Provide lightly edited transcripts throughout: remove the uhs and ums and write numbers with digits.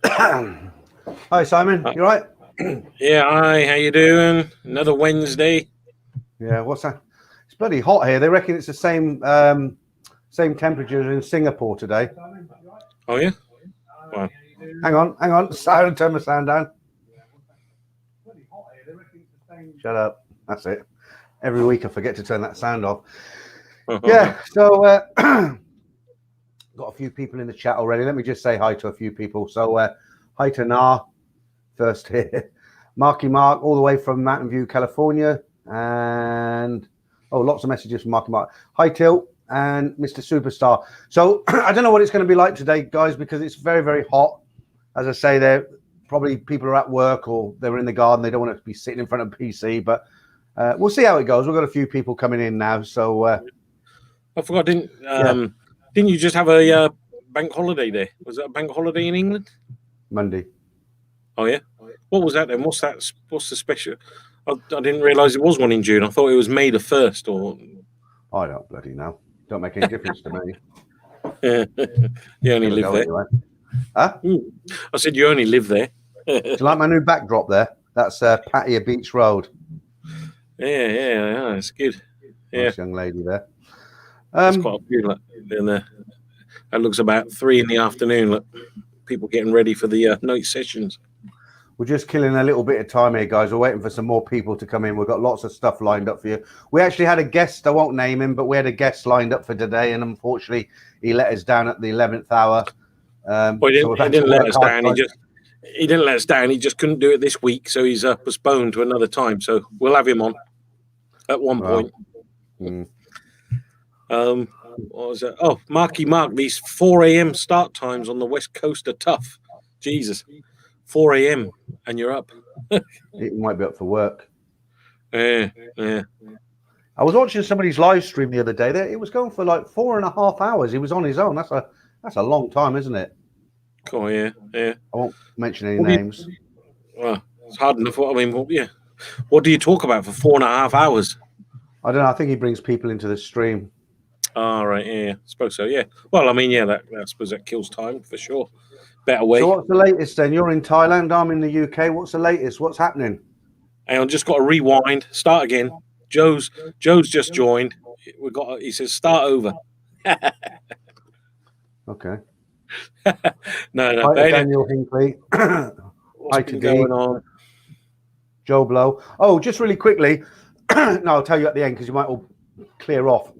Hi, Simon. You right? Yeah, hi. How you doing? Another Wednesday. Yeah. What's that? It's bloody hot here. They reckon it's the same temperature in Singapore today. Oh yeah. Wow. Hang on. Sound. Turn the sound down. Shut up. That's it. Every week I forget to turn that sound off. Yeah. So got a few people in the chat already. Let me just say hi to a few people. So hi to Na first here. Marky Mark, all the way from Mountain View, California. And lots of messages from Marky Mark. Hi Tilt and Mr. Superstar. So I don't know what it's going to be like today, guys, because it's very, very hot. As I say, they're probably people are at work or they're in the garden. They don't want to be sitting in front of a PC, but we'll see how it goes. We've got a few people coming in now. So I forgot. Didn't you just have a bank holiday there? Was that a bank holiday in England? Monday. Oh yeah. What was that then? What's that? What's the special? I didn't realise it was one in June. I thought it was May the 1st. Or I don't bloody know. Don't make any difference to me. You only live there. Anyway. Huh? I said you only live there. Do you like my new backdrop there? That's Pattaya Beach Road. Yeah, it's good. Yeah, nice young lady there. There's quite a few in there. That looks about 3 in the afternoon. Look, people getting ready for the night sessions. We're just killing a little bit of time here, guys. We're waiting for some more people to come in. We've got lots of stuff lined up for you. We actually had a guest. I won't name him, but we had a guest lined up for today, and unfortunately, he let us down at the 11th hour. Well, he didn't let us down. He didn't let us down. He just couldn't do it this week, so he's postponed to another time. So we'll have him on at one point. What was that? Oh, Marky Mark, these 4 a.m. start times on the West Coast are tough. Jesus, 4 a.m. and you're up. It might be up for work. Yeah. I was watching somebody's live stream the other day. It was going for like 4.5 hours. He was on his own. That's a long time, isn't it? Cool, yeah. I won't mention any names. Well, it's hard enough. I mean, yeah. What do you talk about for 4.5 hours? I don't know. I think he brings people into the stream. Oh, right, yeah. I suppose so, yeah. Well, I mean, yeah, I suppose that kills time for sure. Better way. So what's the latest then? You're in Thailand. I'm in the UK. What's the latest? What's happening? Hang on, just got to rewind. Start again. Joe's just joined. He says start over. Okay. No. Hi to Daniel Hinkley. Hi to going on? Joe Blow. Oh, just really quickly. No, I'll tell you at the end because you might all clear off.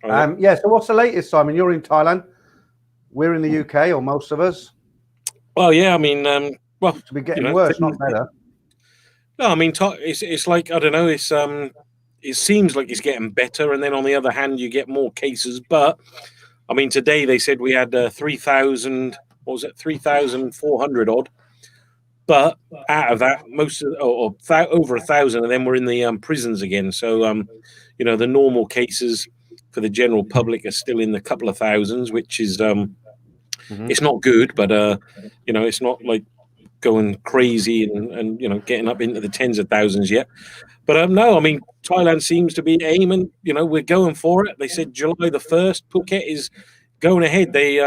Yeah. So what's the latest, Simon? You're in Thailand. We're in the UK, or most of us. Well, yeah. I mean, to be getting worse, not better. No, I mean, it's like, I don't know. It seems like it's getting better, and then on the other hand, you get more cases. But I mean, today they said we had 3,000. What was it? 3,400 odd. But out of that, over 1,000 of them were in the prisons again. So, the normal cases for the general public are still in the couple of thousands, which is it's not good, but it's not like going crazy and getting up into the tens of thousands yet. But no, I mean, Thailand seems to be aiming. We're going for it. They said July the 1st. Phuket is going ahead. They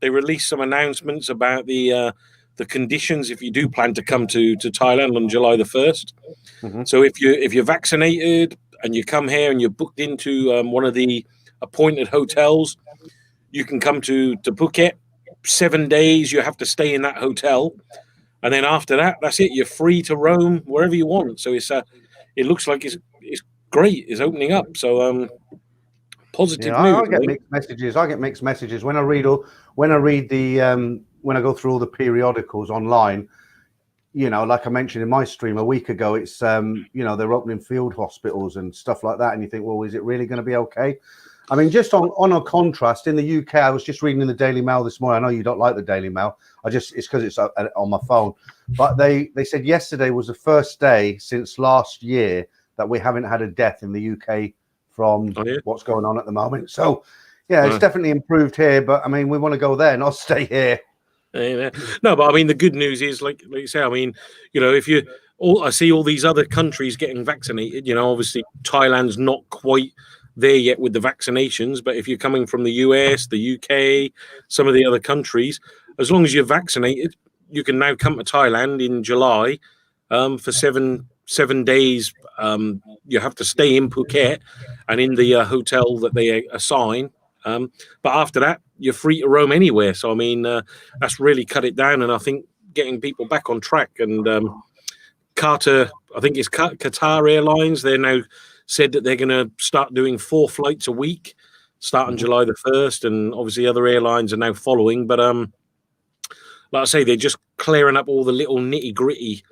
released some announcements about the conditions if you do plan to come to Thailand on July the 1st. So if you're vaccinated and you come here and you're booked into one of the appointed hotels, you can come to Phuket. 7 days you have to stay in that hotel, and then after that, that's it. You're free to roam wherever you want. So it looks like it's great. It's opening up. So positive news. I get mixed messages. I get mixed messages when I read when I go through all the periodicals online. Like I mentioned in my stream a week ago, it's they're opening field hospitals and stuff like that, and you think, well, is it really going to be okay? I mean, just on a contrast, in the UK, I was just reading in the Daily Mail this morning. I know you don't like the Daily Mail. It's because it's on my phone. But they said yesterday was the first day since last year that we haven't had a death in the UK from what's going on at the moment. So, yeah, it's definitely improved here. But, I mean, we want to go there, not stay here. No, but I mean, the good news is, like you say, I mean, I see all these other countries getting vaccinated. Obviously, Thailand's not quite there yet with the vaccinations, but if you're coming from the US, the UK, some of the other countries, as long as you're vaccinated, you can now come to Thailand in July for seven days. You have to stay in Phuket and in the hotel that they assign. But after that, you're free to roam anywhere. So I mean, that's really cut it down, and I think getting people back on track. And Qatar, I think it's Qatar Airlines. They're now said that they're going to start doing 4 flights a week, starting July the 1st, and obviously other airlines are now following. But like I say, they're just clearing up all the little nitty gritty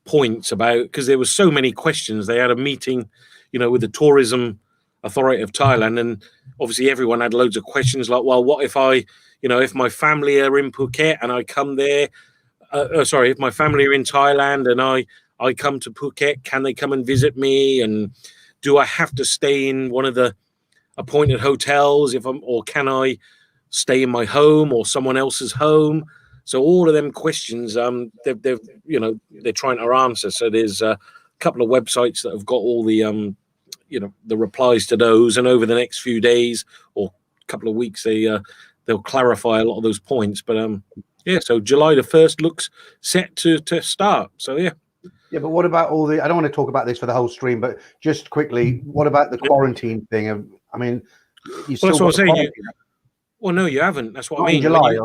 points about, because there was so many questions. They had a meeting, with the tourism authority of Thailand, and obviously everyone had loads of questions like, well, what if if my family are in Phuket and I come there, if my family are in Thailand and I come to Phuket, can they come and visit me? And do I have to stay in one of the appointed hotels or can I stay in my home or someone else's home? So all of them questions, they're trying to answer. So there's a couple of websites that have got all the, the replies to those. And over the next few days or couple of weeks, they'll clarify a lot of those points. But so July the 1st looks set to start. So yeah. Yeah, but what about all the? I don't want to talk about this for the whole stream, but just quickly, what about the quarantine thing? I mean, that's what I'm saying. Well, no, you haven't. That's what I mean. In July.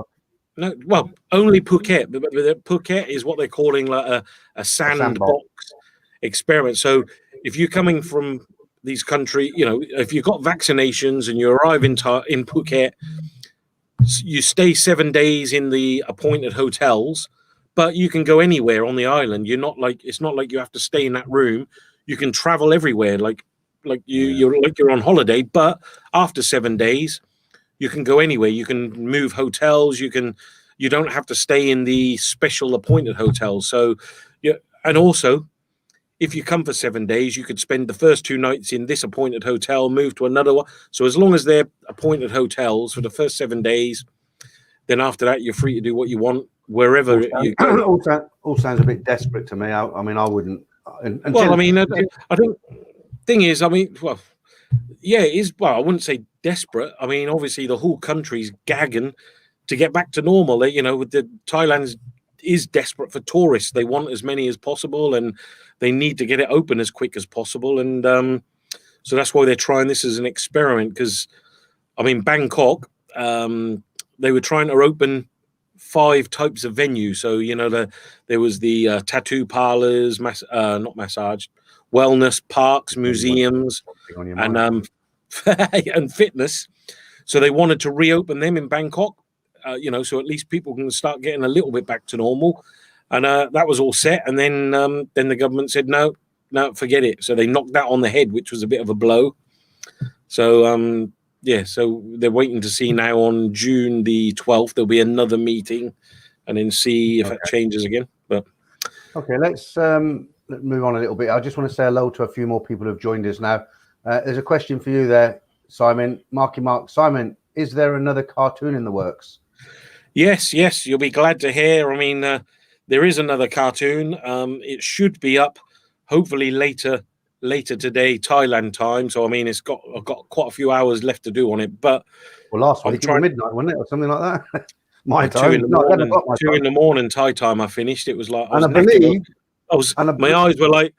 No, well, only Phuket. But Phuket is what they're calling like a sandbox experiment. So if you're coming from these countries, if you've got vaccinations and you arrive in Phuket, you stay 7 days in the appointed hotels, but you can go anywhere on the island. It's not like you have to stay in that room. You can travel everywhere, you're on holiday. But after 7 days, you can go anywhere. You can move hotels. You don't have to stay in the special appointed hotels. So, and also, if you come for 7 days, you could spend the first 2 nights in this appointed hotel, move to another one. So as long as they're appointed hotels for the first 7 days, then after that, you're free to do what you want wherever you go. All sounds a bit desperate to me. I mean, I wouldn't. Well, I mean, I don't. Thing is, I mean, well, yeah, it is. Well, I wouldn't say desperate. I mean, obviously, the whole country's gagging to get back to normal. With the Thailand is desperate for tourists. They want as many as possible, and they need to get it open as quick as possible. And so that's why they're trying this as an experiment. Because, I mean, Bangkok, they were trying to open 5 types of venues. So, there was the tattoo parlors, not massage, wellness parks, museums, and and fitness. So they wanted to reopen them in Bangkok, so at least people can start getting a little bit back to normal. And that was all set. And then the government said, no, forget it. So they knocked that on the head, which was a bit of a blow. So, so they're waiting to see now on June the 12th, there'll be another meeting and then see if that changes again. But okay, let's move on a little bit. I just want to say hello to a few more people who've joined us now. There's a question for you there, Simon. Marky Mark. Simon, is there another cartoon in the works? Yes, you'll be glad to hear. I mean, there is another cartoon. It should be up hopefully later today, Thailand time. So I mean, I've got quite a few hours left to do on it. But last week midnight, wasn't it, or something like that? My time, 2 in the morning Thai time. I finished. It was like, my eyes were like,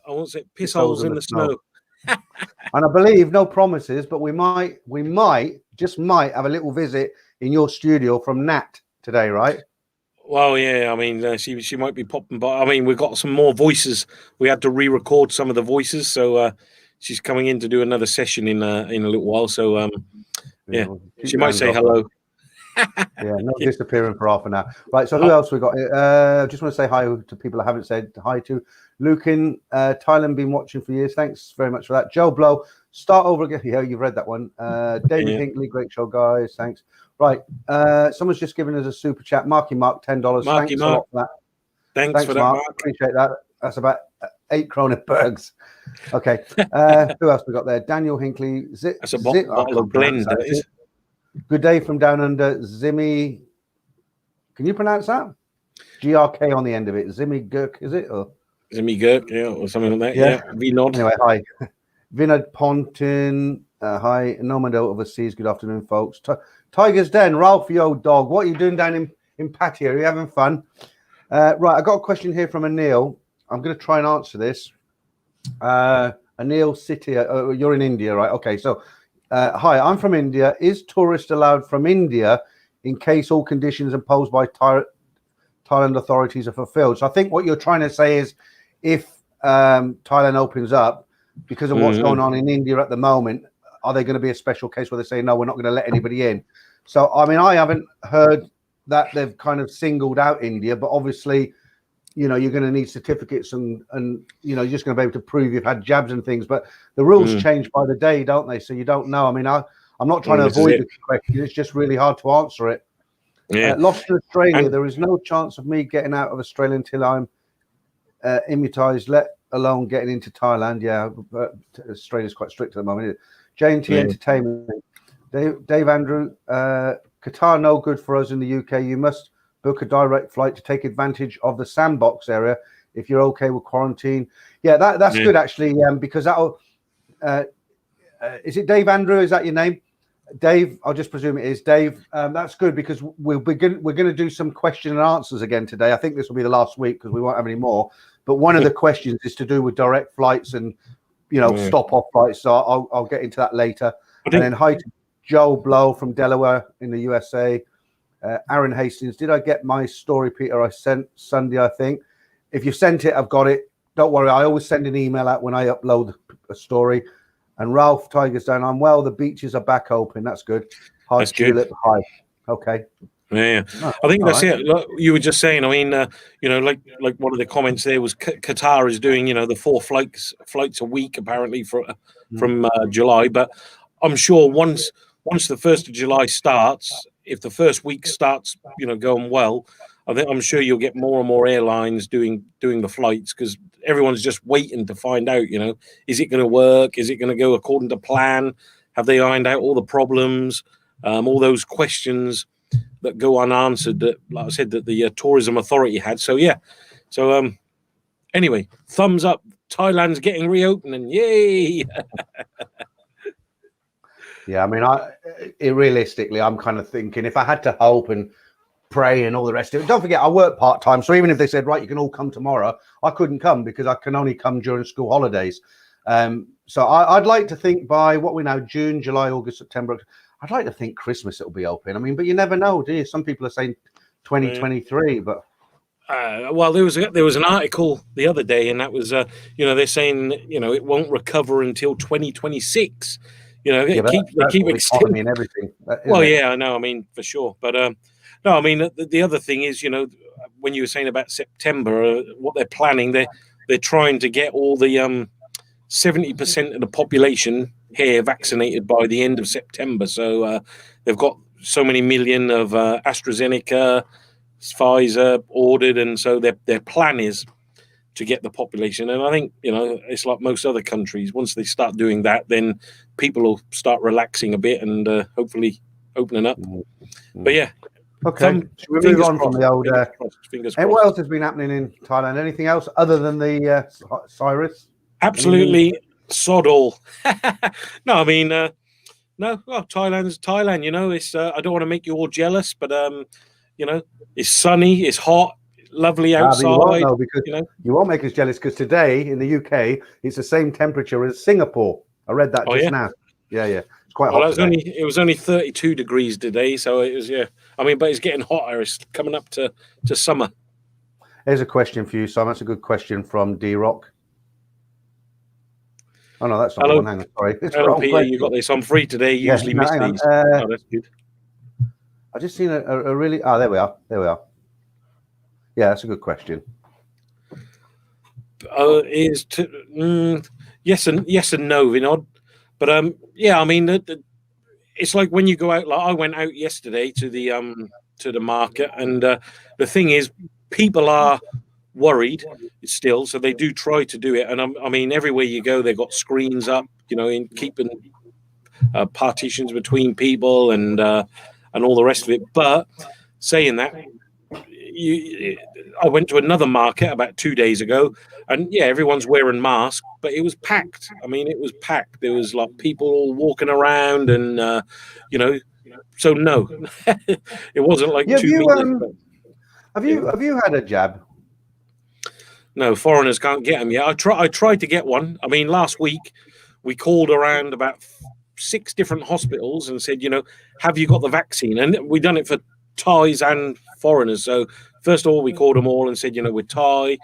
I won't say piss holes in the snow. And I believe, no promises, but we might have a little visit in your studio from Nat today, right? Well, yeah, I mean, she might be popping by. I mean, we've got some more voices. We had to re-record some of the voices, so she's coming in to do another session in a little while. So, she might say hello. Not disappearing for half an hour. Right, so who else we got? Just want to say hi to people I haven't said hi to. Lucan, Thailand, been watching for years. Thanks very much for that. Joe Blow, start over again. Yeah, you've read that one. David Hinkley, great show, guys. Thanks. Right, someone's just given us a super chat. Marky Mark, $10. Thanks a lot for that. Thanks for that, Mark. Appreciate that. That's about 8 Kronenbergs. Okay. Who else we got there? Daniel Hinkley. That's a bottle of blend. That is. Good day from down under. Zimmy. Can you pronounce that? GRK on the end of it. Zimmy Gurk, is it? Or Zimmy Gurk, or something like that. Yeah. V-Nod. Anyway, hi. Vinod Pontin. Hi. Nomado overseas. Good afternoon, folks. Tiger's Den. Ralph, yo, dog. What are you doing down in in Patty. Are you having fun? Right, I got a question here from Anil. I'm going to try and answer this. Anil City, you're in India, right? Okay, so hi, I'm from India. Is tourists allowed from India in case all conditions imposed by Thailand authorities are fulfilled? So I think what you're trying to say is if Thailand opens up, because of what's going on in India at the moment, are they going to be a special case where they say, no, we're not going to let anybody in? So, I mean, I haven't heard that they've kind of singled out India, but obviously, you know, you're going to need certificates and you know, you're just going to be able to prove you've had jabs and things. But the rules change by the day, don't they? So you don't know. I mean, I'm not trying to avoid the question. It's just really hard to answer it. Yeah. Lost in Australia. There is no chance of me getting out of Australia until I'm immunised, let alone getting into Thailand. Yeah, Australia's quite strict at the moment. J&T Entertainment. Dave Andrew, Qatar no good for us in the UK. You must book a direct flight to take advantage of the sandbox area if you're okay with quarantine. Yeah, that's good actually, because that'll. Is it Dave Andrew? Is that your name? Dave, I'll just presume it is Dave. That's good because we're going to do some question and answers again today. I think this will be the last week because we won't have any more. But one of the questions is to do with direct flights and, you know, stop off flights. So I'll get into that later. And then hi to Joe Blow from Delaware in the USA. Aaron Hastings, did I get my story, Peter? I sent Sunday, I think. If you sent it, I've got it. Don't worry. I always send an email out when I upload a story. And Ralph Tiger's down. I'm well. The beaches are back open. That's good. Hi, that's Tulip. good. Hi. Okay. Yeah, I think that's it. Look, you were just saying. I mean, you know, like one of the comments there was Qatar is doing, you know, the 4 flights a week apparently from July. But I'm sure once the 1st of July starts, if the first week starts, you know, going well, I'm sure you'll get more and more airlines doing the flights because everyone's just waiting to find out. You know, is it going to work? Is it going to go according to plan? Have they ironed out all the problems? All those questions that go unanswered that, like I said, that the tourism authority had. So yeah, so anyway, thumbs up. Thailand's getting reopened, and yay! Yeah, I mean, realistically, I'm kind of thinking if I had to hope and pray and all the rest of it. Don't forget, I work part time, so even if they said right, you can all come tomorrow, I couldn't come because I can only come during school holidays. So I'd like to think by what we know, June, July, August, September. I'd like to think Christmas it'll be open. I mean, but you never know, do you? Some people are saying 2023, but well, there was an article the other day, and that was you know, they're saying, you know, it won't recover until 2026. You know, they keep extending and everything. Well, yeah, I know. I mean, for sure, but no, I mean the other thing is, you know, when you were saying about September, what they're planning, they're trying to get all the 70% of the population here vaccinated by the end of September. So they've got so many million of AstraZeneca, Pfizer ordered, and so their plan is to get the population. And I think, you know, it's like most other countries. Once they start doing that, then people will start relaxing a bit and hopefully opening up. But yeah. Okay. Should we move on from the old? Fingers and crossed. what else has been happening in Thailand? Anything else other than the Cyrus? Absolutely sod all. No, I mean, no. Well, Thailand's Thailand. You know, it's. I don't want to make you all jealous, but you know, it's sunny, it's hot, lovely outside. You won't know because you know, you won't make us jealous because today in the UK it's the same temperature as Singapore. I read that just now. Yeah, yeah. It's quite hot. It was only 32 degrees today, so it was I mean, but it's getting hotter. It's coming up to summer. Here's a question for you, Simon. That's a good question from D Rock. Oh no, that's not the one. Hang on, sorry. Hello, Peter. You got this. I'm free today. Usually miss these. Oh, that's good. I just seen a really. Oh, there we are. There we are. Yeah, that's a good question. Yes and no, Vinod. But yeah, I mean, it's like when you go out. Like I went out yesterday to the market, and the thing is, people are worried still, so they do try to do it. And I mean, everywhere you go, they've got screens up, you know, in keeping partitions between people and all the rest of it. But saying that, I went to another market about 2 days ago, and yeah, everyone's wearing masks, but it was packed. I mean, it was packed. There was like people all walking around, and you know, so no, it wasn't like 2 meters. Have you had a jab? No, foreigners can't get them yet. I tried to get one. I mean, last week we called around about 6 different hospitals and said, have you got the vaccine? And we done it for Thais and foreigners. So first of all, we called them all and said, we're Thai,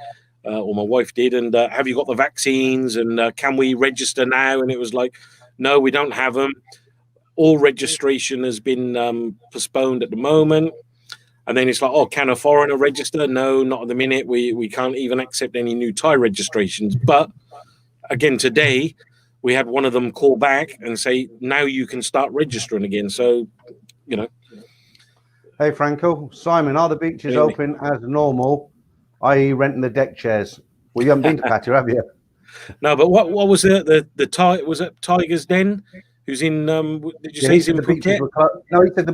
or my wife did, and have you got the vaccines? And can we register now? And it was like, no, we don't have them. All registration has been postponed at the moment. And then it's like, oh, can a foreigner register? No, not at the minute. We can't even accept any new Thai registrations. But again, today, we had one of them call back and say, now you can start registering again. So, Hey, Franco. Simon, are the beaches open as normal, i.e. renting the deck chairs? Well, you haven't been to Pattaya, have you? No, but what was the Thai? Was it Tiger's Den? Who's in? Did you say he's in Phuket? No, he said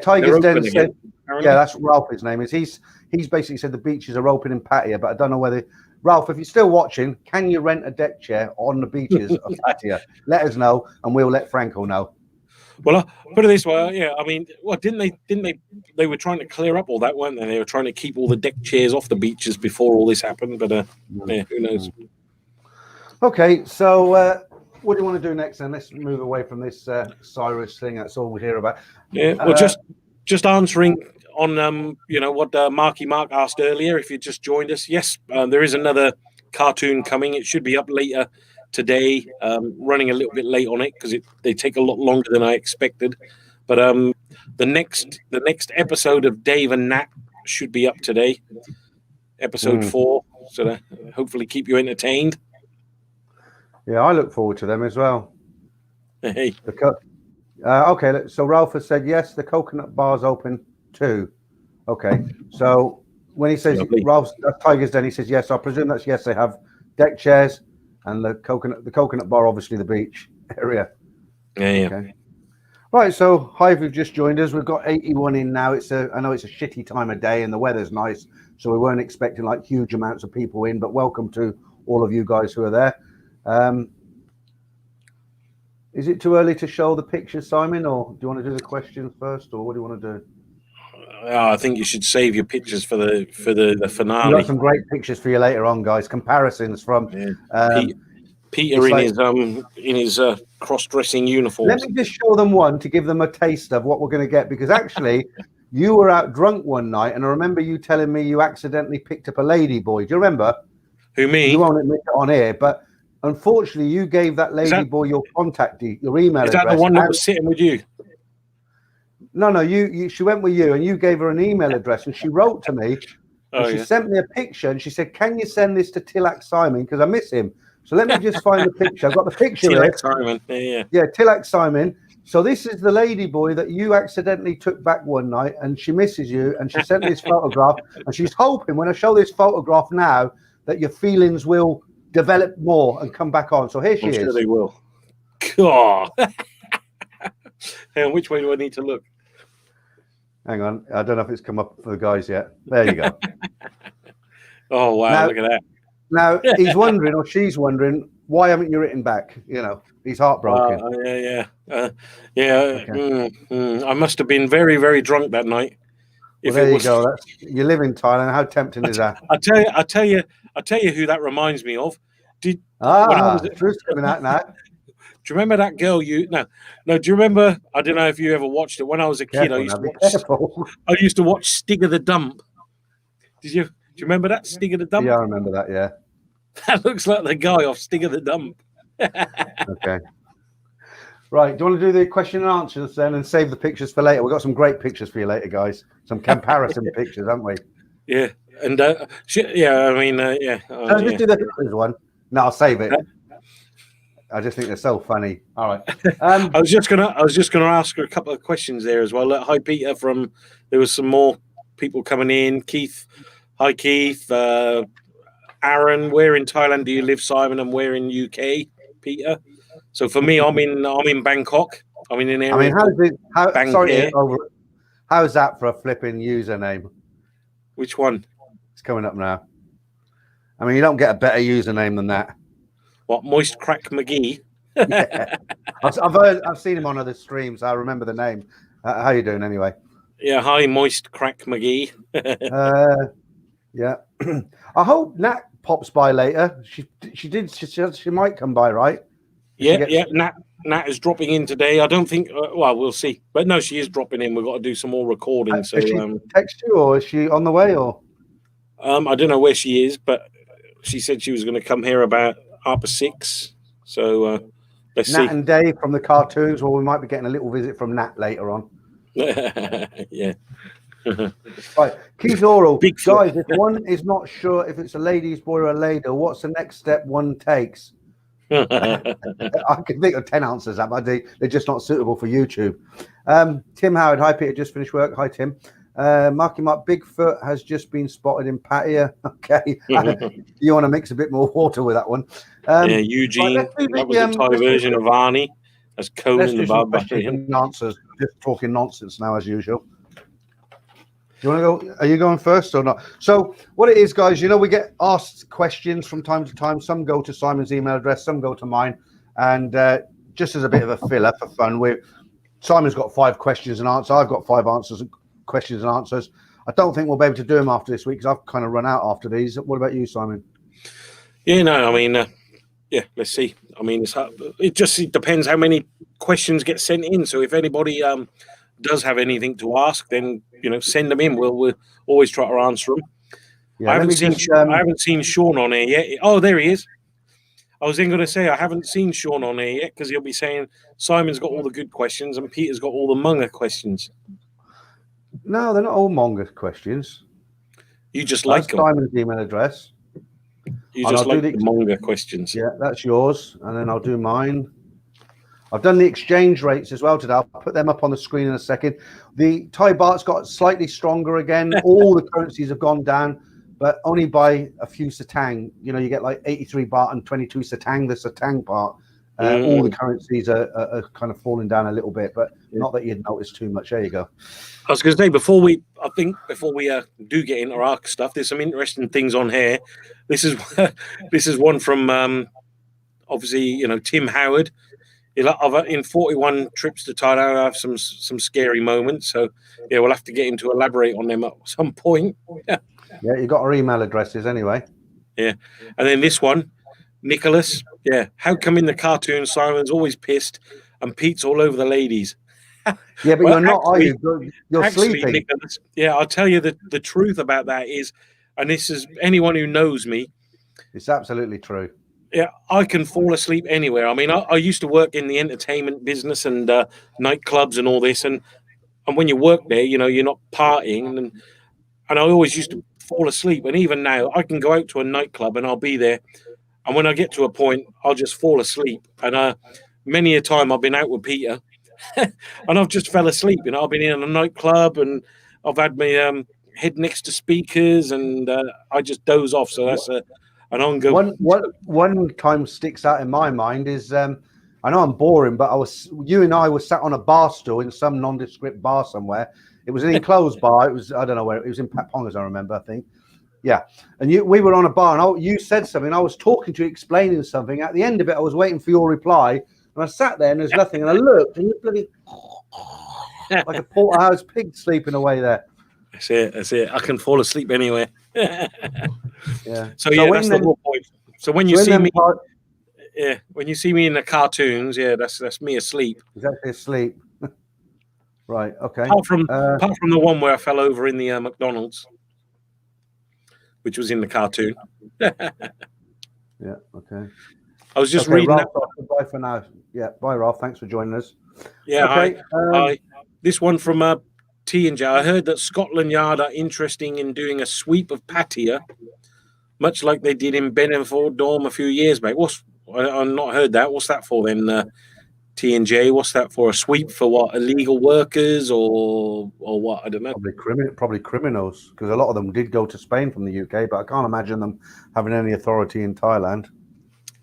Tiger's Den said. Yeah, that's Ralph. His name is. He's basically said the beaches are open in Pattaya, but I don't know whether Ralph, if you're still watching, can you rent a deck chair on the beaches of Pattaya? Let us know, and we'll let Franco know. Well, put it this way, yeah. I mean, didn't they? They were trying to clear up all that, weren't they? They were trying to keep all the deck chairs off the beaches before all this happened. But yeah, who knows? Okay, so what do you want to do next? Then let's move away from this Cyrus thing. That's all we hear about. Yeah, well, just answering on what Marky Mark asked earlier. If you just joined us, yes, there is another cartoon coming. It should be up later today. Running a little bit late on it because they take a lot longer than I expected. But the next episode of Dave and Nat should be up today, episode 4. So that hopefully keep you entertained. Yeah, I look forward to them as well. Hey. Okay, so Ralph has said yes, the coconut bar's open too. Okay, so when he says Ralph's Tiger's Den, he says yes. I presume that's yes. They have deck chairs and the coconut bar, obviously the beach area. Yeah. Okay. Right, so hi, if you've just joined us, we've got 81 in now. I know it's a shitty time of day and the weather's nice, so we weren't expecting like huge amounts of people in. But welcome to all of you guys who are there. Is it too early to show the pictures, Simon, or do you want to do the questions first, or what do you want to do? I think you should save your pictures for the finale. We've got some great pictures for you later on, guys. Comparisons from Peter in his cross-dressing uniform. Let me just show them one to give them a taste of what we're going to get, because actually you were out drunk one night, and I remember you telling me you accidentally picked up a lady boy. Do you remember? Who, me? You won't admit it on air, but unfortunately, you gave that lady boy your contact, your email address. Is that the one that was sitting with you? No, she went with you, and you gave her an email address, and she wrote to me, and she sent me a picture, and she said, "Can you send this to Tilak Simon, because I miss him." So let me just find the picture. I've got the picture here. Tilak Simon, yeah, Tilak Simon. So this is the lady boy that you accidentally took back one night, and she misses you, and she sent me this photograph, and she's hoping when I show this photograph now that your feelings will develop more and come back on. So here she is. Sure they will. God. And which way do I need to look? Hang on, I don't know if it's come up for the guys yet. There you go. Oh wow! Look at that. Now he's wondering, or she's wondering, why haven't you written back? He's heartbroken. Okay. I must have been very, very drunk that night. Well, there you go. You live in Thailand. How tempting is that? I tell you who that reminds me of. Truth's coming out now. Do you remember that girl? No. Do you remember? I don't know if you ever watched it. When I was a kid, I used to watch Stig of the Dump. Do you remember that Stig of the Dump? Yeah, I remember that. Yeah. That looks like the guy off Stig of the Dump. Okay. Right. Do you want to do the question and answers then, and save the pictures for later? We've got some great pictures for you later, guys. Some comparison pictures, haven't we? Yeah. And Let's just do the pictures one. No, I'll save it. I just think they're so funny. All right. I was just gonna ask her a couple of questions there as well. Hi, Peter. There was some more people coming in. Keith. Hi, Keith. Aaron. Where in Thailand do you live, Simon? And where in UK, Peter? So for me, I'm in Bangkok. I'm in an area. How's that for a flipping username? Which one? It's coming up now. I mean, you don't get a better username than that. What, Moist Crack McGee? Yeah. I've seen him on other streams. I remember the name. How you doing anyway? Yeah, hi, Moist Crack McGee. Yeah. I hope Nat pops by later. She might come by, right? Yeah. Nat is dropping in today. I don't think. Well, we'll see. But no, she is dropping in. We've got to do some more recording. So Has she text you, or is she on the way, or? I don't know where she is, but she said she was going to come here about 6:30. So let's Nat see. and Dave from the cartoons. Well, we might be getting a little visit from Nat later on. Yeah. Right, Keith Oral. Bigfoot. Guys, if one is not sure if it's a lady's boy or a lady, what's the next step one takes? I can think of 10 answers, but they're just not suitable for YouTube. Tim Howard. Hi, Peter. Just finished work. Hi, Tim. Marky Mark, Bigfoot has just been spotted in Pattaya. Okay. You want to mix a bit more water with that one. Yeah, Eugene. That was the Thai version of Arnie. That's Conan the Barbarian. Answers. Just talking nonsense now, as usual. You want to go? Are you going first or not? So what it is, guys, we get asked questions from time to time. Some go to Simon's email address, some go to mine. And just as a bit of a filler for fun, Simon's got 5 questions and answers. I've got 5 questions and answers. I don't think we'll be able to do them after this week because I've kind of run out after these. What about you, Simon? Yeah, no, I mean, yeah, let's see. I mean, it depends how many questions get sent in. So if anybody does have anything to ask, then send them in. We'll always try to answer them. Yeah, I haven't seen Sean on here yet. Oh, there he is. I was then going to say I haven't seen Sean on here yet because he'll be saying Simon's got all the good questions and Peter's got all the Munger questions. No, they're not all Munger questions. You just like them. Simon's email address. You just like the Munger questions. Yeah, that's yours. And then I'll do mine. I've done the exchange rates as well today. I'll put them up on the screen in a second. The Thai baht's got slightly stronger again. All the currencies have gone down, but only by a few satang. You get like 83 baht and 22 satang, the satang part. All the currencies are kind of falling down a little bit, but not that you'd notice too much. There you go. I was going to say, before we do get into our stuff, there's some interesting things on here. This is one from obviously Tim Howard. In 41 trips to Thailand, I have some scary moments. So yeah, we'll have to get him to elaborate on them at some point. Yeah, you got our email addresses anyway. Yeah, and then this one, Nicholas. Yeah, how come in the cartoon Simon's always pissed and Pete's all over the ladies? Yeah, but you're not, are you? You're sleeping. Nicholas, yeah, I'll tell you the truth about that is, and this is anyone who knows me. It's absolutely true. Yeah, I can fall asleep anywhere. I mean, I used to work in the entertainment business and nightclubs and all this, and when you work there, you're not partying, and I always used to fall asleep. And even now, I can go out to a nightclub and I'll be there, and when I get to a point, I'll just fall asleep. And many a time I've been out with Peter, and I've just fell asleep. I've been in a nightclub and I've had my head next to speakers, and I just doze off. So that's an ongoing. One time sticks out in my mind is I know I'm boring, but you and I were sat on a bar stool in some nondescript bar somewhere. It was an enclosed bar. It was, I don't know where, it was in Pat Pong, as I remember, I think. Yeah. And we were on a bar and you said something. I was talking to you, explaining something. At the end of it, I was waiting for your reply. And I sat there and there's nothing. And I looked and you're bloody like a porterhouse pig sleeping away there. That's it. I can fall asleep anywhere. Yeah. So yeah, that's the whole point. So when you see me, when you see me in the cartoons, yeah, that's me asleep. Exactly, asleep. Right. Okay. Apart from the one where I fell over in the McDonald's, which was in the cartoon. Yeah. Okay. I was just reading. Ralph, bye for now. Yeah. Bye, Ralph. Thanks for joining us. Yeah. Okay. Hi. This one from T&J. I heard that Scotland Yard are interested in doing a sweep of Pattaya, much like they did in Benenford Dorm a few years back. I've not heard that. What's that for then? T&J, what's that for? A sweep for what? Illegal workers or what? I don't know. Probably criminals, because a lot of them did go to Spain from the UK, but I can't imagine them having any authority in Thailand.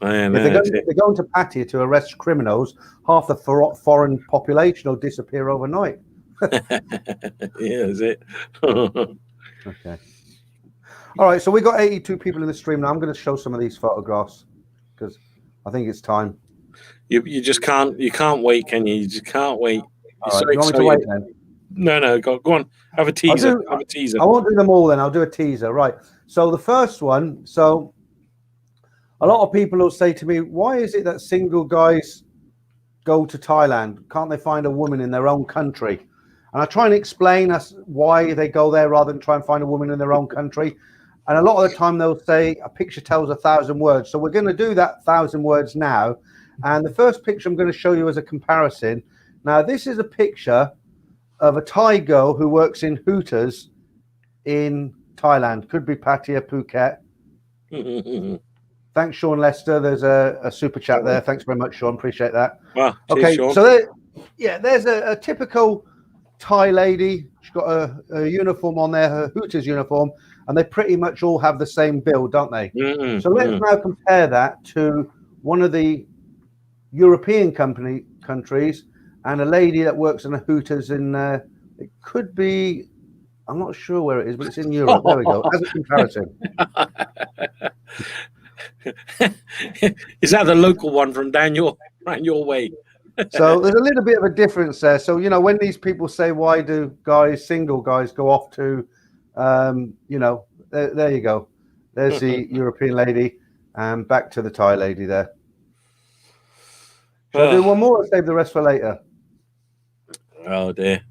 If they're going to Pattaya to arrest criminals, half the foreign population will disappear overnight. Yeah, is it? Okay. All right, so we got 82 people in the stream now. I'm going to show some of these photographs because I think it's time. You just can't wait, can you? You just can't wait. All right, you want me to wait then? No, go on. Have a teaser. Have a teaser. I won't do them all then. I'll do a teaser. Right. So the first one. So a lot of people will say to me, why is it that single guys go to Thailand? Can't they find a woman in their own country? And I try and explain us why they go there rather than try and find a woman in their own country. And a lot of the time they'll say a picture tells 1,000 words. So we're going to do that 1,000 words now. And the first picture I'm going to show you as a comparison. Now, this is a picture of a Thai girl who works in Hooters in Thailand. Could be Pattaya, Phuket. Thanks, Sean Lester. There's a super chat there. Thanks very much, Sean. Appreciate that. Wow, okay, Sean. so there's a typical Thai lady. She's got a uniform on there, her Hooters uniform, and they pretty much all have the same build, don't they? So let's now compare that to one of the European countries and a lady that works in a Hooters in, it could be, I'm not sure where it is, but it's in Europe. There we go. As a comparison. Is that the local one from down your way? So there's a little bit of a difference there. So, you know, when these people say, why do single guys go off to, you know, there you go. There's the European lady, and back to the Thai lady there. Shall I do one more or save the rest for later? Oh, dear.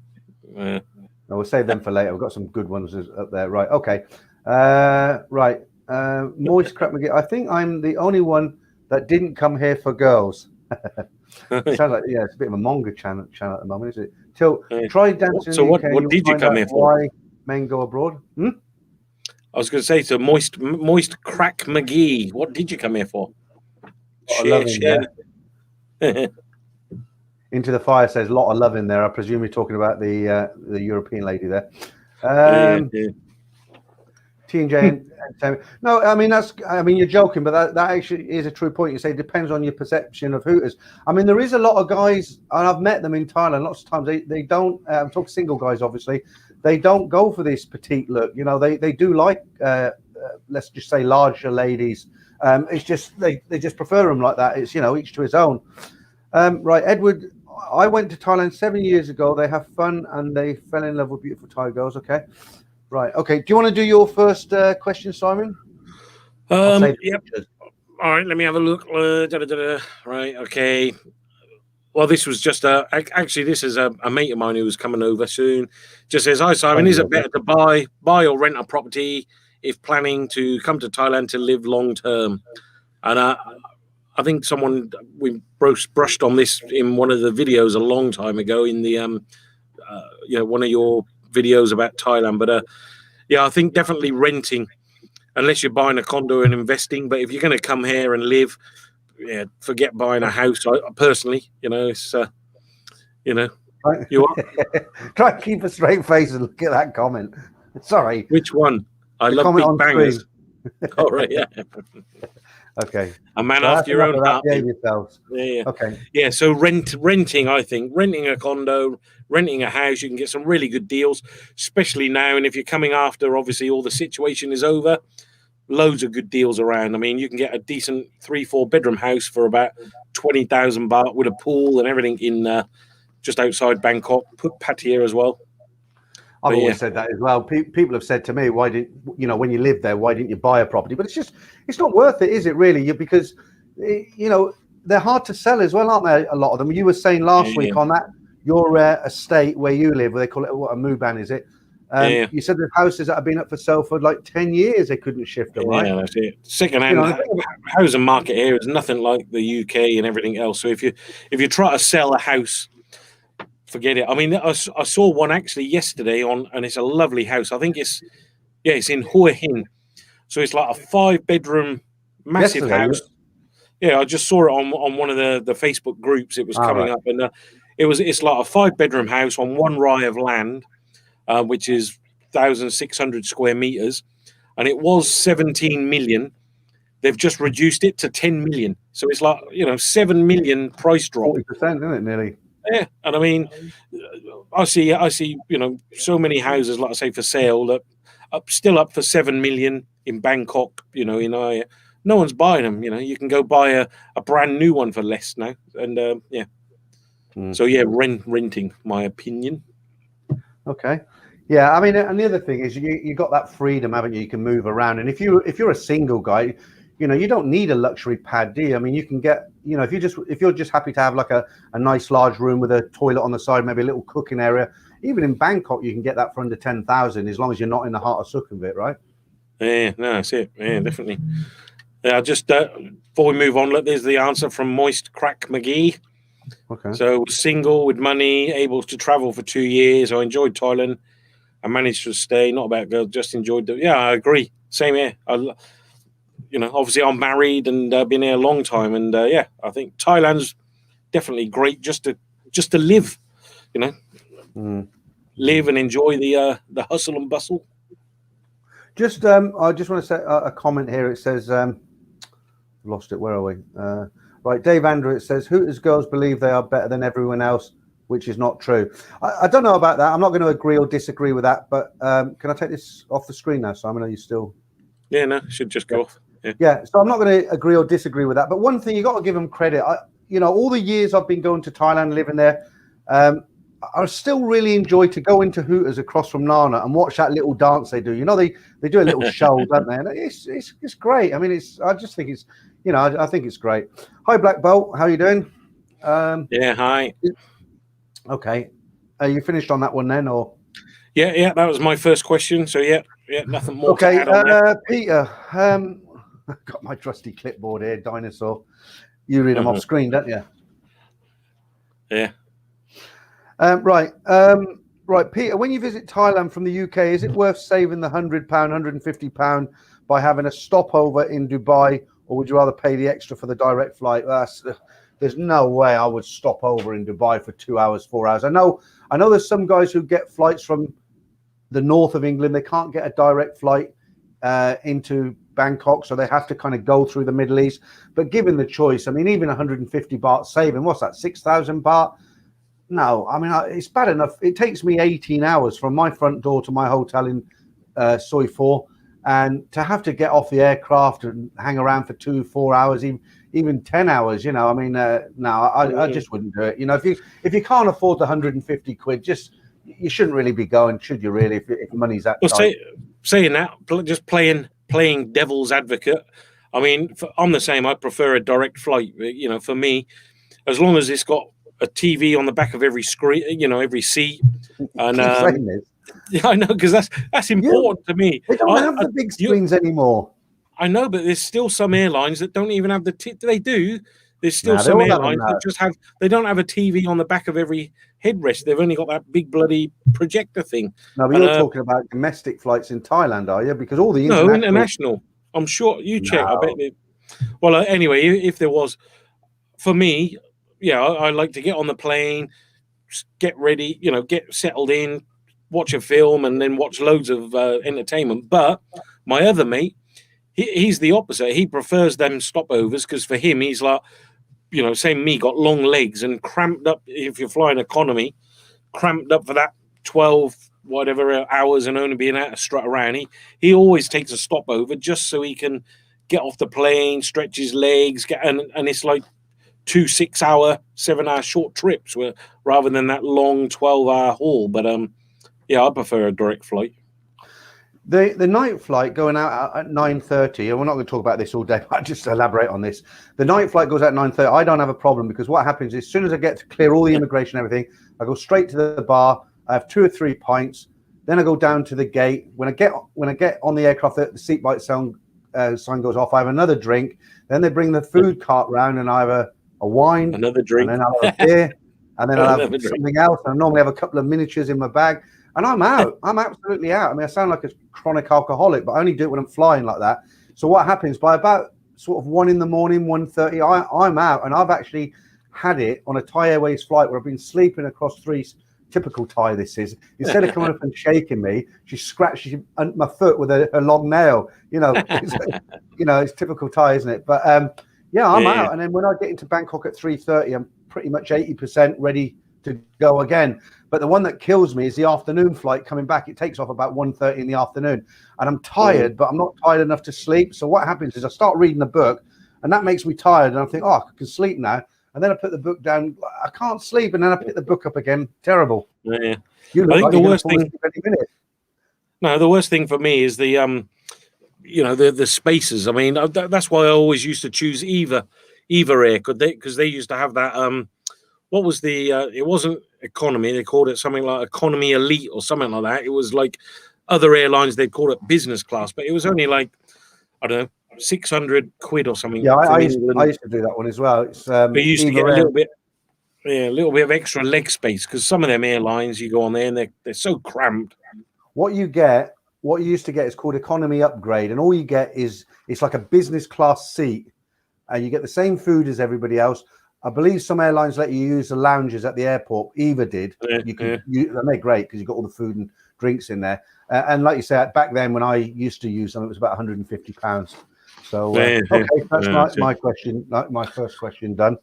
No, we'll save them for later. We've got some good ones up there. Right. Okay. Right. Moist Crap McGee. I think I'm the only one that didn't come here for girls. It sounds like, yeah, it's a bit of a manga channel at the moment, isn't it? Try dancing. So what did you come here for? Why men go abroad? I was going to say to Moist Crack McGee. What did you come here for? Share. Into the Fire says a lot of love in there. I presume you're talking about the European lady there. T&J no, I mean you're joking, but that actually is a true point. You say it depends on your perception of Hooters. I mean, there is a lot of guys, and I've met them in Thailand lots of times. They don't. I'm talking single guys, obviously. They don't go for this petite look. You know, they do like let's just say larger ladies. It's just they just prefer them like that. It's, you know, each to his own. Right, Edward. I went to Thailand 7 years ago. They have fun and they fell in love with beautiful Thai girls. Okay. Right. Okay. Do you want to do your first question, Simon? Yep. All right. Let me have a look. Right. Okay. Well, this was just actually, this is a mate of mine who's coming over soon. Just says, hi, Simon. Is it better to buy or rent a property if planning to come to Thailand to live long term? And I think we brushed on this in one of the videos a long time ago in the one of your videos about Thailand, but yeah, I think definitely renting, unless you're buying a condo and investing. But if you're going to come here and live, yeah, forget buying a house. I personally, you know, it's you are. Try to keep a straight face and look at that comment. Sorry, which one? I love big bangers. Oh, right, yeah. Okay. A man after your own heart. Yeah. Okay. Yeah. So renting, I think renting a condo, renting a house, you can get some really good deals, especially now. And if you're coming after, obviously, all the situation is over, loads of good deals around. I mean, you can get a decent 3-4 bedroom house for about 20,000 baht with a pool and everything in just outside Bangkok. Put Pattaya as well. I've always said that as well. People have said to me, why didn't, you know, when you live there, why didn't you buy a property? But it's not worth it, is it really? Because, you know, they're hard to sell as well, aren't they? A lot of them. You were saying last week on that, your estate where you live, where they call it, what, a Muban, is it? You said the houses that have been up for sale for like 10 years, they couldn't shift them, right? Yeah, that's it. Second-hand housing market here is nothing like the UK and everything else. So if you try to sell a house, forget it. I mean, I saw one actually yesterday and it's a lovely house. I think it's in Hua Hin. So it's like a 5-bedroom, massive house. Yeah, I just saw it on one of the Facebook groups. It was coming up, and it's like a 5-bedroom house on one rai of land, which is 1,600 square meters, and it was 17 million. They've just reduced it to 10 million. So it's like, you know, 7 million price drop. 40%, isn't it, nearly? Yeah, and I mean, I see, you know, so many houses, like I say, for sale that still up for 7 million in Bangkok. You know, no one's buying them. You know, you can go buy a brand new one for less now, and So yeah, renting, my opinion. Okay. Yeah, I mean, and the other thing is you got that freedom, haven't you? You can move around, and if you're a single guy, you don't need a luxury pad, do you? I mean, you can get, if you're just happy to have like a nice large room with a toilet on the side, maybe a little cooking area. Even in Bangkok, you can get that for under 10,000 as long as you're not in the heart of Sukhumvit, right? Yeah, no, that's it. Yeah, definitely. Yeah, just before we move on, look, there's the answer from Moist Crack McGee. Okay. So, single with money, able to travel for 2 years. I enjoyed Thailand. I managed to stay. Not about girls, just enjoyed it. Yeah, I agree. Same here. Obviously I'm married and been here a long time, and yeah, I think Thailand's definitely great just to live. Live and enjoy the hustle and bustle. I just want to say a comment here. It says, lost it. Where are we? Right, Dave Andrew. It says, Hooters girls believe they are better than everyone else, which is not true. I don't know about that. I'm not going to agree or disagree with that. But can I take this off the screen now, Simon? Are you still? Yeah, no, should just go off. Yeah. So I'm not going to agree or disagree with that. But one thing you got to give them credit. All the years I've been going to Thailand, living there, I still really enjoy to go into Hooters across from Nana and watch that little dance they do. They do a little show, don't they? And it's great. I mean, I just think it's, I think it's great. Hi, Black Belt. How you doing? Yeah. Hi. Okay. Are you finished on that one then, or? Yeah. That was my first question. So yeah, nothing more. Okay. To add on that. Peter. I've got my trusty clipboard here, dinosaur. You read them off screen, don't you? Yeah. Right, Peter. When you visit Thailand from the UK, is it worth saving the £100, £150 by having a stopover in Dubai, or would you rather pay the extra for the direct flight? There's no way I would stop over in Dubai for 2 hours, 4 hours. I know. There's some guys who get flights from the north of England. They can't get a direct flight into Bangkok, so they have to kind of go through the Middle East. But given the choice, I mean, even 150 baht saving, what's that, 6,000 baht? No, I mean, it's bad enough. It takes me 18 hours from my front door to my hotel in Soi 4, and to have to get off the aircraft and hang around for 2-4 hours, even 10 hours, I mean, no, I just wouldn't do it. If you can't afford the 150 quid, you shouldn't really be going, should you really, if money's that tight? Saying that, just playing devil's advocate, I mean, I'm the same. I prefer a direct flight. For me, as long as it's got a TV on the back of every screen, every seat. And yeah, I know, because that's important to me. They don't have the big screens anymore. I know, but there's still some airlines that don't even have they do. There's still some airlines that they don't have a TV on the back of every headrest. They've only got that big bloody projector thing. No, but you're talking about domestic flights in Thailand, are you? Because all the international. I'm sure you check. I bet. Well, anyway, if there was, for me, yeah, I like to get on the plane, get ready, get settled in, watch a film, and then watch loads of entertainment. But my other mate, he's the opposite. He prefers them stopovers because for him, he's like, same me, got long legs and cramped up. If you're flying economy, cramped up for that 12 whatever hours and only being able to strut around. He always takes a stopover just so he can get off the plane, stretch his legs, and it's like 2 6-hour, 7-hour short trips rather than that long 12-hour haul. But yeah, I prefer a direct flight. The night flight going out at 9:30, and we're not going to talk about this all day, but I'll just elaborate on this. The night flight goes out at 9:30. I don't have a problem because what happens is as soon as I get to clear all the immigration and everything, I go straight to the bar. I have 2 or 3 pints. Then I go down to the gate. When I get on the aircraft, the seat belt sign goes off. I have another drink. Then they bring the food cart round, and I have a wine, another drink, and then I'll have a beer, and then I'll have something else. And I normally have a couple of miniatures in my bag. And I'm out. I'm absolutely out. I mean, I sound like a chronic alcoholic, but I only do it when I'm flying like that. So what happens, by about sort of 1 a.m, 1:30, I'm out. And I've actually had it on a Thai Airways flight where I've been sleeping across 3, typical Thai this is. Instead of coming up and shaking me, she scratches my foot with her long nail. It's typical Thai, isn't it? But yeah, I'm out. And then when I get into Bangkok at 3:30, I'm pretty much 80% ready to go again. But the one that kills me is the afternoon flight coming back. It takes off about 1:30 in the afternoon, and I'm tired, but I'm not tired enough to sleep. So what happens is I start reading the book, and that makes me tired, and I think, I can sleep now. And then I put the book down. I can't sleep, and then I pick the book up again. Terrible. Yeah. You look I think like the you're worst gonna fall thing. asleep any minute. No, the worst thing for me is the the spaces. I mean, that's why I always used to choose Eva Air, because they used to have that what was the it wasn't economy, they called it something like economy elite or something like that. It was like other airlines, they'd call it business class, but it was only like, I don't know, 600 quid or something Yeah, from I England. used to do that one as well. It's But you used to get Eva Air. a little bit of extra leg space, because some of them airlines you go on there and they're so cramped. What you used to get is called economy upgrade, and all you get is it's like a business class seat, and you get the same food as everybody else. I believe some airlines let you use the lounges at the airport. Eva did. And they're great because you've got all the food and drinks in there. And like you said, back then when I used to use them, it was about £150. So okay, that's my question. My first question done.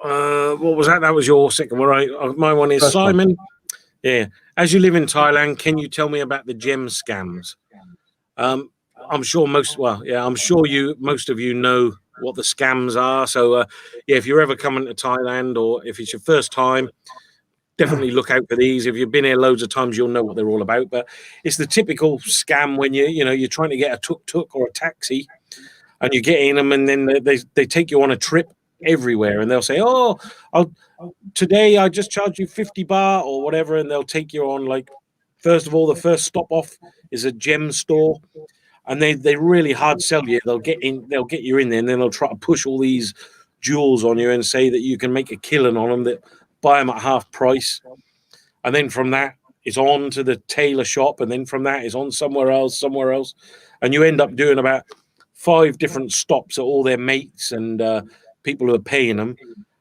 What was that? That was your second one, right? My one is First Simon. one. Yeah. As you live in Thailand, can you tell me about the gem scams? I'm sure most of you know what the scams are. So if you're ever coming to Thailand, or if it's your first time, definitely look out for these. If you've been here loads of times, you'll know what they're all about. But it's the typical scam when you're trying to get a tuk-tuk or a taxi, and you get in them, and then they take you on a trip everywhere, and they'll say, "Oh, today I just charge you 50 baht or whatever," and they'll take you on, like, first of all, the first stop off is a gem store, and they really hard sell you. They'll get you in there, and then they'll try to push all these jewels on you and say that you can make a killing on them, that buy them at half price, and then from that it's on to the tailor shop, and then from that it's on somewhere else, and you end up doing about 5 different stops at all their mates and people who are paying them.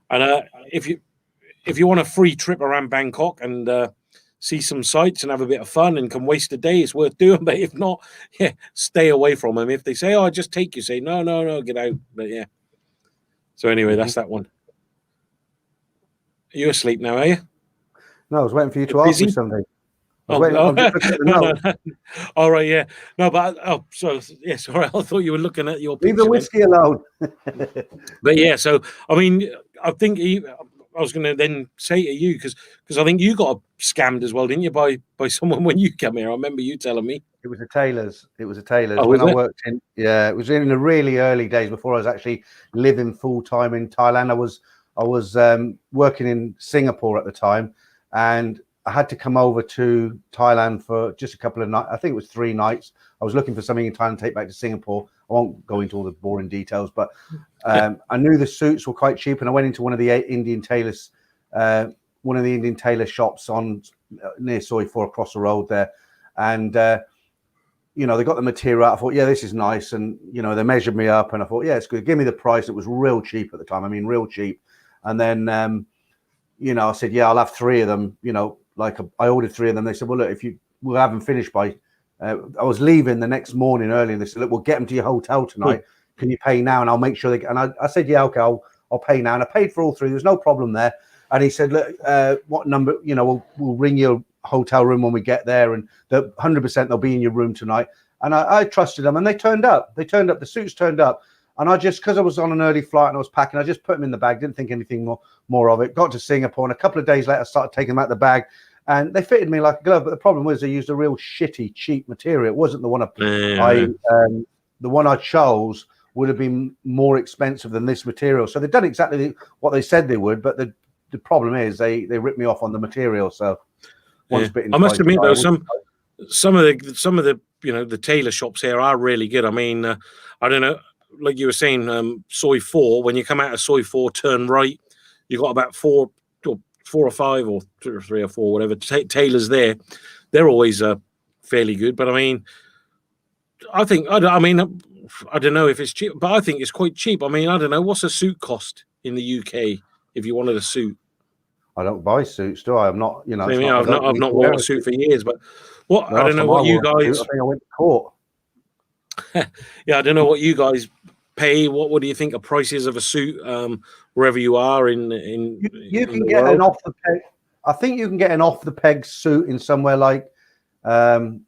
And if you want a free trip around Bangkok and see some sights and have a bit of fun and can waste a day, it's worth doing. But if not, stay away from them. If they say, "Oh, I just take you," say, no, get out. But yeah. So anyway, that's that one. Are you asleep now, are you? No, I was waiting for you to ask me something. All right, yeah. No, but sorry. I thought you were looking at your picture. Leave the whiskey alone. But yeah, so I mean, I think I was going to then say to you, because I think you got scammed as well, didn't you, by someone when you came here? I remember you telling me. It was a tailor's. Oh, when I worked in. Yeah, it was in the really early days before I was actually living full time in Thailand. I was working in Singapore at the time, and I had to come over to Thailand for just a couple of nights. I think it was 3 nights. I was looking for something in Thailand to take back to Singapore. I won't go into all the boring details, but I knew the suits were quite cheap, and I went into one of the Indian tailors, shops on near Soi 4 across the road there, and they got the material out. I thought, yeah, this is nice, and they measured me up, and I thought, yeah, it's good. Give me the price. It was real cheap at the time. I mean, real cheap. And then I said, yeah, I'll have 3 of them. I ordered 3 of them. They said, well, look, we'll have them finished by. I was leaving the next morning early, and they said, look, we'll get them to your hotel tonight. Can you pay now? And I'll make sure and I said, yeah, okay, I'll pay now. And I paid for all 3. There's no problem there. And he said, look, what number? We'll ring your hotel room when we get there, and 100% they'll be in your room tonight. And I trusted them, and they turned up. The suits turned up. And I just, because I was on an early flight and I was packing, I just put them in the bag, didn't think anything more of it. Got to Singapore, and a couple of days later, I started taking them out of the bag, and they fitted me like a glove. But the problem was they used a real shitty, cheap material. It wasn't the one the one I chose would have been more expensive than this material. So they've done exactly what they said they would, but the problem is they ripped me off on the material. So once bitten, I must admit though, some of the the tailor shops here are really good. I mean, I don't know. Like you were saying, Soi 4, when you come out of Soi 4, turn right, you got about 4 or 5 or 2 or 3 or 4, whatever, tailors there. They're always fairly good. But I mean, I don't know if it's cheap, but I think it's quite cheap. I mean, I don't know, what's a suit cost in the UK if you wanted a suit? I don't buy suits, do I? I'm not, I've not worn a suit for years, but I don't know what you guys. I think I went to court. Yeah, I don't know what you guys pay. What do you think the prices of a suit wherever you are in you can get an off the peg. I think you can get an off the peg suit in somewhere like Tesco.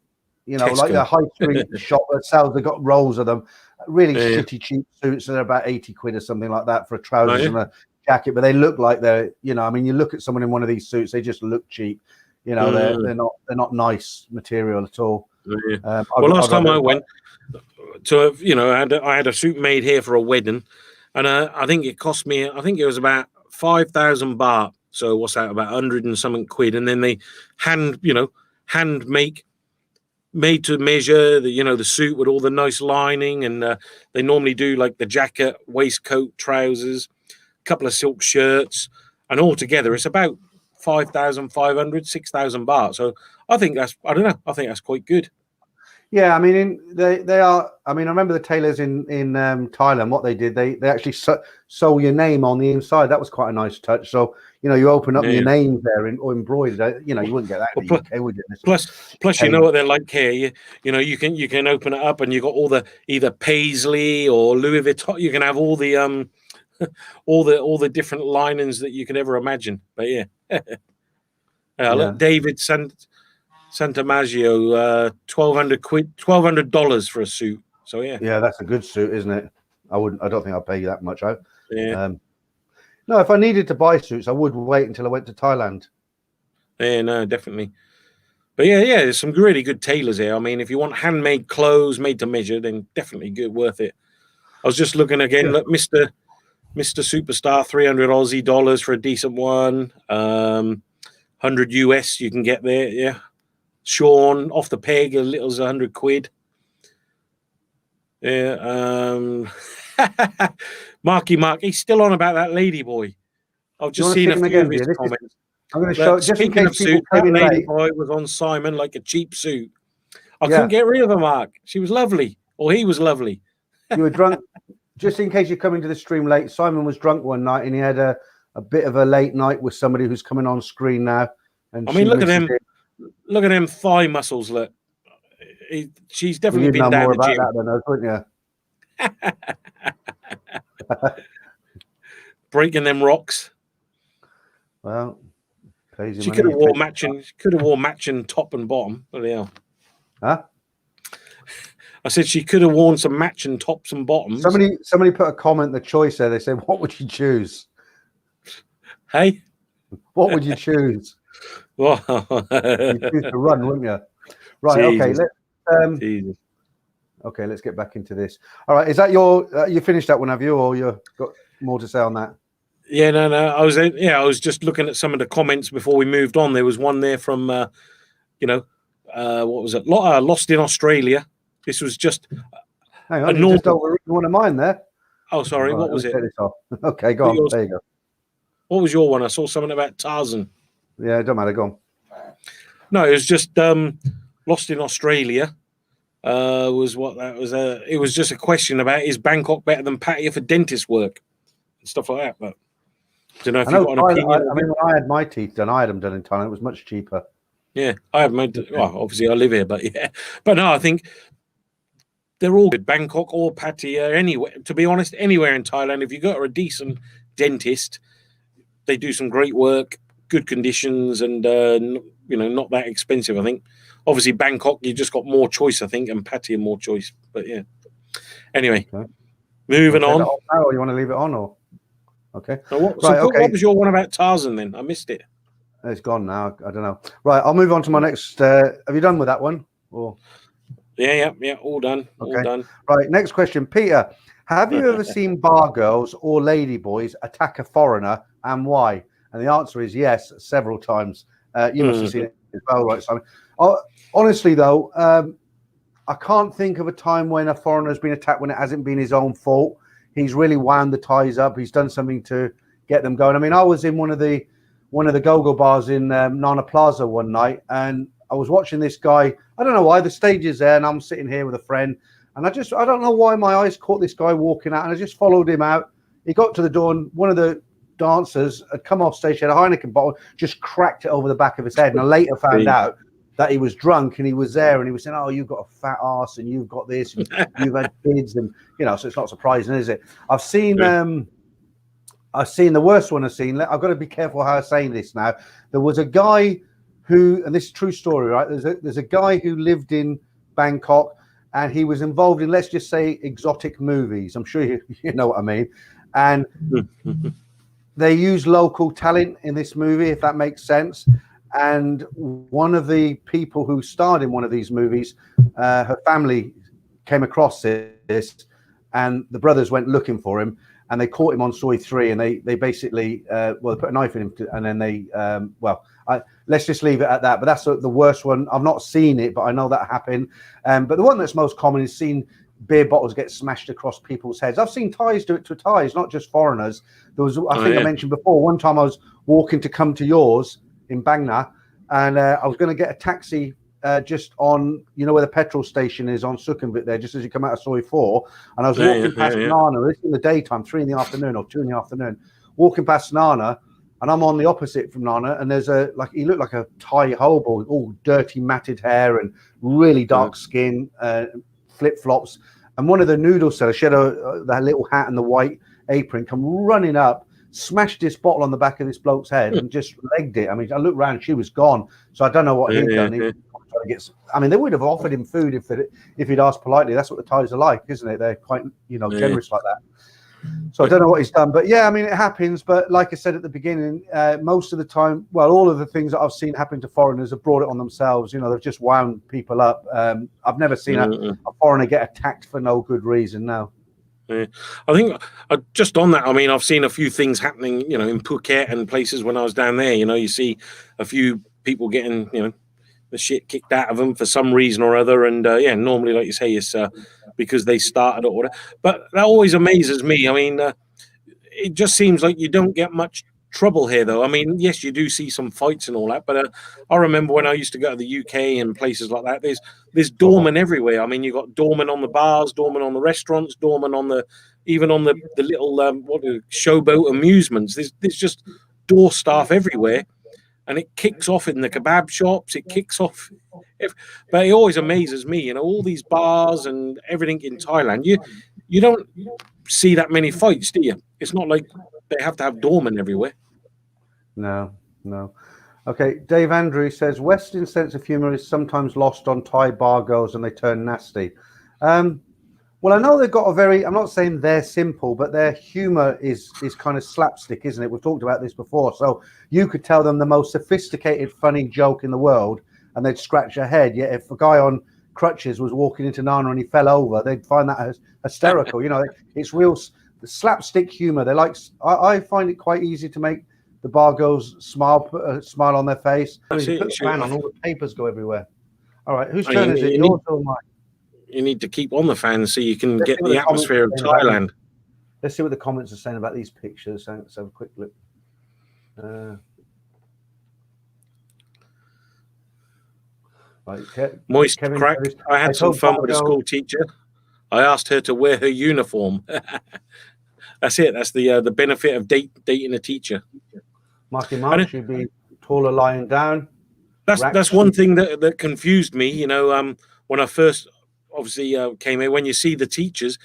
Like a high street shop that sells. They've got rolls of them, really shitty cheap suits. They're about 80 quid or something like that for a trousers and a jacket, but they look like they're, you know, I mean, you look at someone in one of these suits, they just look cheap. You know, they're not nice material at all. Yeah. Well, last time I went to, you know, I had a suit made here for a wedding, and I think it cost me, I think it was about 5,000 baht. So what's that, about 100 and something quid? And then they hand made to measure the, you know, the suit with all the nice lining, and they normally do like the jacket, waistcoat, trousers, a couple of silk shirts, and altogether it's about 5,500, 6,000 baht. So I think that's, I don't know, I think that's quite good. Yeah, I mean, they are. I mean, I remember the tailors in Thailand. What they did, they actually sew your name on the inside. That was quite a nice touch. So you know, you open up your name there or embroidered. You know, you wouldn't get that in the UK, would you? Plus, you know what they're like here. You know, you can open it up and you got all the either Paisley or Louis Vuitton. You can have all the all the different linings that you can ever imagine. But yeah, look, David Santa Maggio, 1,200 quid, $1,200 for a suit. So yeah, that's a good suit, isn't it? I don't think I'll pay you that much out. No, if I needed to buy suits, I would wait until I went to Thailand. Yeah, no, definitely. But yeah, there's some really good tailors here. I mean, if you want handmade clothes made to measure, then definitely good, worth it. I was just looking again. Look, Mr. Superstar, 300 Aussie dollars for a decent one. 100 US you can get there. Yeah. Sean off the peg, as little as 100 quid. Yeah. Marky Mark, he's still on about that lady boy. I've just seen a few of his comments. I'm going to show. Just in case people that lady boy was on Simon like a cheap suit. I couldn't get rid of her, Mark. She was lovely, or he was lovely. You were drunk. Just in case you're coming to the stream late, Simon was drunk one night and he had a bit of a late night with somebody who's coming on screen now. And I mean, look at him. Look at them thigh muscles. Look, she's definitely been down the gym. That, wouldn't you? Breaking them rocks. Well, crazy. She could have wore matching. Could have wore matching top and bottom. Bloody hell. Huh? I said she could have worn some matching tops and bottoms. Somebody put a comment in the choice there. They said, "What would you choose?" Hey, what would you choose? Well, you choose to run, wouldn't you? Right. Jesus. Okay. Okay. Let's get back into this. All right. Is that your? You finished that one, have you, or you got more to say on that? Yeah. No. I was just looking at some of the comments before we moved on. There was one there from, what was it? Lost in Australia. This was just. Hang on. You just overread one of mine there. Oh, sorry. Right, what was it? Okay. Go on. There you go. What was your one? I saw something about Tarzan. Yeah, it don't matter. Go on. No, it was just Lost in Australia. Was what that was. It was just a question about, is Bangkok better than Pattaya for dentist work and stuff like that. But I don't know if you've got an opinion. I mean, when I had my teeth done, I had them done in Thailand. It was much cheaper. Yeah, I have made. Well, obviously I live here, but yeah. But no, I think they're all good. Bangkok or Pattaya, anywhere. To be honest, anywhere in Thailand, if you go to a decent dentist, they do some great work, good conditions, and not that expensive. I think. Obviously, Bangkok, you just got more choice, I think, and Pattaya more choice. But yeah. Anyway, moving on. Or you want to leave it on, or okay? What was your one about Tarzan then? I missed it. It's gone now. I don't know. Right, I'll move on to my next. Have you done with that one? Or yeah. All done. Okay. All done. Right. Next question, Peter. Have you ever seen bar girls or lady boys attack a foreigner, and why? And the answer is yes, several times. You must have seen it as well, right, Simon? Honestly, though, I can't think of a time when a foreigner has been attacked when it hasn't been his own fault. He's really wound the ties up. He's done something to get them going. I mean, I was in one of the go-go bars in Nana-Plaza one night, and I was watching this guy. I don't know why. The stage is there, and I'm sitting here with a friend, and I don't know why my eyes caught this guy walking out, and I just followed him out. He got to the door, and one of the dancers had come off stage, had a Heineken bottle, just cracked it over the back of his head, and I later found out that he was drunk, and he was there, and he was saying, "Oh, you've got a fat ass, and you've got this, and you've had kids," and so it's not surprising, is it? I've seen the worst one. I've got to be careful how I say this now. There was a guy who, and this is a true story, right? There's a guy who lived in Bangkok, and he was involved in, let's just say, exotic movies. I'm sure you know what I mean. And they use local talent in this movie, if that makes sense. And one of the people who starred in one of these movies, her family came across this, and the brothers went looking for him, and they caught him on Soy 3, and they basically, they put a knife in him, and then they, let's just leave it at that. But that's the worst one. I've not seen it, but I know that happened. But the one that's most common is seeing beer bottles get smashed across people's heads. I've seen Thais do it to Thais, not just foreigners. There was, I think I mentioned before, one time I was walking to come to yours in Bangna, and I was going to get a taxi just on, where the petrol station is on Sukhumvit there, just as you come out of Soy 4. And I was walking past Nana, this in the daytime, 3 in the afternoon or 2 in the afternoon, walking past Nana, and I'm on the opposite from Nana, and there's he looked like a Thai hobo, all dirty matted hair and really dark skin, flip-flops, and one of the noodle sellers, she had that little hat and the white apron, come running up, smashed this bottle on the back of this bloke's head and just legged it. I mean, I looked around, she was gone. So I don't know what he'd done. They would have offered him food if he'd asked politely. That's what the Thais are like, isn't it? They're quite, generous like that. So I don't know what he's done, but yeah, I mean, it happens. But like I said at the beginning, most of the time, all of the things that I've seen happen to foreigners have brought it on themselves. They've just wound people up. I've never seen a foreigner get attacked for no good reason. No. Yeah. I think just on that, I mean, I've seen a few things happening, in Phuket and places when I was down there. You see a few people getting, the shit kicked out of them for some reason or other. And normally, like you say, it's because they started it or whatever. But that always amazes me. I mean, it just seems like you don't get much trouble here, though. I mean, yes, you do see some fights and all that, but I remember when I used to go to the UK and places like that, there's doormen everywhere. I mean, you got doormen on the bars, doormen on the restaurants, doormen on the little showboat amusements. There's just door staff everywhere, and it kicks off in the kebab shops. It kicks off, but it always amazes me. All these bars and everything in Thailand. You don't see that many fights, do you? It's not like they have to have doormen everywhere. No. Okay, Dave Andrew says Western sense of humor is sometimes lost on Thai bar girls and they turn nasty. Well, I know they've got I'm not saying they're simple, but their humor is kind of slapstick, isn't it? We've talked about this before. So you could tell them the most sophisticated, funny joke in the world and they'd scratch their head. Yet if a guy on crutches was walking into Nana and he fell over, they'd find that as hysterical. It's real slapstick humor. I find it quite easy to make the bar girls smile on their face. Put the fan on, all the papers go everywhere. All right, whose turn is it? Yours or mine? You need to keep on the fan so you can get the atmosphere of Thailand. Let's see what the comments are saying about these pictures. Let's have a quick look. Moist crack. I had some fun with a school teacher. I asked her to wear her uniform. That's it. That's the benefit of dating a teacher. Marky Mark should be taller lying down. That's one thing that confused me. When I first obviously came here, when you see the teachers,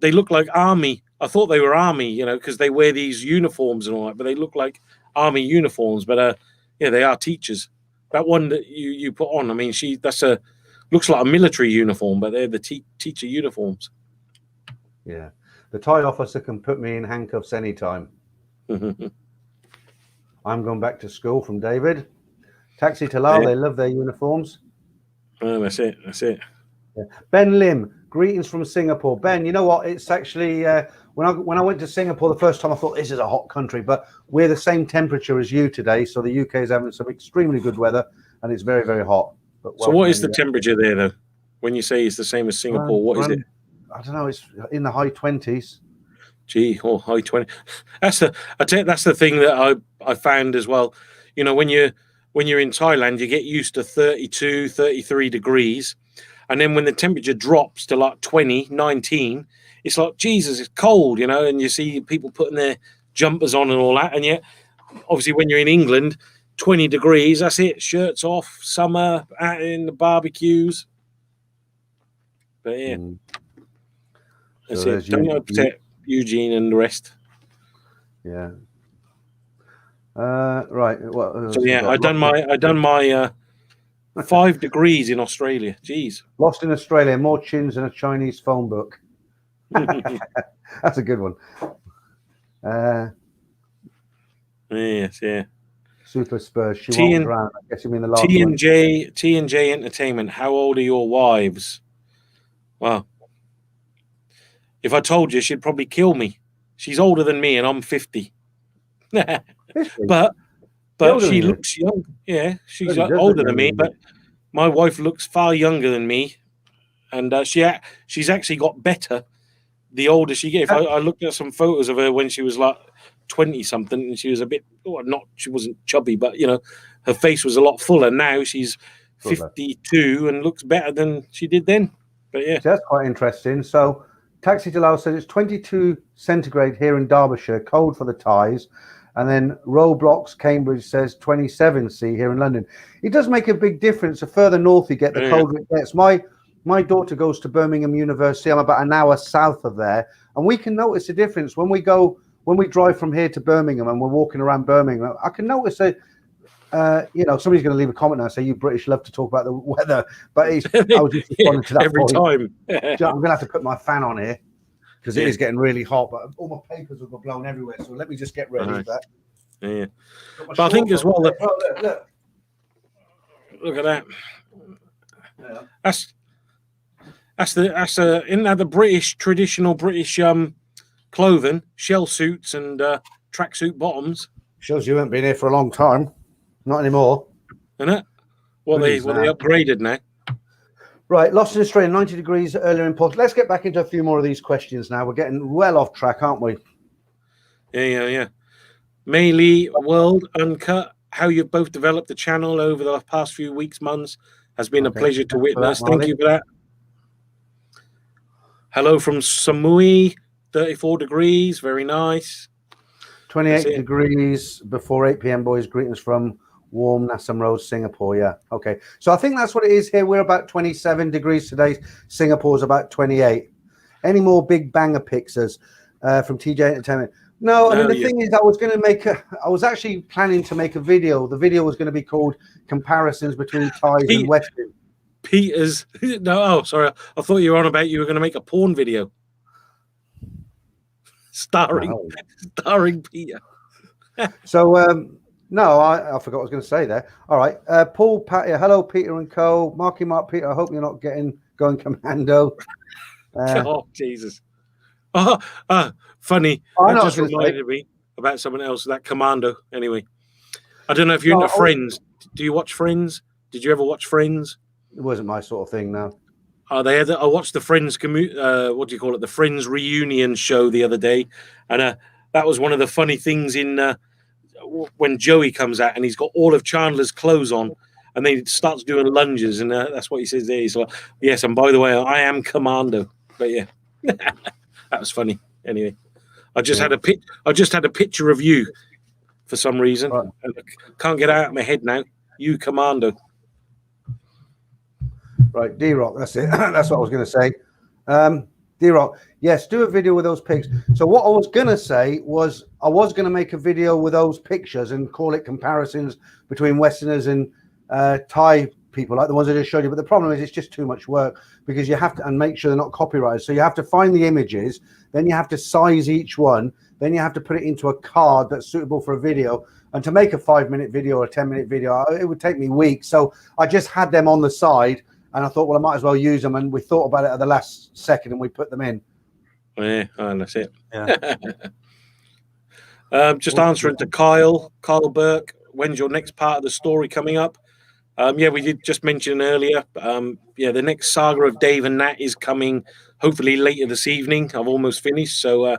they look like army. I thought they were army, because they wear these uniforms and all that, but they look like army uniforms. But they are teachers. That one that you put on, I mean, looks like a military uniform, but they're the teacher uniforms. Yeah, the Thai officer can put me in handcuffs anytime. I'm going back to school from David. Taxi to Lao, they love their uniforms. Oh, that's it. Yeah. Ben Lim, greetings from Singapore. Ben, you know what? It's actually when I went to Singapore the first time, I thought this is a hot country, but we're the same temperature as you today. So the UK is having some extremely good weather, and it's very, very hot. So what is the temperature there, though? When you say it's the same as Singapore, what is it? I don't know. It's in the high 20s. Gee, high 20. That's the thing that I found as well. When you're in Thailand, you get used to 32, 33 degrees. And then when the temperature drops to like 20, 19, it's like, Jesus, it's cold, and you see people putting their jumpers on and all that. And yet, obviously, when you're in England, 20 degrees, that's it. Shirts off, summer, out in the barbecues. But yeah. That's it. Don't upset Eugene and the rest. Yeah. Right. Well, so yeah, I done my 5 degrees in Australia. Jeez. Lost in Australia, more chins than a Chinese phone book. That's a good one. Yes, yeah. Super Spurs. She T won't and drown. I guess you mean the last T one. and J Entertainment. How old are your wives? Well, if I told you, she'd probably kill me. She's older than me, and I'm 50. Is she? but Older than she you? looks young. Yeah, she's Bloody does older look than younger me, than but you. my wife looks far younger than me, and she's actually got better the older she gets. I looked at some photos of her when she was like 20 something, and she was a bit she wasn't chubby, but her face was a lot fuller. Now she's 52 and looks better than she did then. But yeah, so that's quite interesting. So Taxi Dalal says it's 22 centigrade here in Derbyshire, cold for the ties. And then Roblox Cambridge says 27 C here in London. It does make a big difference. The further north you get, the colder it gets. My daughter goes to Birmingham University. I'm about an hour south of there, and we can notice a difference when we drive from here to Birmingham and we're walking around Birmingham. I can notice somebody's going to leave a comment now and say you British love to talk about the weather, but I was just responding to that every point. time. I'm going to have to put my fan on here because it is getting really hot, but all my papers will go blown everywhere. So let me just get ready for that. Yeah, but I think as well that look at that. Yeah. Isn't that the British traditional British clothing, shell suits and tracksuit bottoms? Shows you haven't been here for a long time. Not anymore. Isn't it? What they upgraded now. Right, lost in Australia, 90 degrees earlier in Port. Let's get back into a few more of these questions now. We're getting well off track, aren't we? Yeah. Melee World Uncut, how you've both developed the channel over the past few weeks, months, has been a pleasure to witness. Thank you for that. Hello from Samui, 34 degrees, very nice. 28 degrees before 8 p.m. boys. Greetings from warm Nassam Road, Singapore. Yeah, okay. So I think that's what it is here. We're about 27 degrees today. Singapore's about 28. Any more big banger pictures from TJ Entertainment? No, I mean, the thing is, I was actually planning to make a video. The video was going to be called Comparisons Between Thais and Western. Peter's, no, sorry. I thought you were on about you were going to make a porn video. Starring Peter. So, no, I forgot what I was going to say there. All right. Paul Patty, hello, Peter and Co. Marky Mark Peter, I hope you're not going commando. Oh, Jesus. Funny. That just reminded me about someone else, that commando. Anyway, I don't know if you're into Friends. Do you watch Friends? Did you ever watch Friends? It wasn't my sort of thing, no. I watched the Friends, what do you call it? The Friends reunion show the other day. And that was one of the funny things in when Joey comes out and he's got all of Chandler's clothes on and then he starts doing lunges. And that's what he says there. He's like, yes, and by the way, I am commando. But yeah, that was funny. Anyway, I just had a picture of you for some reason. Right. And I can't get out of my head now. You commando. Right, D-Rock, that's it. That's what I was going to say. D-Rock, yes, do a video with those pics. So what I was going to say was I was going to make a video with those pictures and call it comparisons between Westerners and Thai people, like the ones I just showed you. But the problem is it's just too much work because you have to, and make sure they're not copyrighted. So you have to find the images, then you have to size each one, then you have to put it into a card that's suitable for a video. And to make a 5-minute video or a 10-minute video, it would take me weeks. So I just had them on the side. And I thought, well, I might as well use them. And we thought about it at the last second and we put them in. Yeah, and that's it. Yeah. Just answering to Kyle Burke, when's your next part of the story coming up? Yeah, we did just mention earlier. The next saga of Dave and Nat is coming hopefully later this evening. I've almost finished. So,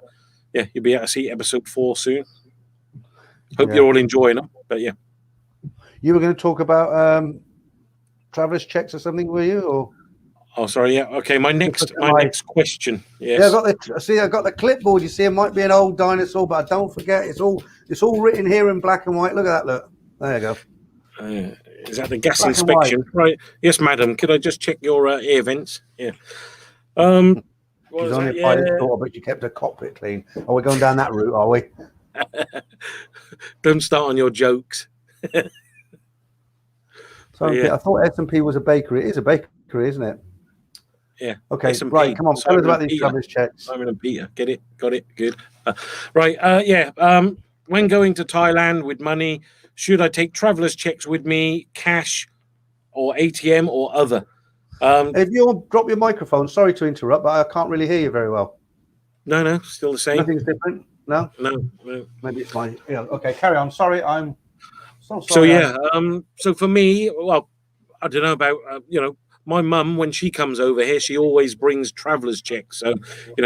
you'll be able to see episode 4 soon. Hope you're all enjoying it. But yeah. You were going to talk about travelers checks or something, were you? Or sorry, yeah. Okay, my next question. Yes. Yeah, I got the clipboard. You see, it might be an old dinosaur, but don't forget, it's all written here in black and white. Look at that. Look, there you go. Is that the gas inspection? Right. Yes, madam. Could I just check your air vents? Yeah. She's only a pilot's daughter, but you kept her cockpit clean. Are we going down that route? Are we? Don't start on your jokes. So I thought S&P was a bakery. It is a bakery, isn't it? Yeah. Okay. S&P. Right. Come on. Tell us about these travelers checks. Simon and Peter. Get it? Got it. Good. Right. when going to Thailand with money, should I take traveller's checks with me, cash, or ATM, or other? If you drop your microphone, sorry to interrupt, but I can't really hear you very well. No, still the same. Nothing's different. No. Maybe it's my. Yeah. Okay, carry on. Sorry, I'm so sorry. So yeah. So for me, well, I don't know about my mum, when she comes over here, she always brings traveller's checks. So,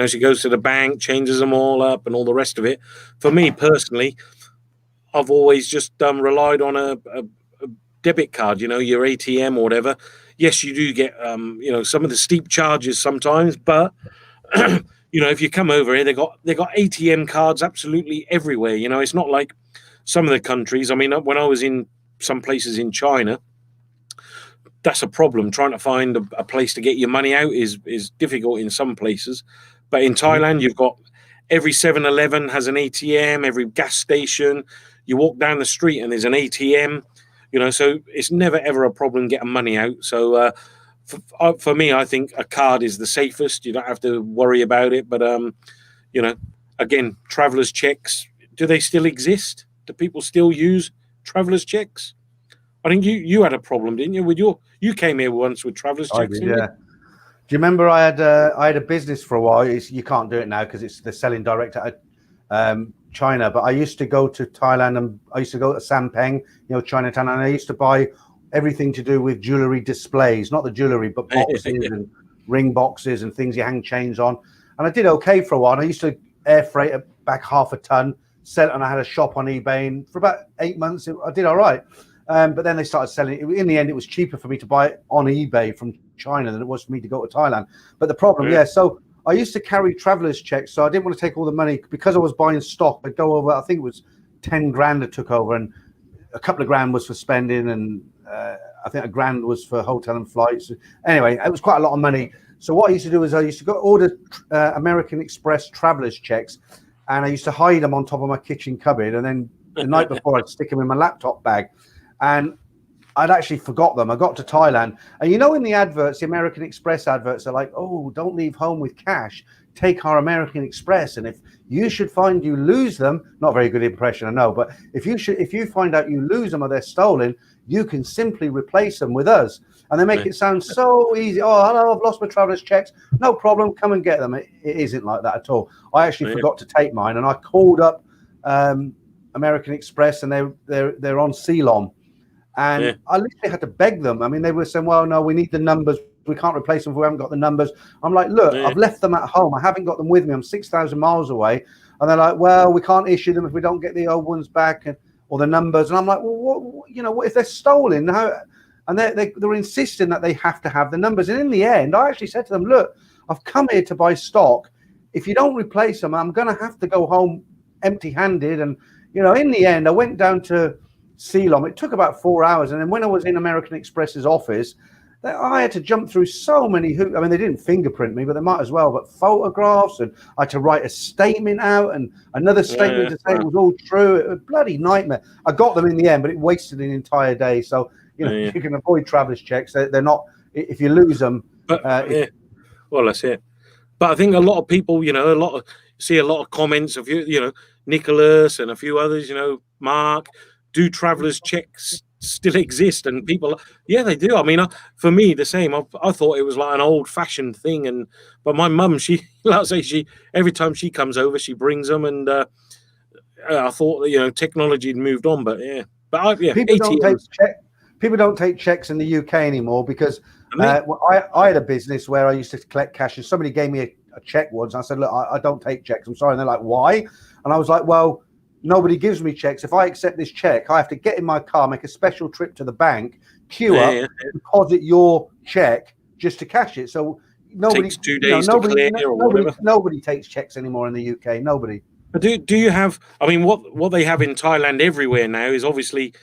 she goes to the bank, changes them all up, and all the rest of it. For me personally, I've always just relied on a debit card, your ATM or whatever. Yes, you do get, some of the steep charges sometimes, but if you come over here, they got ATM cards absolutely everywhere. It's not like some of the countries. I mean, when I was in some places in China, that's a problem. Trying to find a place to get your money out is difficult in some places. But in Thailand, you've got every 7-Eleven has an ATM, every gas station. You walk down the street and there's an ATM, so it's never, ever a problem getting money out. So for me, I think a card is the safest. You don't have to worry about it. But, again, traveller's checks, do they still exist? Do people still use traveller's checks? I think you had a problem, didn't you? You came here once with traveller's checks. I did, yeah. Do you remember I had a business for a while? You can't do it now because they're selling direct at China. But I used to go to Thailand and I used to go to Sampeng, Chinatown, and I used to buy everything to do with jewelry displays, not the jewelry, but boxes and ring boxes and things you hang chains on. And I did okay for a while. And I used to air freight it back half a ton, sell it, and I had a shop on eBay. And for about 8 months, I did all right. But then they started selling it. In the end, it was cheaper for me to buy it on eBay from China than it was for me to go to Thailand. But the problem, so I used to carry traveller's checks, so I didn't want to take all the money because I was buying stock. I'd go over, I think it was 10 grand I took over, and a couple of grand was for spending, and I think a grand was for hotel and flights. Anyway, it was quite a lot of money. So what I used to do is I used to go order American Express traveller's checks, and I used to hide them on top of my kitchen cupboard, and then the night before I'd stick them in my laptop bag. And I'd actually forgot them. I got to Thailand. And in the adverts, the American Express adverts are like, oh, don't leave home with cash. Take our American Express. And if you should find you lose them, not a very good impression, I know, but if you find out you lose them or they're stolen, you can simply replace them with us. And they make it sound so easy. Oh, hello, I've lost my traveller's checks. No problem. Come and get them. It isn't like that at all. I actually forgot to take mine, and I called up American Express, and they're on Ceylon. And I literally had to beg them. I mean, they were saying, well, no, we need the numbers. We can't replace them if we haven't got the numbers. I'm like, look, I've left them at home. I haven't got them with me. I'm 6,000 miles away. And they're like, well, we can't issue them if we don't get the old ones back or the numbers. And I'm like, well, what if they're stolen? And they're insisting that they have to have the numbers. And in the end, I actually said to them, look, I've come here to buy stock. If you don't replace them, I'm going to have to go home empty-handed. And, in the end, I went down to Ceylon. It took about 4 hours, and then when I was in American Express's office, I had to jump through so many hoops. I mean, they didn't fingerprint me, but they might as well. But photographs, and I had to write a statement out and another statement to say it was all true. It was a bloody nightmare. I got them in the end, but it wasted an entire day. So you can avoid traveller's checks. They're not. If you lose them, well, that's it. But I think a lot of people, see a lot of comments of Nicholas and a few others, Mark. Do traveller's checks still exist? And people, they do. I mean, for me, the same. I thought it was like an old-fashioned thing, but my mum, she every time she comes over, she brings them, and I thought that technology had moved on, but people don't take checks in the UK anymore because I had a business where I used to collect cash, and somebody gave me a check once. And I said, look, I don't take checks. I'm sorry. And they're like, why? And I was like, well, nobody gives me checks. If I accept this check, I have to get in my car, make a special trip to the bank, queue up, deposit your check just to cash it. So nobody takes 2 days to clear or whatever. Nobody takes checks anymore in the UK. Nobody. But do you have? I mean, what they have in Thailand everywhere now is obviously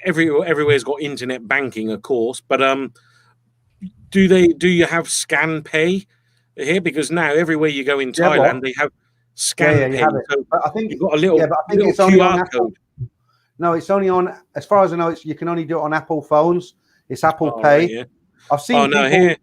everywhere's got internet banking, of course. But do you have scan pay here? Because now everywhere you go in Thailand, they have scan pay. So but I think you've got a little, but I think it's only QR on Apple. code. No, it's only on. As far as I know, you can only do it on Apple phones. It's Apple Pay. Yeah. I've seen people. Here.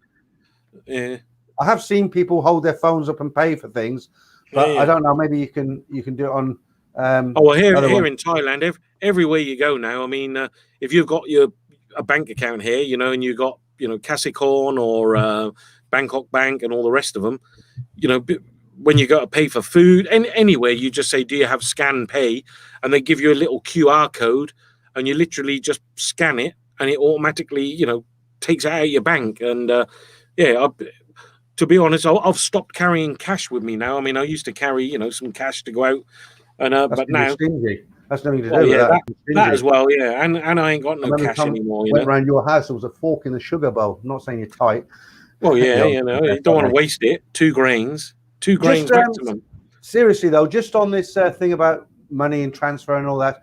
Yeah. I have seen people hold their phones up and pay for things, but I don't know. Maybe you can do it on Oh, well, here Other one, in Thailand, everywhere you go now, I mean, if you've got a bank account here, and you've got, Kasikorn or Bangkok Bank and all the rest of them, when you go to pay for food and anywhere, you just say, do you have scan pay? And they give you a little QR code and you literally just scan it and it automatically, takes it out of your bank. And to be honest, I've stopped carrying cash with me now. I mean, I used to carry, some cash to go out, and that's but now, stingy. That's nothing to do well, with yeah, that. that as well, yeah, and I ain't got I no remember cash anymore, went around your house, there was a fork in the sugar bowl. I'm not saying you're tight. Well, yeah, You you don't want to waste it. 2 grains, Just maximum. seriously though, just on this thing about money and transfer and all that,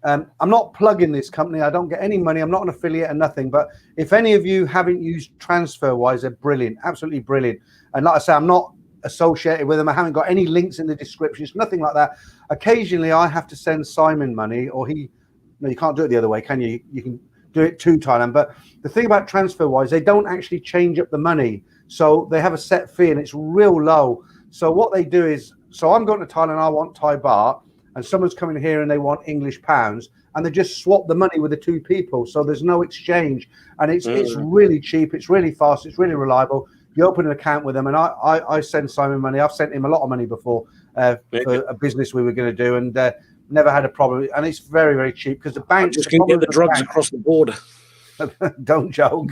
I'm not plugging this company. I don't get any money. I'm not an affiliate and nothing. But if any of you haven't used TransferWise, they're brilliant, absolutely brilliant. And like I say, I'm not associated with them. I haven't got any links in the description. It's nothing like that. Occasionally, I have to send Simon money, or no, you can't do it the other way, can you? You can do it to Thailand. But the thing about TransferWise, they don't actually change up the money. So they have a set fee and it's real low. So what they do is, so I'm going to Thailand, I want Thai baht, and someone's coming here and they want English pounds, and they just swap the money with the 2 people. So there's no exchange, and it's really cheap, it's really fast, it's really reliable. You open an account with them, and I send Simon money. I've sent him a lot of money before for a business we were going to do, and never had a problem. And it's very, very cheap because the bank just can get the drugs across the border. Don't joke.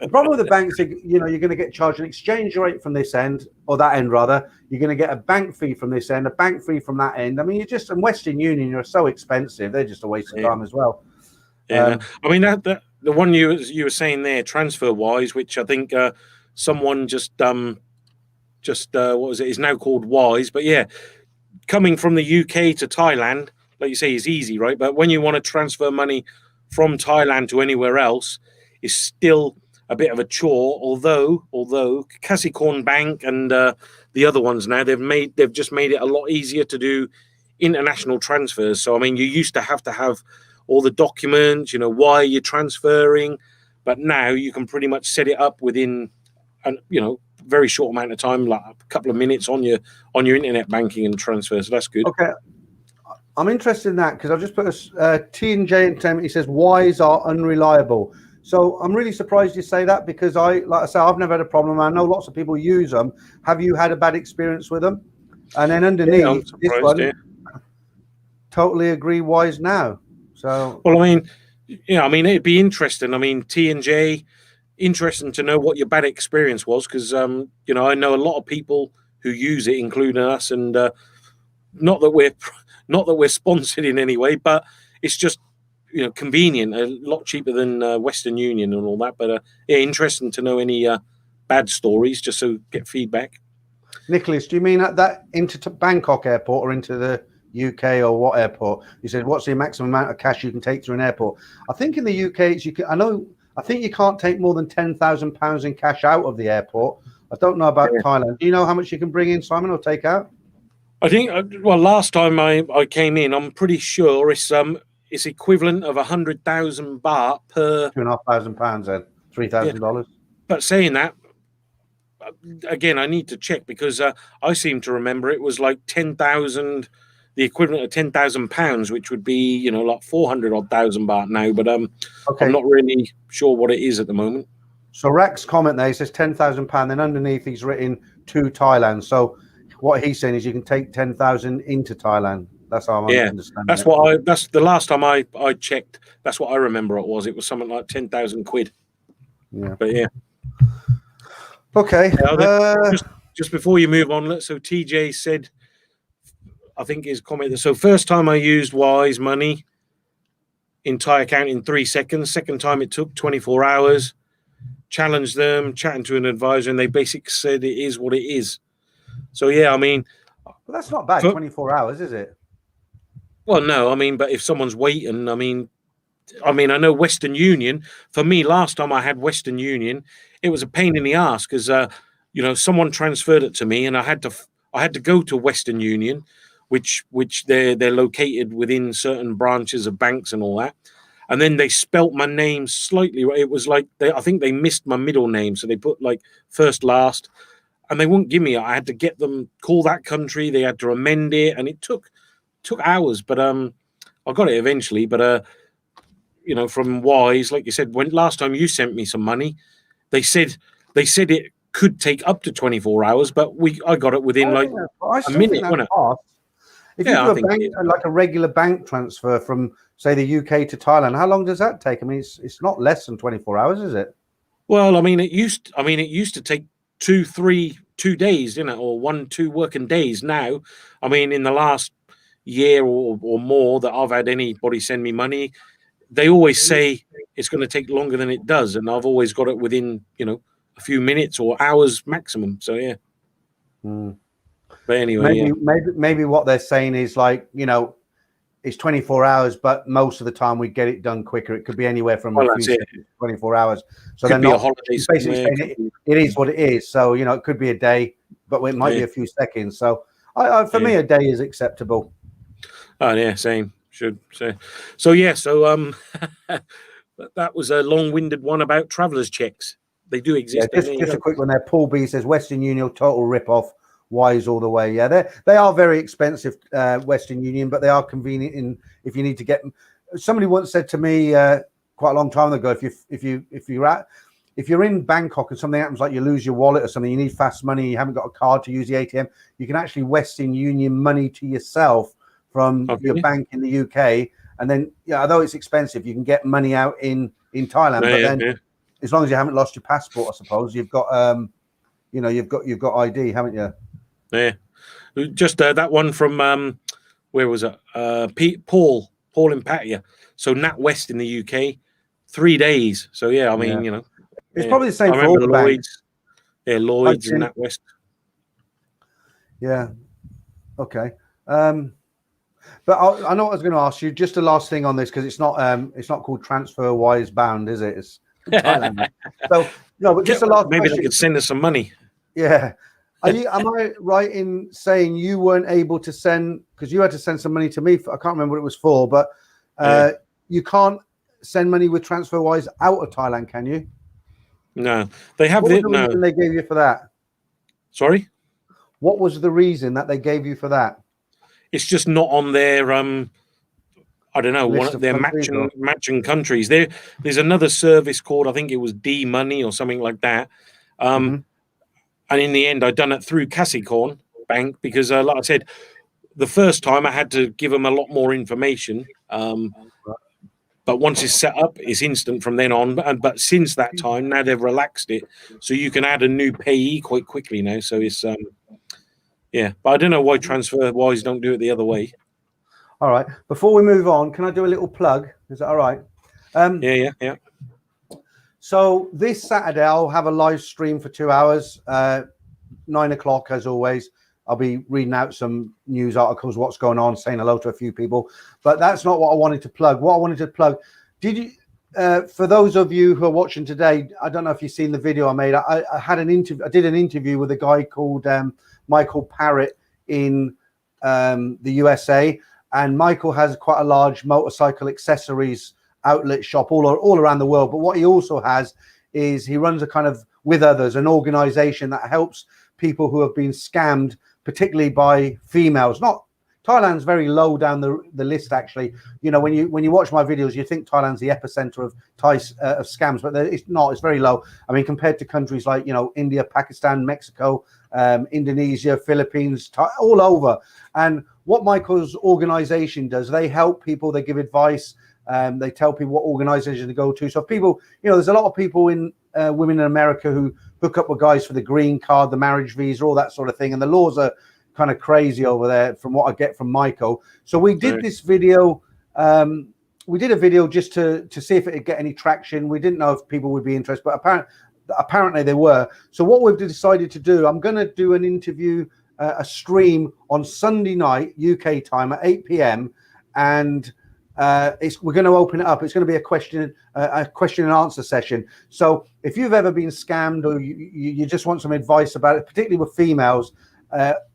The problem with the banks, you're going to get charged an exchange rate from this end, or that end rather. You're going to get a bank fee from this end, a bank fee from that end. I mean, and Western Union are so expensive; they're just a waste of time as well. Yeah, I mean that the one you were saying there, TransferWise, which I think someone just what was it? Is now called Wise, but yeah, coming from the UK to Thailand, like you say, is easy, right? But when you want to transfer money from Thailand to anywhere else, is still a bit of a chore. Although Kasikorn Bank and the other ones now, they've just made it a lot easier to do international transfers. So I mean, you used to have all the documents, why you're transferring, but now you can pretty much set it up within very short amount of time, like a couple of minutes on your internet banking and transfer. So that's good. Okay. I'm interested in that because I've just put a T&J Entertainment. He says Wise are unreliable. So I'm really surprised you say that because like I say, I've never had a problem. I know lots of people use them. Have you had a bad experience with them? And then underneath this one, totally agree. Wise now. So well, I mean, it'd be interesting. I mean, T&J, interesting to know what your bad experience was because I know a lot of people who use it, including us, and not that we're sponsored in any way, but it's just convenient, a lot cheaper than Western Union and all that. But yeah, interesting to know any bad stories, just so get feedback. Nicholas, do you mean that into Bangkok airport or into the UK or what airport? You said what's the maximum amount of cash you can take through an airport? I think in the UK it's I think you can't take more than £10,000 in cash out of the airport. I don't know about Thailand. Do you know how much you can bring in, Simon, or take out? I think last time I came in, I'm pretty sure it's equivalent of 100,000 baht per £2,500 then, $3,000. But saying that, again, I need to check because I seem to remember it was like 10,000, the equivalent of £10,000, which would be like 400,000 baht now. But I'm not really sure what it is at the moment. So Rack's comment there, he says £10,000. Then underneath he's written to Thailand. So what he's saying is you can take 10,000 into Thailand. That's how I understand. That's the last time I checked. That's what I remember it was. It was something like 10,000 quid. Yeah. But yeah. Okay. Just before you move on, so TJ said, I think his comment. So first time I used Wise Money in Thai account in 3 seconds. Second time it took 24 hours. Challenged them, chatting to an advisor, and they basically said it is what it is. So yeah, I mean, well, that's not bad. 24 hours, is it? Well, no, I mean, but if someone's waiting, I mean, I know Western Union. For me, last time I had Western Union, it was a pain in the ass because someone transferred it to me, and I had to go to Western Union, which they're located within certain branches of banks and all that. And then they spelt my name slightly. It was like I think they missed my middle name, so they put like first last. and they wouldn't give me it. I had to get them, call that country, they had to amend it, and it took hours, but I got it eventually. But you know, from Wise, like you said, when last time you sent me some money, they said it could take up to 24 hours, but I got it within like a minute, wasn't it? Fast. If you do a bank, like a regular bank transfer from, say, the UK to Thailand, how long does that take? I mean, it's not less than 24 hours, is it? Well, I mean, it used to take 2 days, you know, or 1-2 working days. Now, I mean, in the last year or more that I've had anybody send me money, they always say it's going to take longer than it does, and I've always got it within, you know, a few minutes or hours maximum. So yeah. But anyway, maybe what they're saying is, like, you know, it's 24 hours, but most of the time we get it done quicker. It could be anywhere from a few seconds to 24 hours. So could be a holiday. Basically saying it is what it is. So, you know, it could be a day, but it might be a few seconds. So for me, a day is acceptable. Oh yeah, same. Should say. So yeah, so that was a long-winded one about travelers checks. They do exist. Yeah, just a quick one there. Paul B says Western Union total rip-off. Wise all the way. Yeah, they are very expensive, Western Union, but they are convenient if you need to get them. Somebody once said to me quite a long time ago, if you're in Bangkok and something happens, like you lose your wallet or something, you need fast money, you haven't got a card to use the ATM, you can actually Western Union money to yourself from your bank in the UK, and then although it's expensive, you can get money out in Thailand. As long as you haven't lost your passport, I suppose you've got you've got ID, haven't you? Yeah, just that one from where was it? Paul in Pattaya. So NatWest in the UK, 3 days. So yeah, I mean, you know, it's probably the same for all the banks. Yeah, Lloyd's and NatWest. Yeah. Okay. But I know what I was going to ask you. Just the last thing on this, because it's not called Thailand-Bound, is it? It's Thailand. So no, but just the last. Maybe they could send us some money. Yeah. Am I right in saying you weren't able to send, because you had to send some money to me? I can't remember what it was for, but you can't send money with TransferWise out of Thailand, can you? No, they have. What was the reason they gave you for that? Sorry, what was the reason that they gave you for that? It's just not on their I don't know, one of their matching countries. There's another service called, I think it was D Money or something like that. And in the end, I done it through Kasikorn Bank because, like I said, the first time I had to give them a lot more information. But once it's set up, it's instant from then on. But since that time, now they've relaxed it, so you can add a new payee quite quickly now. So it's yeah. But I don't know why TransferWise don't do it the other way. All right. Before we move on, can I do a little plug? Is that all right? Yeah. So this Saturday, I'll have a live stream for 2 hours, 9 o'clock, as always. I'll be reading out some news articles, what's going on, saying hello to a few people. But that's not what I wanted to plug. What I wanted to plug, did you, for those of you who are watching today, I don't know if you've seen the video I made. I had an interview. I did an interview with a guy called Michael Parrott in the USA. And Michael has quite a large motorcycle accessories outlet shop all around the world. But what he also has is he runs a kind of, with others, an organization that helps people who have been scammed, particularly by females. Not Thailand's very low down the list, actually. You know, when you watch my videos, you think Thailand's the epicenter of of scams, but it's not. It's very low. I mean, compared to countries like, you know, India, Pakistan, Mexico, Indonesia, Philippines, all over. And what Michael's organization does, they help people, they give advice, they tell people what organization to go to. So people, you know, there's a lot of people women in America who hook up with guys for the green card, the marriage visa, all that sort of thing. And the laws are kind of crazy over there from what I get from Michael. So we did this video. We did a video just to see if it would get any traction. We didn't know if people would be interested, but apparently they were. So what we've decided to do, I'm going to do an interview, a stream on Sunday night, UK time at 8 p.m. And we're going to open it up. It's going to be a question and answer session. So if you've ever been scammed or you just want some advice about it, particularly with females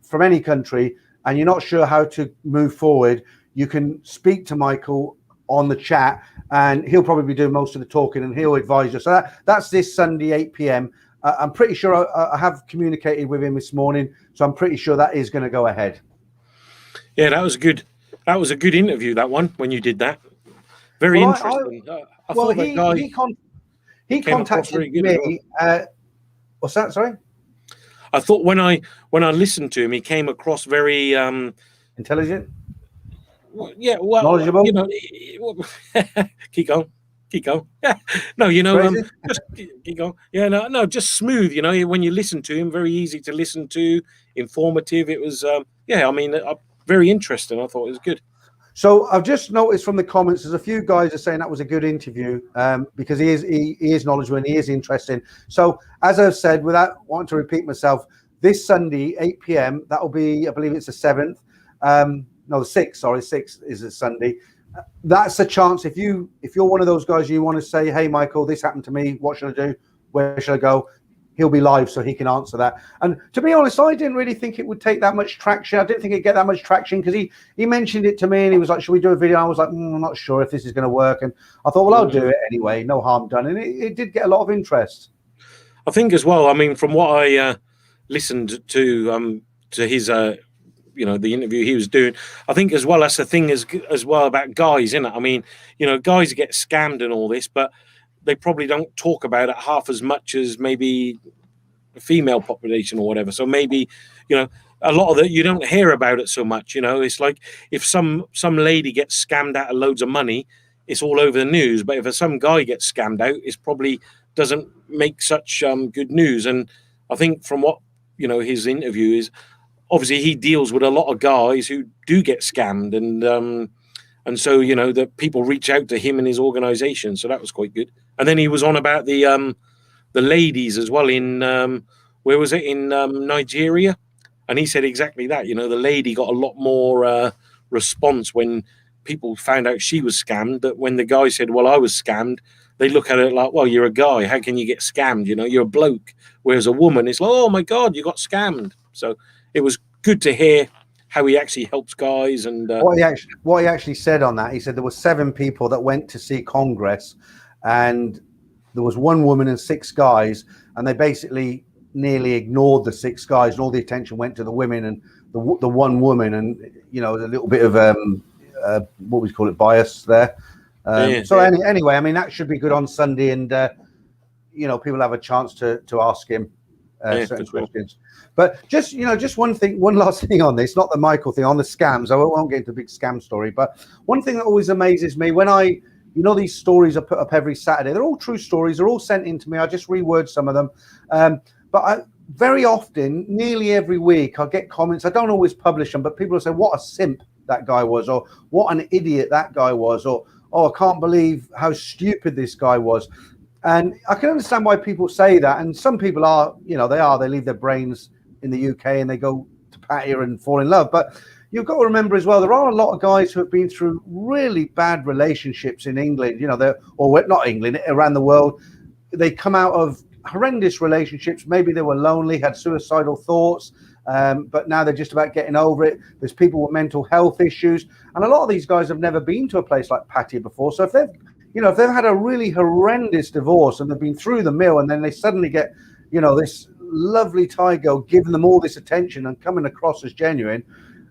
from any country, and you're not sure how to move forward, you can speak to Michael on the chat, and he'll probably be doing most of the talking, and he'll advise you. So that's this Sunday, 8 p.m. I'm pretty sure I have communicated with him this morning, so I'm pretty sure that is going to go ahead. Yeah, that was good. That was a good interview, that one, when you did that. Very interesting. I thought that guy he came across very contacted good me. as well. What's that? Sorry. I thought when I listened to him, he came across very intelligent. Yeah, well, knowledgeable. You know, keep going. No, you know, just keep going. Yeah, no, just smooth. You know, when you listen to him, very easy to listen to, informative. It was, yeah, I mean, very interesting. I thought it was good. So I've just noticed from the comments, there's a few guys are saying that was a good interview because he is knowledgeable and he is interesting. So as I've said, without wanting to repeat myself, this Sunday, 8 p.m., that will be, I believe it's the 7th. No, the 6th. Sorry, 6th is a Sunday. That's a chance. If you're one of those guys, you want to say, "Hey, Michael, this happened to me. What should I do? Where should I go?" He'll be live, so he can answer that. And to be honest, I didn't really think it would take that much traction. I didn't think it'd get that much traction because he mentioned it to me and he was like, "Should we do a video?" I was like, "I'm not sure if this is going to work." And I thought, well, I'll do it anyway. No harm done. And it did get a lot of interest. I think as well. I mean, from what I listened to his you know, the interview he was doing, I think as well, that's the thing as well about guys, isn't it? I mean, you know, guys get scammed and all this, but they probably don't talk about it half as much as maybe the female population or whatever. So maybe, you know, a lot of that you don't hear about it so much. You know, it's like if some lady gets scammed out of loads of money, it's all over the news. But if some guy gets scammed out, it's probably doesn't make such good news. And I think from what, you know, his interview is, obviously he deals with a lot of guys who do get scammed, and so, you know, that people reach out to him and his organization. So that was quite good. And then he was on about the ladies as well in where was it, in Nigeria, and he said exactly that. You know, the lady got a lot more response when people found out she was scammed. That when the guy said, "Well, I was scammed," they look at it like, "Well, you're a guy. How can you get scammed? You know, you're a bloke." Whereas a woman, it's like, "Oh my God, you got scammed." So it was good to hear how he actually helps guys. And what he actually said on that, he said there were 7 people that went to see Congress, and there was 1 woman and 6 guys, and they basically nearly ignored the 6 guys, and all the attention went to the women and the 1 woman, and you know, a little bit of what we call it, bias there. Anyway, I mean, that should be good on Sunday, and you know, people have a chance to ask him certain questions. But just, you know, just one last thing on this, not the Michael thing, on the scams. I won't get into a big scam story, but one thing that always amazes me when you know, these stories are put up every Saturday. They're all true stories. They're all sent in to me. I just reword some of them. But very often, nearly every week, I'll get comments. I don't always publish them, but people will say, "What a simp that guy was," or "What an idiot that guy was," or "Oh, I can't believe how stupid this guy was." And I can understand why people say that. And some people are, you know, they leave their brains in the UK and they go to Pattaya and fall in love. But you've got to remember as well, there are a lot of guys who have been through really bad relationships in England, you know, not England, around the world. They come out of horrendous relationships. Maybe they were lonely, had suicidal thoughts, but now they're just about getting over it. There's people with mental health issues. And a lot of these guys have never been to a place like Pattaya before. So if they've had a really horrendous divorce and they've been through the mill, and then they suddenly get, you know, this lovely Thai girl giving them all this attention and coming across as genuine,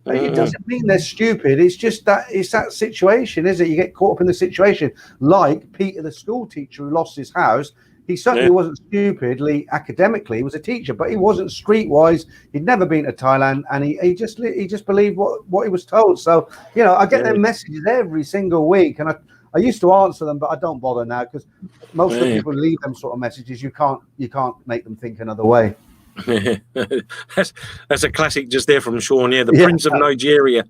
it doesn't mean they're stupid. It's just that it's that situation, is it? You get caught up in the situation. Like Peter, the school teacher who lost his house. He certainly wasn't stupidly academically. He was a teacher, but he wasn't streetwise. He'd never been to Thailand, and he just believed what he was told. So, you know, I get their messages every single week, and I used to answer them, but I don't bother now because most of the people leave them sort of messages. You can't make them think another way. That's a classic just there from Sean. Yeah, the Prince of Nigeria.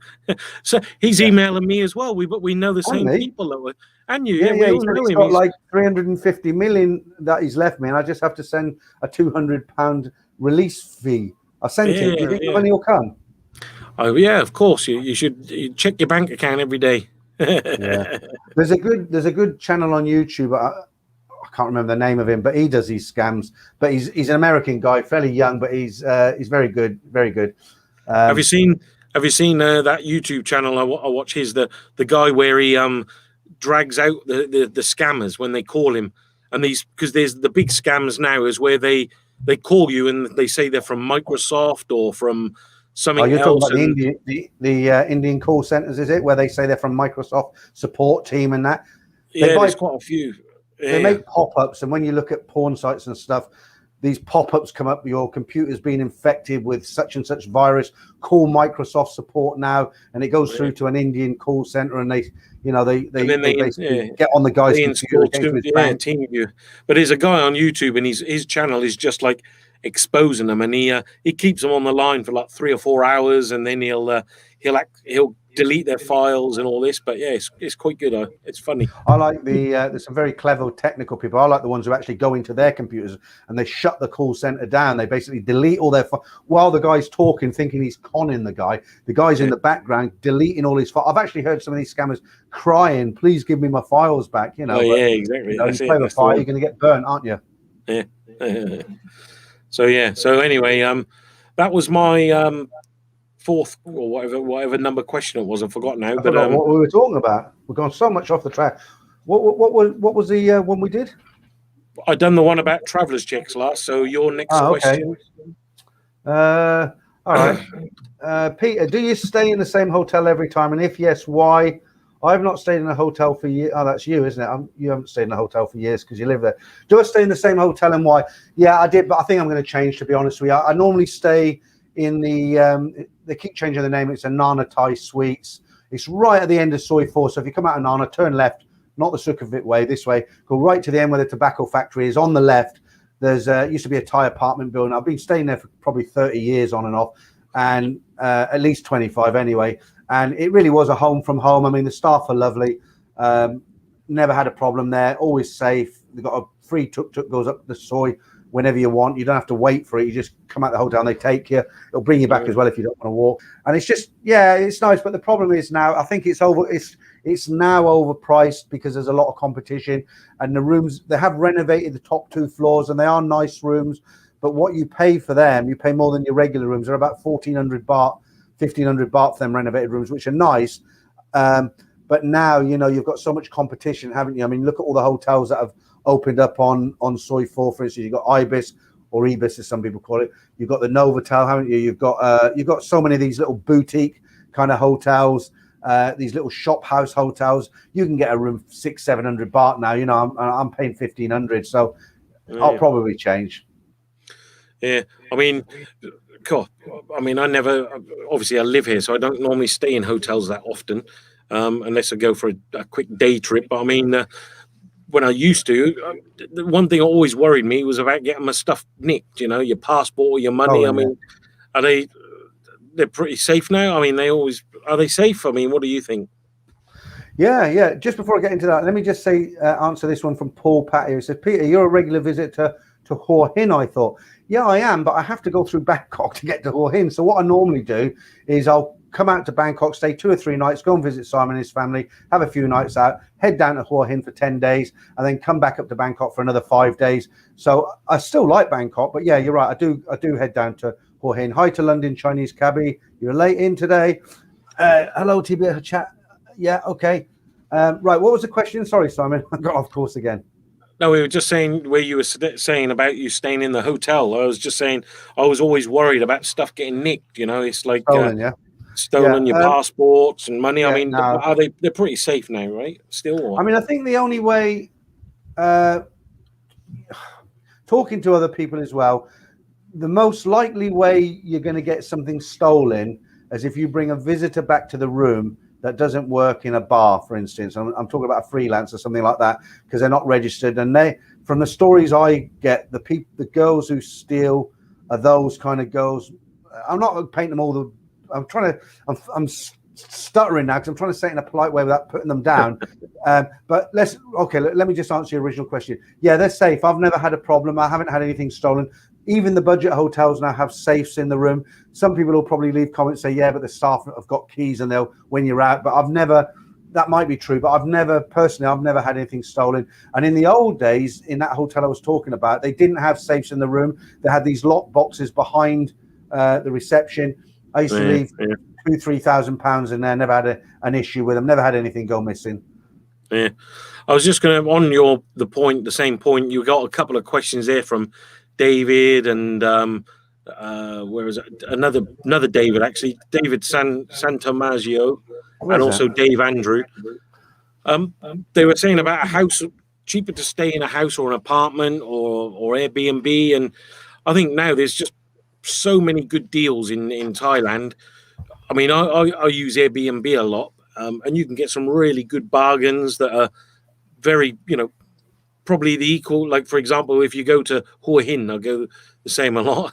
So he's emailing me as well. We know the same people that were, and you. We all know he's him. Got like 350 million that he's left me, and I just have to send a £200 release fee. I sent it. Do you think the money will come? Oh yeah, of course. You should check your bank account every day. There's a good channel on YouTube. I can't remember the name of him, but he does these scams. But he's an American guy, fairly young, but he's very good, very good. Have you seen that YouTube channel? I watch the guy where he drags out the scammers when they call him, and because there's the big scams now is where they they call you and they say they're from Microsoft or from something you're else. talking about the Indian call centers, is it? Where they say they're from Microsoft support team and that? There's quite a few. They make pop-ups, and when you look at porn sites and stuff, these pop-ups come up. Your computer's been infected with such and such virus. Call Microsoft support now, and it goes through to an Indian call center, and they basically get on the guy's computer, into his bank. TeamViewer. But there's a guy on YouTube, and his channel is just like exposing them, and he keeps them on the line for like 3 or 4 hours, and then he'll delete their files and all this. But yeah, it's quite good. It's funny. I like there's some very clever technical people. I like the ones who actually go into their computers and they shut the call center down. They basically delete all their while the guy's talking, thinking he's conning the guy. The guy's in the background deleting all his files. I've actually heard some of these scammers crying, "Please give me my files back." You know. Exactly. You play with fire, you're going to get burnt, aren't you? Yeah. So anyway, that was my fourth or whatever number question it was. I forgot now. But what we were talking about. We've gone so much off the track. What was the one we did? I done the one about travelers checks last. So your next question. All right, Peter. Do you stay in the same hotel every time? And if yes, why? I've not stayed in a hotel for years. Oh, that's you, isn't it? You haven't stayed in a hotel for years because you live there. Do I stay in the same hotel and why? Yeah, I did, but I think I'm going to change, to be honest with you. I normally stay in the, they keep changing the name. It's a Nana-Thai Suites. It's right at the end of Soi 4. So if you come out of Nana, turn left, not the Sukhumvit way, this way, go right to the end where the tobacco factory is. On the left, there's used to be a Thai apartment building. I've been staying there for probably 30 years on and off, and at least 25 anyway. And it really was a home from home. I mean, the staff are lovely. Never had a problem there. Always safe. They've got a free tuk-tuk goes up the Soi whenever you want. You don't have to wait for it. You just come out the hotel and they take you. It'll bring you back as well if you don't want to walk. And it's just, yeah, it's nice. But the problem is now, I think it's now overpriced because there's a lot of competition. And the rooms, they have renovated the top 2 floors and they are nice rooms. But what you pay for them, you pay more than your regular rooms. They're about 1,400 baht. 1,500 baht for them renovated rooms, which are nice. But now, you know, you've got so much competition, haven't you? I mean, look at all the hotels that have opened up on Soi 4, for instance. You've got Ibis, or Ibis as some people call it. You've got the Novotel, haven't you? You've got so many of these little boutique kind of hotels, these little shop house hotels. You can get a room 600-700 baht now. You know, I'm paying 1,500, so I'll probably change. Yeah, I mean, God, I mean, I live here, so I don't normally stay in hotels that often, unless I go for a quick day trip. But I mean, when I used to, the one thing that always worried me was about getting my stuff nicked, you know, your passport or your money. I mean, they're pretty safe now? I mean, are they safe? I mean, what do you think? Yeah. Just before I get into that, let me just say, answer this one from Paul Patty, who says, Peter, you're a regular visitor to Hua Hin, I thought. Yeah, I am, but I have to go through Bangkok to get to Hua Hin. So what I normally do is I'll come out to Bangkok, stay 2 or 3 nights, go and visit Simon and his family, have a few nights out, head down to Hua Hin for 10 days, and then come back up to Bangkok for another 5 days. So I still like Bangkok, but yeah, you're right. I do head down to Hua Hin. Hi to London Chinese cabbie. You're late in today. Hello, TB chat. Yeah, okay. Right, what was the question? Sorry, Simon. I got off course again. No, we were just saying where you were saying about you staying in the hotel. I was just saying I was always worried about stuff getting nicked. You know, it's like stolen your passports and money. I mean, they're pretty safe now, right? Still, or? I mean, I think the only way, talking to other people as well, the most likely way you're going to get something stolen is if you bring a visitor back to the room that doesn't work in a bar, for instance. I'm talking about a freelance or something like that, because they're not registered. And from the stories I get, the girls who steal are those kind of girls. I'm not going to paint them all. I'm stuttering now because I'm trying to say it in a polite way without putting them down. But let me just answer your original question. Yeah, they're safe. I've never had a problem. I haven't had anything stolen. Even the budget hotels now have safes in the room. Some people will probably leave comments say, yeah, but the staff have got keys and they'll when you're out. But that might be true, but I've never had anything stolen. And in the old days, in that hotel I was talking about, they didn't have safes in the room. They had these lock boxes behind the reception. I used to leave £2,000-3,000 in there, never had an issue with them, never had anything go missing. Yeah. I was just going to, on the same point, you got a couple of questions there from David and where is it? Another David, actually, David Santomaggio, and Where's that? also Dave Andrew. They were saying about a house, cheaper to stay in a house or an apartment or Airbnb, and I think now there's just so many good deals in Thailand. I mean, I use Airbnb a lot, and you can get some really good bargains that are very, probably the equal. Like, for example, if you go to Hua Hin, I'll go the same a lot.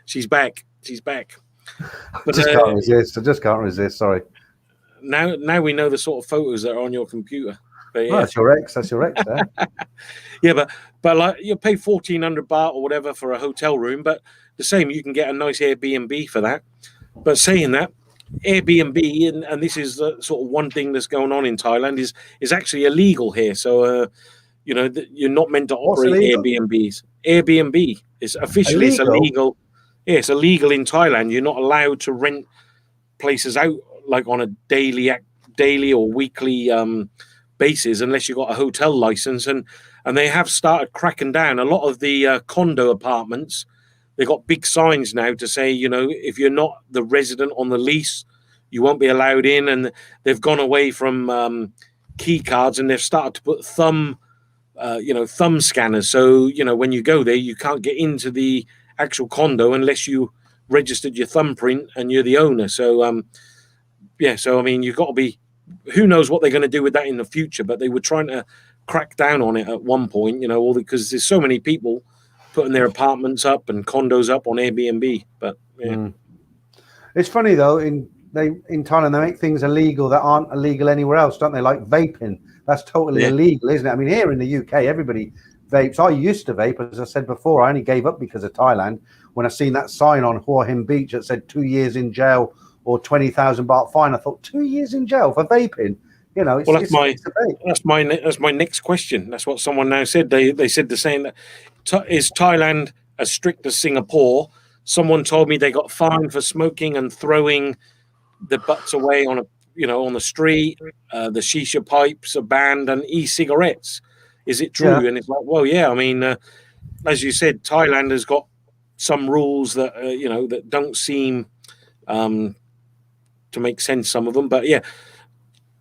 She's back. But, I just can't resist. I just can't resist. Sorry. Now we know the sort of photos that are on your computer. But, yeah. Oh, that's your ex. That's your ex there. Yeah, but like you pay 1,400 baht or whatever for a hotel room, but the same you can get a nice Airbnb for that. But saying that, Airbnb and this is sort of one thing that's going on in Thailand is actually illegal here. So you're not meant to operate Airbnbs. Airbnb is officially it's illegal. Yeah, it's illegal in Thailand. You're not allowed to rent places out like on a daily or weekly basis unless you've got a hotel license. And they have started cracking down. A lot of the condo apartments, they've got big signs now to say, if you're not the resident on the lease, you won't be allowed in. And they've gone away from key cards and they've started to put thumb scanners. So, when you go there, you can't get into the actual condo unless you registered your thumbprint and you're the owner. So, so, I mean, you've got to be, who knows what they're going to do with that in the future, but they were trying to crack down on it at one point, because there's so many people putting their apartments up and condos up on Airbnb. But yeah. It's funny though, in Thailand they make things illegal that aren't illegal anywhere else, don't they? Like vaping, that's totally illegal, isn't it? I mean, here in the UK, everybody vapes. I used to vape, as I said before. I only gave up because of Thailand when I seen that sign on Hua Hin Beach that said 2 years in jail or 20,000 baht fine. I thought 2 years in jail for vaping. That's my next question. That's what someone now said. They said the same. Is Thailand as strict as Singapore? Someone told me they got fined for smoking and throwing the butts away on the street. The shisha pipes are banned and e-cigarettes. Is it true? Yeah. And it's like, well, yeah. I mean, as you said, Thailand has got some rules that that don't seem to make sense. Some of them, but yeah.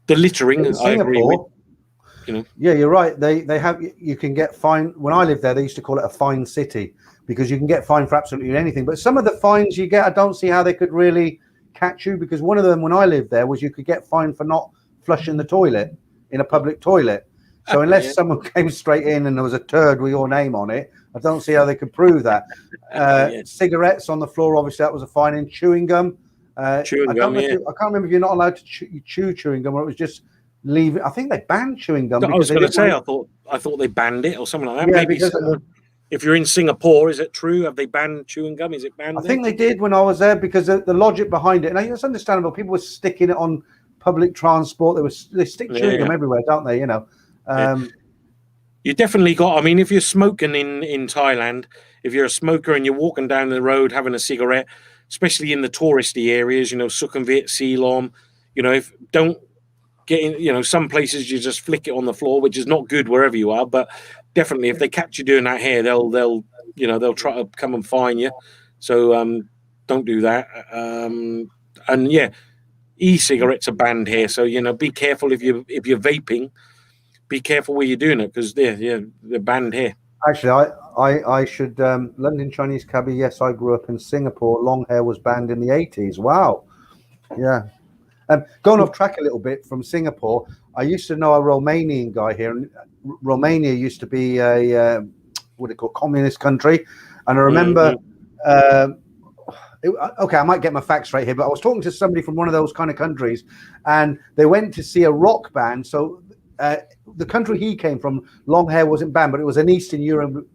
The littering, I agree with. Yeah, you're right. They have. You can get fined. When I lived there, they used to call it a fine city because you can get fined for absolutely anything. But some of the fines you get, I don't see how they could really catch you, because one of them when I lived there was you could get fined for not flushing the toilet in a public toilet. So unless someone came straight in and there was a turd with your name on it, I don't see how they could prove that. Cigarettes on the floor, obviously that was a fine. In chewing gum. I can't remember if you're not allowed to chew chewing gum, or it was just leave it. I think they banned chewing gum. I was going to say, I thought they banned it or something like that. Yeah, maybe if you're in Singapore, is it true? Have they banned chewing gum? Is it banned? I think they did when I was there, because the logic behind it, and it's understandable. People were sticking it on public transport. They stick chewing gum everywhere, don't they? You definitely got. I mean, if you're smoking in Thailand, if you're a smoker and you're walking down the road having a cigarette, especially in the touristy areas, Sukhumvit, Silom, if don't get in, some places you just flick it on the floor, which is not good wherever you are. But definitely, if they catch you doing that here, they'll try to come and fine you. So don't do that. And yeah, e-cigarettes are banned here. So be careful if you're vaping. Be careful where you're doing it, because they're banned here. Actually, I should London Chinese cabbie. Yes, I grew up in Singapore. Long hair was banned in the 80s. Wow. Yeah. Going off track a little bit from Singapore, I used to know a Romanian guy here, and Romania used to be a communist country, and I remember. Okay, I might get my facts straight here, but I was talking to somebody from one of those kind of countries, and they went to see a rock band. So the country he came from, long hair wasn't banned, but it was an Eastern Europe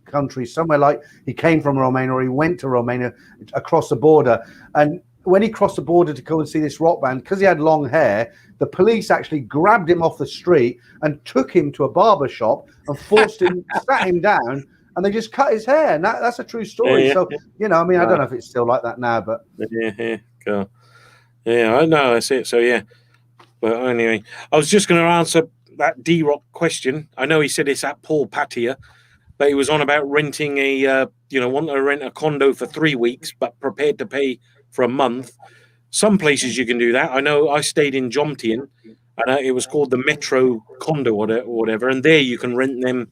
country, somewhere like he came from Romania, or he went to Romania across the border. And when he crossed the border to go and see this rock band, because he had long hair, the police actually grabbed him off the street and took him to a barber shop and forced him, sat him down, and they just cut his hair. And that's a true story. So, I mean, I don't know if it's still like that now, but. Cool. Yeah, I know, that's it. So, yeah. But anyway, I was just going to answer that D-Rock question. I know he said it's at Paul Patia, but but he was on about renting wanting to rent a condo for 3 weeks, but prepared to pay for a month. Some places you can do that. I know I stayed in Jomtien, and it was called the Metro Condo or whatever, and there you can rent them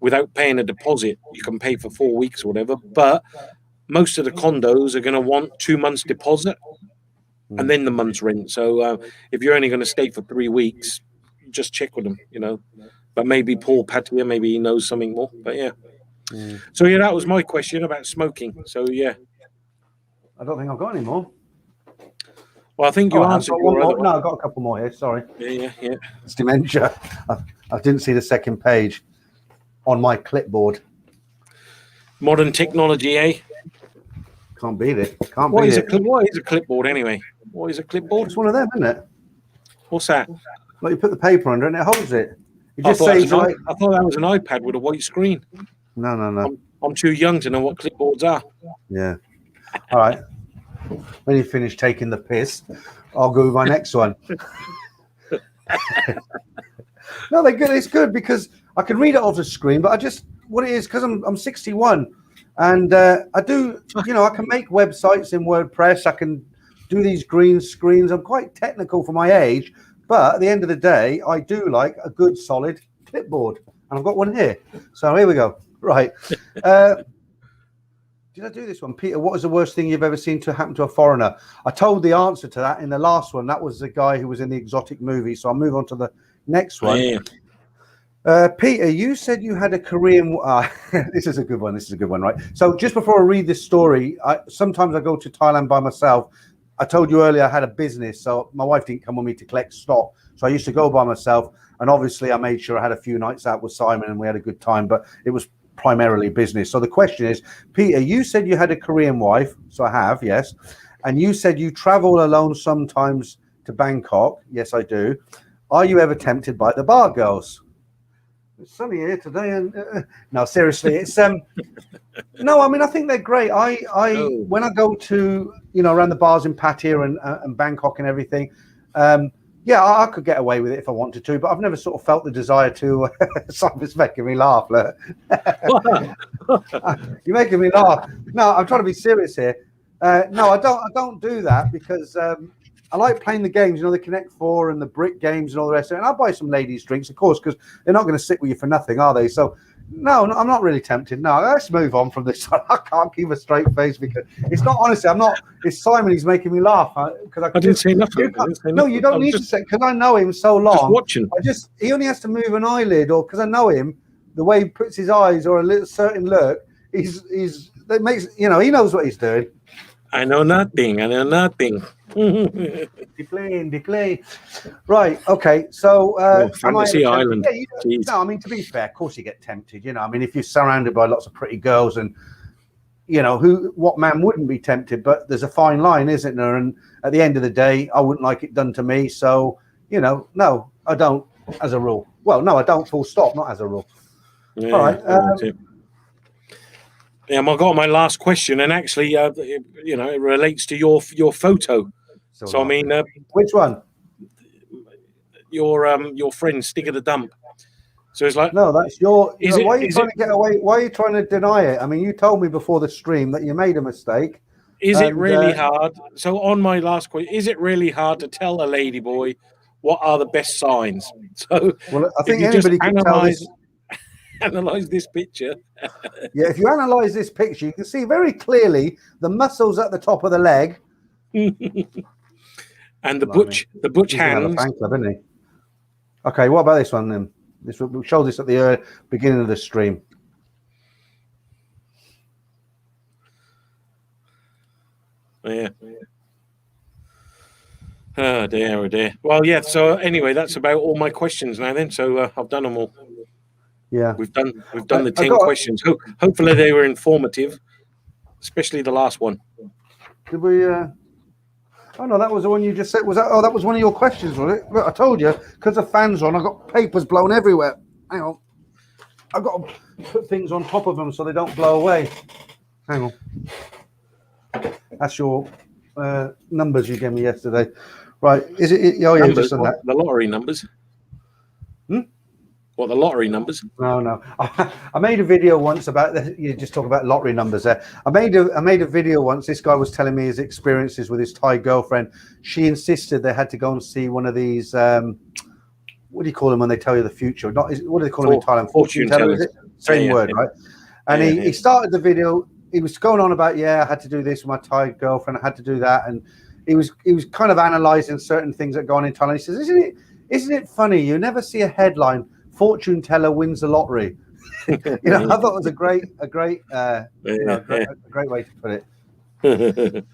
without paying a deposit. You can pay for 4 weeks or whatever, but most of the condos are going to want 2 months deposit and then the month's rent. So if you're only going to stay for 3 weeks, just check with them, But maybe Paul Patia, maybe he knows something more. But yeah. So yeah, that was my question about smoking. So yeah. I don't think I've got any more. Well, I think you answered your other one. No, I've got a couple more here. Sorry. Yeah. It's dementia. I didn't see the second page on my clipboard. Modern technology, eh? Can't beat it. What is a clipboard anyway? What is a clipboard? It's one of them, isn't it? What's that? Like you put the paper under and it holds it. It I just thought saves like. I thought that was an iPad with a white screen. No. I'm too young to know what clipboards are. Yeah. All right. When you finish taking the piss, I'll go with my next one. No, they're good. It's good because I can read it off the screen, but what it is, because I'm 61 and I do, I can make websites in WordPress. I can do these green screens. I'm quite technical for my age, but at the end of the day, I do like a good solid clipboard, and I've got one here. So here we go. Right. Did I do this one? Peter, what is the worst thing you've ever seen to happen to a foreigner? I told the answer to that in the last one. That was the guy who was in the exotic movie. So I'll move on to the next one. Yeah. Peter, you said you had a Korean... this is a good one. Right? So just before I read this story, sometimes I go to Thailand by myself. I told you earlier I had a business, so my wife didn't come with me to collect stock. So I used to go by myself. And obviously I made sure I had a few nights out with Simon and we had a good time. But it was primarily business. So the question is, Peter, you said you had a Korean wife. So I have, yes. And you said you travel alone sometimes to Bangkok. Yes, I do. Are you ever tempted by the bar girls? It's sunny here today, and no, seriously, it's no. I mean, I think they're great. When I go to around the bars in Pattaya and Bangkok and everything, yeah, I could get away with it if I wanted to, but I've never sort of felt the desire to. Simon's making me laugh. Look. You're making me laugh. No, I'm trying to be serious here. No, I don't do that because I like playing the games, the Connect 4 and the brick games and all the rest of it. And I'll buy some ladies' drinks, of course, because they're not going to sit with you for nothing, are they? So, no, I'm not really tempted. No, let's move on from this. I can't keep a straight face because it's not, honestly, I'm not. It's Simon who's making me laugh. I didn't say nothing. No, you don't need to say, because I know him so long. Just watching. He only has to move an eyelid, or because I know him, the way he puts his eyes or a little certain look, that makes, he knows what he's doing. I know nothing. Declare. Right. Okay. So, Fantasy Island. Yeah, no, I mean, to be fair, of course you get tempted. I mean, if you're surrounded by lots of pretty girls, and what man wouldn't be tempted? But there's a fine line, isn't there? And at the end of the day, I wouldn't like it done to me. So, no, I don't, as a rule. Well, no, I don't. Full stop. Not as a rule. Yeah, all right. I got my last question, and actually, it relates to your photo. So I mean, which one? Your friend Stick of the Dump. So it's like, no, that's your. Why are you trying to get away? Why are you trying to deny it? I mean, you told me before the stream that you made a mistake. Is it really hard? So on my last question, is it really hard to tell a lady boy what are the best signs? So well, I think anybody can tell this. Analyze this picture. Yeah, if you analyze this picture, you can see very clearly the muscles at the top of the leg, and the butch hands. Fan club, isn't he? Okay, what about this one then? We'll show this at the beginning of the stream. Yeah. Oh dear. Well, yeah. So anyway, that's about all my questions now. Then, so I've done them all. Yeah, we've done the 10 questions. Hopefully they were informative, especially the last one. Did we? Oh no, that was the one you just said. Was that? Oh, that was one of your questions, was it? Look, I told you, because the fans on, I got papers blown everywhere. Hang on, I've got to put things on top of them so they don't blow away. Hang on, that's your numbers you gave me yesterday, right? Is it? Oh yeah, numbers, just on that. The lottery numbers. What, the lottery numbers? No. I made a video once about you just talk about lottery numbers there. I made a video once. This guy was telling me his experiences with his Thai girlfriend. She insisted they had to go and see one of these. What do you call them when they tell you the future? Not what do they call them in Thailand? Fortune tellers. Is it? Same word, right? And he started the video. He was going on about, I had to do this with my Thai girlfriend. I had to do that, and he was kind of analysing certain things that go on in Thailand. He says, "Isn't it funny? You never see a headline: fortune teller wins the lottery." I thought it was a great way to put it.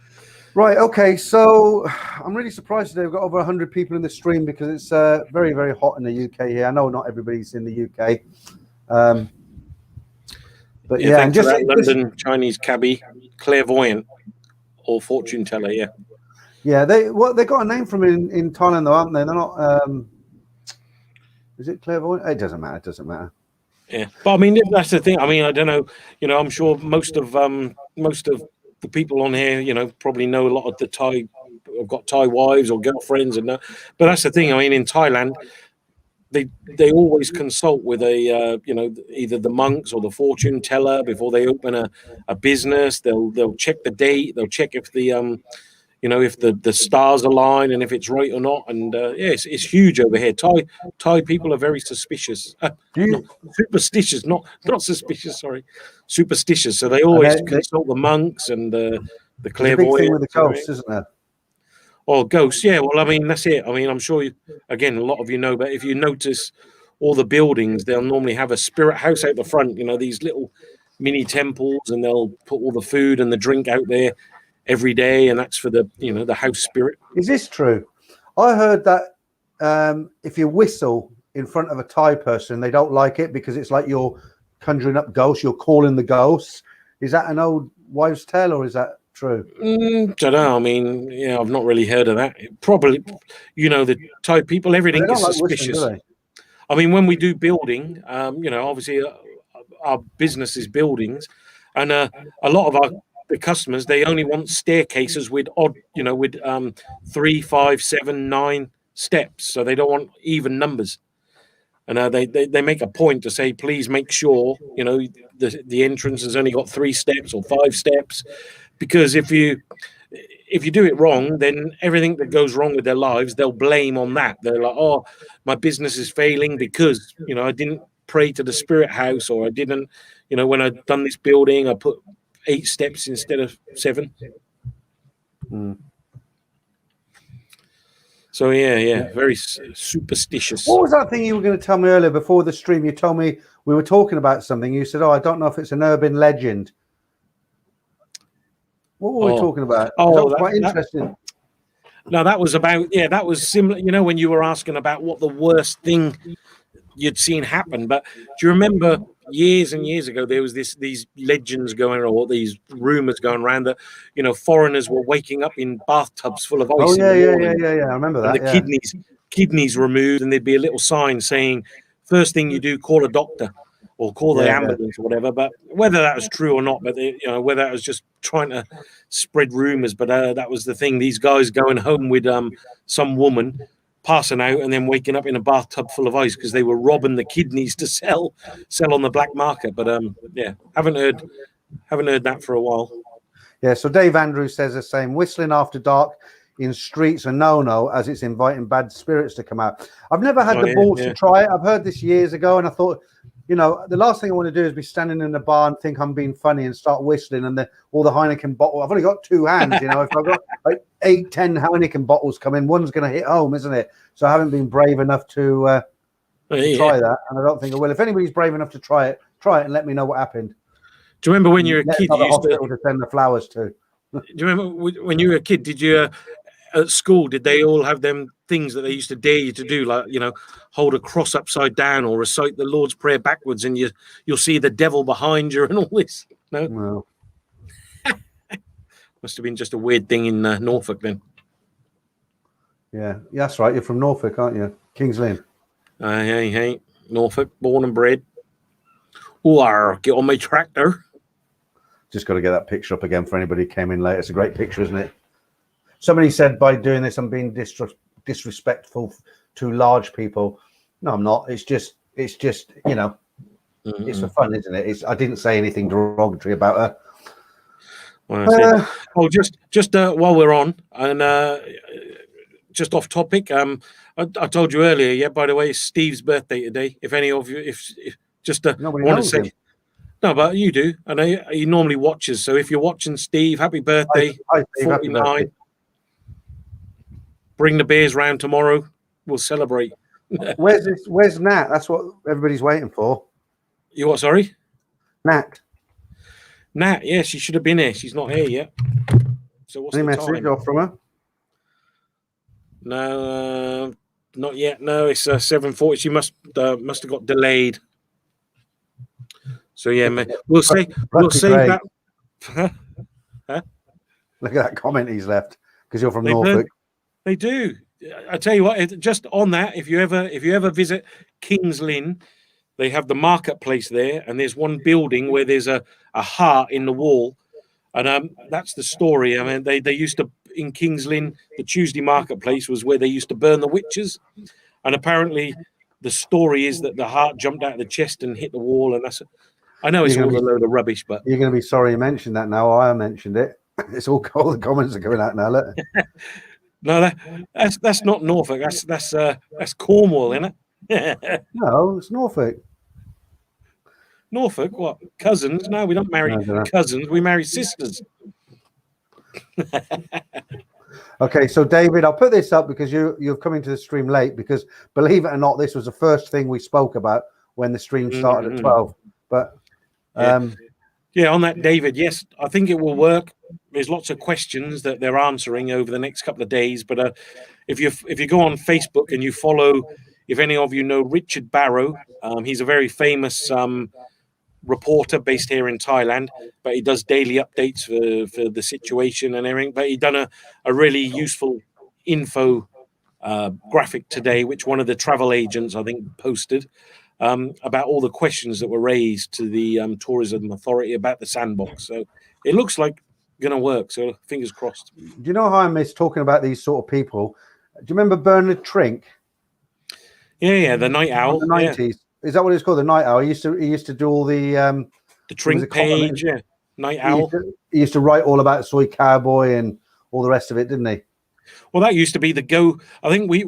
Right. Okay. So I'm really surprised today. We've got over 100 people in the stream because it's very, very hot in the UK here. I know not everybody's in the UK. But and just that London Chinese cabbie, clairvoyant or fortune teller. Yeah. They got a name from in Thailand though, aren't they? They're not. Is it clairvoyant? It doesn't matter. Yeah, but I mean that's the thing. I mean I don't know. I'm sure most of the people on here, probably know a lot of the Thai, have got Thai wives or girlfriends, but that's the thing. I mean, in Thailand, they always consult with either the monks or the fortune teller before they open a business. They'll check the date. They'll check if the if the stars align and if it's right or not. And it's huge over here. Thai people are very suspicious. Superstitious, not suspicious. Sorry, superstitious. So they always consult the monks and the clairvoyant. Big thing with the ghosts, isn't there? Oh, ghosts. Yeah. Well, I mean, that's it. I mean, I'm sure a lot of you know, but if you notice all the buildings, they'll normally have a spirit house out the front. These little mini temples, and they'll put all the food and the drink out there every day, and that's for the the house spirit. Is this true? I heard that if you whistle in front of a Thai person, they don't like it because it's like you're conjuring up ghosts, you're calling the ghosts. Is that an old wives' tale, or is that true? Don't know. I mean, I've not really heard of that. Probably, the Thai people, everything is suspicious. I mean, when we do building, obviously our business is buildings, and a lot of the customers, they only want staircases with odd, with 3, 5, 7, 9 steps. So they don't want even numbers. And they make a point to say, please make sure, the entrance has only got 3 steps or 5 steps. Because if you do it wrong, then everything that goes wrong with their lives, they'll blame on that. They're like, oh, my business is failing because, I didn't pray to the spirit house, or I didn't, when I've done this building, I put 8 steps instead of 7. So very superstitious. What was that thing you were going to tell me earlier before the stream? You told me we were talking about something. You said, "Oh, I don't know if it's an urban legend." What were we talking about? Oh, that's quite interesting. No, that was about that was similar. When you were asking about what the worst thing you'd seen happen. But do you remember years and years ago there was these legends going, or these rumors going around that foreigners were waking up in bathtubs full of ice? Oh yeah. I remember that. And the kidneys removed, and there'd be a little sign saying, "First thing you do, call a doctor or call the ambulance," or whatever. But whether that was true or not, but whether that was just trying to spread rumors, but that was the thing. These guys going home with some woman, passing out, and then waking up in a bathtub full of ice because they were robbing the kidneys to sell on the black market. But haven't heard that for a while. Yeah, so Dave Andrews says the same. Whistling after dark in streets a no-no, as it's inviting bad spirits to come out. I've never had the balls to try it. I've heard this years ago, and I thought, the last thing I want to do is be standing in the bar and think I'm being funny and start whistling, and all the Heineken bottle. I've only got 2 hands, if I've got like 8, 10 Heineken bottles come in, one's going to hit home, isn't it? So I haven't been brave enough to try that, and I don't think I will. If anybody's brave enough to try it and let me know what happened. Do you remember when you were a kid? You used to send the flowers to. Do you remember when you were a kid? Did you at school? Did they all have them things that they used to dare you to do, like hold a cross upside down or recite the Lord's Prayer backwards, and you'll see the devil behind you and all this? No. Must have been just a weird thing in Norfolk then. Yeah, that's right. You're from Norfolk, aren't you? King's Lynn. Hey, Norfolk, born and bred. Or get on my tractor. Just got to get that picture up again for anybody who came in late. It's a great picture, isn't it? Somebody said by doing this, I'm being disrespectful to large people. No, I'm not. It's just it's just, you know, Mm-hmm. it's for fun, isn't it? I didn't say anything derogatory about her. Well, that's it. Oh, just while we're on, and just off topic, I told you earlier. Yeah, by the way, it's Steve's birthday today. If any of you, if just Nobody want to knows say, him. no, but you do, and he normally watches. So if you're watching, Steve, happy birthday, Hi, Steve, happy 49. birthday. Bring the beers round tomorrow. We'll celebrate. Where's Nat? That's what everybody's waiting for. You what? Sorry, Nat. Nat. Yeah, she should have been here. She's not here yet. So what's Any the message time? off from her? No, not yet. No, it's 7:40. She must have got delayed. So yeah, we'll say that. Huh? Look at that comment he's left because you're from Norfolk. They do. I tell you what. Just on that, if you ever visit Kings Lynn, they have the marketplace there, and there's one building where there's a heart in the wall, and that's the story. I mean, they used to in Kings Lynn, the Tuesday marketplace was where they used to burn the witches, and apparently the story is that the heart jumped out of the chest and hit the wall, and that's. I know it's all a load of rubbish, but you're going to be sorry you mentioned that now. I mentioned it. It's all the comments are coming out now. Look. No, that's not Norfolk. That's Cornwall, isn't it? No, it's Norfolk. Norfolk, what? Cousins? No, we don't marry cousins. We marry sisters. Okay, so David, I'll put this up because you're coming to the stream late because believe it or not, this was the first thing we spoke about when the stream started at 12. But yeah, on that, David, yes, I think it will work. There's lots of questions that they're answering over the next couple of days. But if you go on Facebook and you follow, if any of you know Richard Barrow, he's a very famous reporter based here in Thailand, but he does daily updates for the situation and everything. But he done a really useful info graphic today, which one of the travel agents, I think, posted. About all the questions that were raised to the tourism authority about the sandbox. So it looks like going to work. So fingers crossed. Do you know how I miss talking about these sort of people? Do you remember Bernard Trink? Yeah, the night owl. The 90s. Yeah. Is that what it's called? The night owl. He used to do all the Trink page. Yeah, night owl. He used to write all about Soy Cowboy and all the rest of it, didn't he? Well, that used to be the go. I think we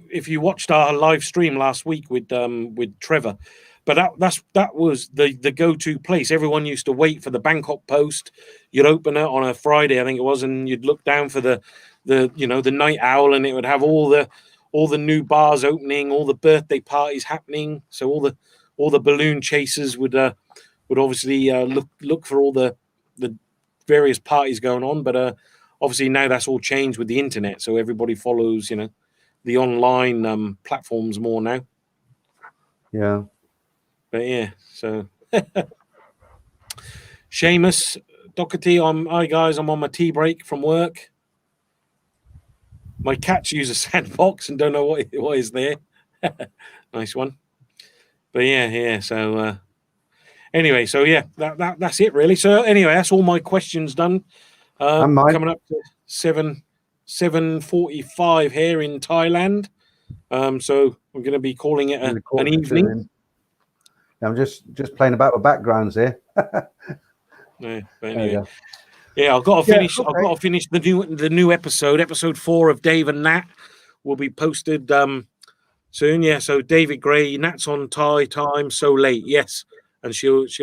if you watched our live stream last week with Trevor, but that was the go-to place. Everyone used to wait for the Bangkok Post. You'd open it on a Friday, I think it was, and you'd look down for the night owl, and it would have all the new bars opening, all the birthday parties happening. So all the balloon chasers would obviously look for all the various parties going on, but obviously now that's all changed with the internet, so everybody follows, the online platforms more now. Yeah. But yeah, so Seamus Doherty, hi guys, I'm on my tea break from work. My cats use a sandbox and don't know what is there. Nice one. But yeah. So anyway, so yeah, that's it really. So anyway, that's all my questions done. Coming up to 7:45 here in Thailand. So we're going to be calling it an evening. I'm just playing about with backgrounds here. Yeah, but anyway. Yeah, I've got to finish. Okay. I've got to finish the new episode 4 of Dave and Nat will be posted soon. Yeah, so David Gray, Nat's on Thai time, so late. Yes, and she'll. Is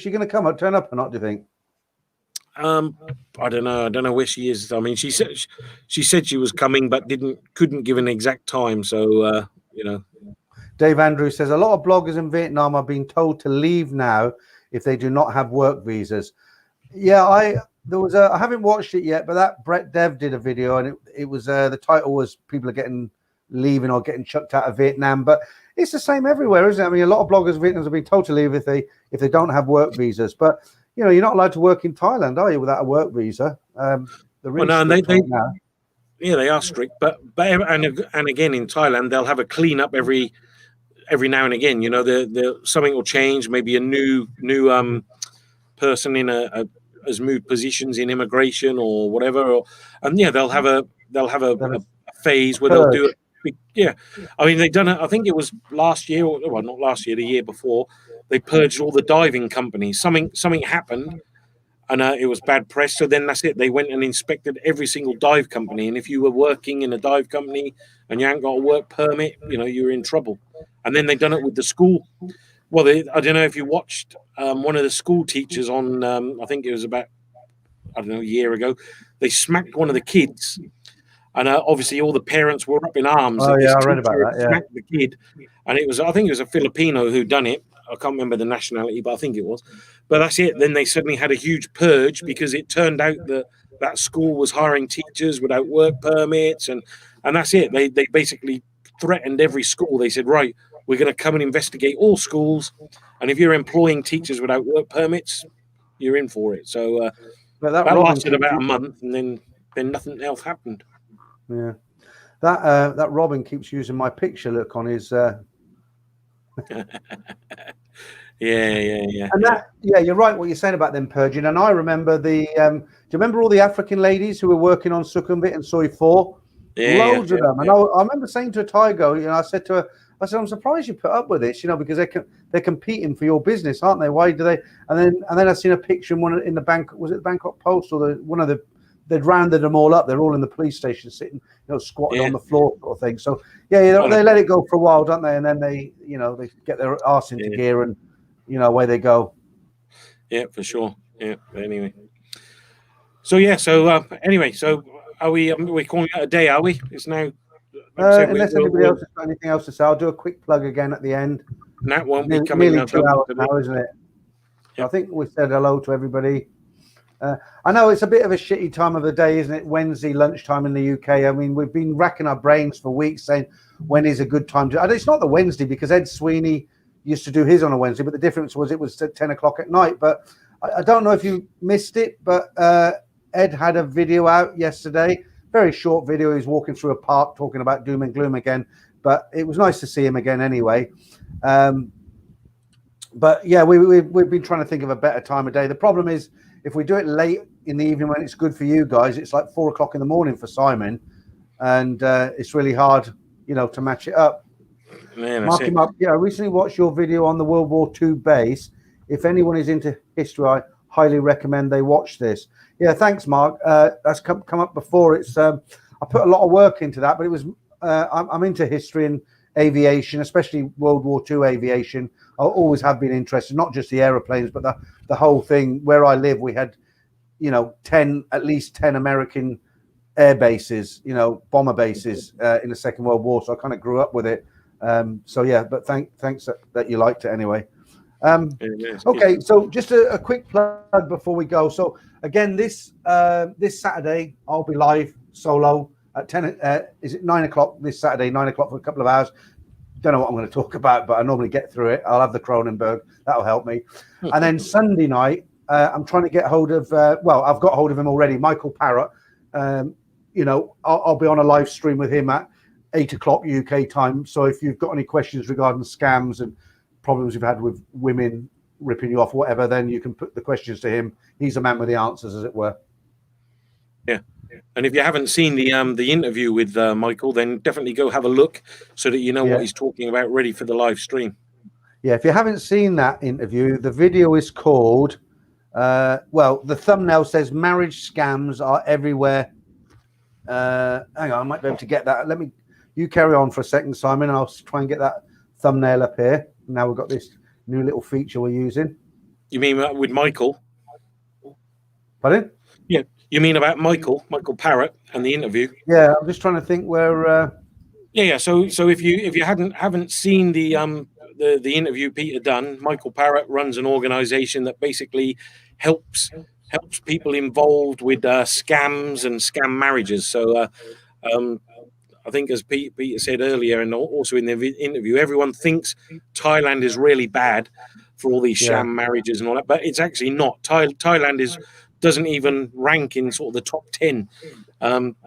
she going to turn up or not? Do you think? I don't know. I don't know where she is. I mean, she said she was coming, but couldn't give an exact time. So Dave Andrews says a lot of bloggers in Vietnam are being told to leave now if they do not have work visas. Yeah, I haven't watched it yet, but that Brett Dev did a video, and it was the title was people are leaving or getting chucked out of Vietnam, but it's the same everywhere, isn't it? I mean, a lot of bloggers in Vietnam have been told to leave if they don't have work visas, but you're not allowed to work in Thailand, are you, without a work visa? They are strict, but and again in Thailand they'll have a cleanup every now and again. Something will change, maybe a new person in has moved positions in immigration or whatever, and they'll have a phase where they'll do a Yeah, I mean they done it. I think it was last year, or well, not last year, the year before. They purged all the diving companies. Something happened, and it was bad press. So then that's it. They went and inspected every single dive company, and if you were working in a dive company and you ain't got a work permit, you were in trouble. And then they done it with the school. Well, I don't know if you watched one of the school teachers on. I think it was about, I don't know, a year ago. They smacked one of the kids, and obviously all the parents were up in arms Oh that yeah, this I read about teacher that. had Yeah. smacked the kid. And I think it was a Filipino who done it. I can't remember the nationality, but I think it was. But that's it. Then they suddenly had a huge purge because it turned out that that school was hiring teachers without work permits, and that's it. They basically threatened every school. They said, right, we're going to come and investigate all schools, and if you're employing teachers without work permits, you're in for it. So But that that Robin lasted keeps about a month, and then nothing else happened. yeah. That Robin keeps using my picture look on his Yeah. and that you're right what you're saying about them purging. And I remember do you remember all the African ladies who were working on Sukhumvit and Soi 4? Loads of them. And I remember saying to Tygo, I said to her, I'm surprised you put up with this, because they're competing for your business, aren't they? Why do they? And then I seen a picture in the bank. Was it the Bangkok Post or they'd rounded them all up. They're all in the police station, sitting, squatted on the floor, sort of thing. So they let it go for a while, don't they? And then they get their arse into gear and away they go. Yeah, for sure. Yeah. Anyway. So anyway, so are we calling it a day? Are we? It's now. Unless anybody else has got anything else to say, I'll do a quick plug again at the end. That won't be coming. Nearly 2 hours now, isn't it? Yep. I think we said hello to everybody. I know it's a bit of a shitty time of the day, isn't it? Wednesday lunchtime in the UK. I mean, we've been racking our brains for weeks saying when is a good time to. It's not the Wednesday because Ed Sweeney used to do his on a Wednesday, but the difference was it was at 10 o'clock at night. But I don't know if you missed it, but Ed had a video out yesterday. Very short video. He's walking through a park talking about doom and gloom again, but it was nice to see him again anyway. But yeah, we've been trying to think of a better time of day. The problem is if we do it late in the evening when it's good for you guys, it's like 4 o'clock in the morning for Simon, and it's really hard, to match it up. Man, Mark him up. Yeah, I recently watched your video on the World War II base. If anyone is into history, I highly recommend they watch this. Yeah, thanks, Mark. That's come up before. It's I put a lot of work into that, but it was I'm into history and aviation, especially World War II aviation. I always have been interested, not just the aeroplanes, but the whole thing. Where I live, we had, at least 10 American air bases, bomber bases in the Second World War. So I kind of grew up with it. So yeah, but thanks that you liked it anyway. Okay, so just a quick plug before we go. So again, this Saturday I'll be live solo at 10. Is it 9 o'clock this Saturday? 9 o'clock for a couple of hours. Don't know what I'm going to talk about, but I normally get through it. I'll have the Cronenberg. That'll help me. And then Sunday night, I'm trying to get hold of. I've got hold of him already. Michael Parrott. I'll be on a live stream with him at 8 o'clock UK time. So if you've got any questions regarding scams and problems you've had with women ripping you off, whatever, then you can put the questions to him. He's a man with the answers, as it were. Yeah. And if you haven't seen the interview with Michael, then definitely go have a look so that you know what he's talking about, ready for the live stream. Yeah, if you haven't seen that interview, the video is called, the thumbnail says marriage scams are everywhere. Hang on, I might be able to get that. You carry on for a second, Simon, and I'll try and get that thumbnail up here. Now we've got this new little feature we're using. You mean with Michael? Pardon? Yeah. You mean about Michael Parrott and the interview? Yeah, I'm just trying to think where. Yeah. So if you haven't seen the interview Peter done, Michael Parrott runs an organisation that basically helps people involved with scams and scam marriages. So I think, as Peter said earlier, and also in the interview, everyone thinks Thailand is really bad for all these sham marriages and all that, but it's actually not. Thailand doesn't even rank in sort of the top 10.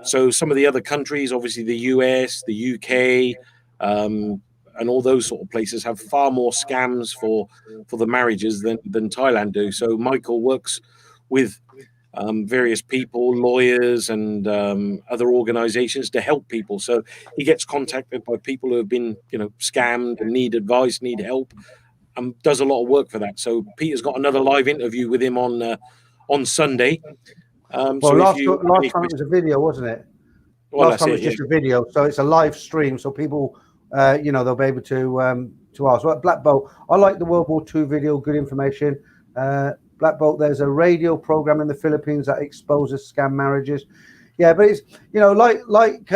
So some of the other countries, obviously the US, the UK, and all those sort of places have far more scams for the marriages than Thailand do. So Michael works with various people, lawyers, and other organizations to help people. So he gets contacted by people who have been, scammed and need advice, need help, and does a lot of work for that. So Peter's got another live interview with him on Sunday. Well, So last time it was a video, wasn't it? Well, last time it was just a video, so it's a live stream, so people, they'll be able to ask. Well, Black Bolt, I like the World War II video, good information. Black Bolt, there's a radio program in the Philippines that exposes scam marriages. Yeah, but it's, like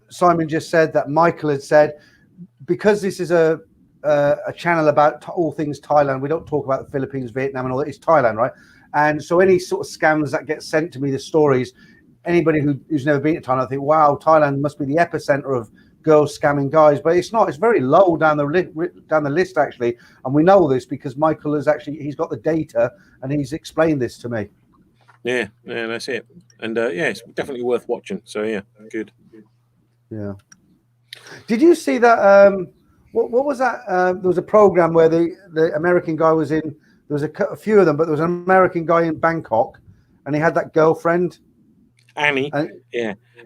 Simon just said, that Michael had said, because this is a channel about all things Thailand, we don't talk about the Philippines, Vietnam, and all that. It's Thailand, right? And so any sort of scams that get sent to me, the stories, anybody who's never been to Thailand, I think, wow, Thailand must be the epicenter of girls scamming guys, but it's not. It's very low down the list actually, and we know this because Michael he's got the data and he's explained this to me. Yeah, that's it. And it's definitely worth watching. So yeah, good. Yeah. Did you see that? What was that? There was a program where the American guy was in. There was a few of them, but there was an American guy in Bangkok, and he had that girlfriend. Annie,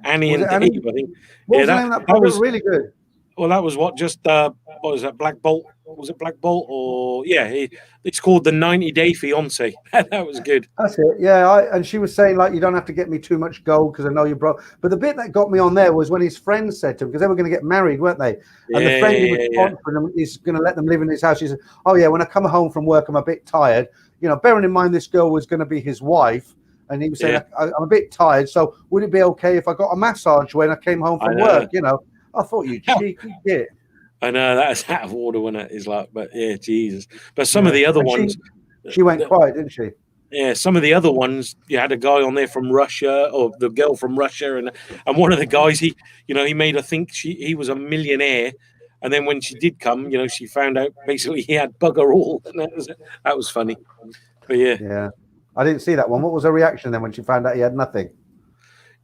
Annie and Annie? Dave, I think. What was the name of that? That was really good. Well, that was what was that? Black Bolt? Was it Black Bolt? Or it's called the 90-Day Fiance. That was good. That's it. Yeah, and she was saying like, you don't have to get me too much gold because I know you're broke. But the bit that got me on there was when his friends said to him, because they were going to get married, weren't they? And the friend who was sponsoring them is going to let them live in his house. She said, "Oh yeah, when I come home from work, I'm a bit tired. Bearing in mind this girl was going to be his wife." And he was saying, I'm a bit tired, so would it be okay if I got a massage when I came home from work? I thought, you cheeky git. I know, that's out of order when it is like, but yeah, Jesus. But some of the other ones. She went quiet, didn't she? Yeah, some of the other ones, you had a guy on there from Russia, or the girl from Russia, and one of the guys, he made her think he was a millionaire. And then when she did come, she found out basically he had bugger all. And that was funny. But yeah. Yeah. I didn't see that one. What was her reaction then when she found out he had nothing?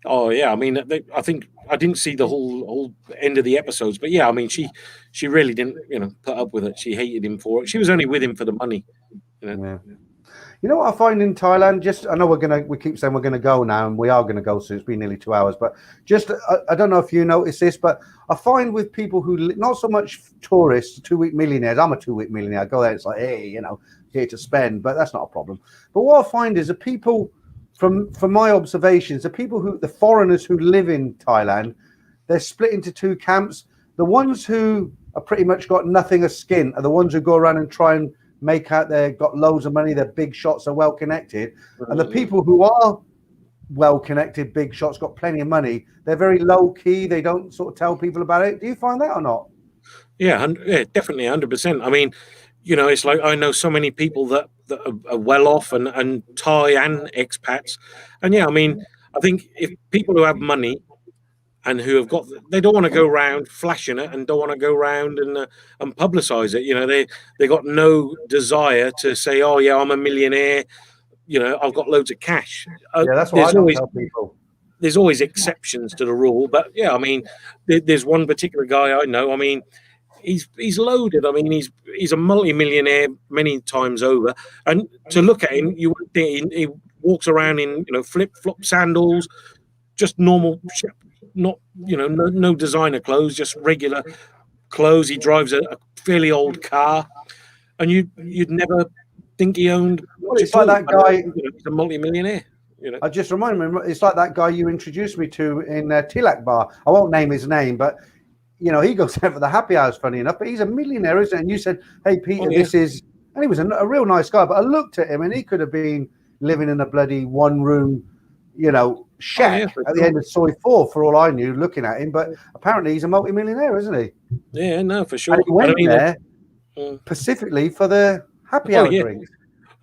Oh yeah, I mean, I think I didn't see the whole end of the episodes, but yeah, I mean, she really didn't, put up with it. She hated him for it. She was only with him for the money. Yeah. You know what I find in Thailand? I know we keep saying we're gonna go now, and we are gonna go soon. It's been nearly 2 hours, but I don't know if you notice this, but I find with people who not so much tourists, 2-week millionaires. I'm a 2-week millionaire. I go there, it's like, hey, here to spend, but that's not a problem. But what I find is the people, from my observations, the foreigners who live in Thailand, they're split into two camps. The ones who are pretty much got nothing of skin are the ones who go around and try and make out they've got loads of money, they're big shots, are well connected. And the people who are well connected, big shots, got plenty of money, they're very low key. They don't sort of tell people about it. Do you find that or not? Yeah, definitely 100%. I mean, it's like I know so many people that are well off and Thai and expats. And yeah, I mean, I think if people who have money and who have they don't want to go around flashing it and don't want to go around and publicize it. They got no desire to say, oh yeah, I'm a millionaire. I've got loads of cash. Yeah, that's what I don't tell people. There's always exceptions to the rule, but yeah, I mean, there's one particular guy I know. I mean, he's loaded. I mean, he's a multi-millionaire many times over. And to look at him, you would think he walks around in flip-flop sandals, just normal, not no designer clothes, just regular clothes. He drives a fairly old car, and you'd never think he owned. Well, it's like that guy. He's a multi-millionaire. I just remind me. It's like that guy you introduced me to in Tilak Bar. I won't name his name, but. He goes out for the happy hours, funny enough, but he's a millionaire, isn't he? And you said, hey, Peter, this is, and he was a real nice guy, but I looked at him and he could have been living in a bloody one-room, shack at the end of Soy 4, for all I knew, looking at him. But apparently he's a multi-millionaire, isn't he? Yeah, no, for sure. And he went there specifically for the happy hour drinks.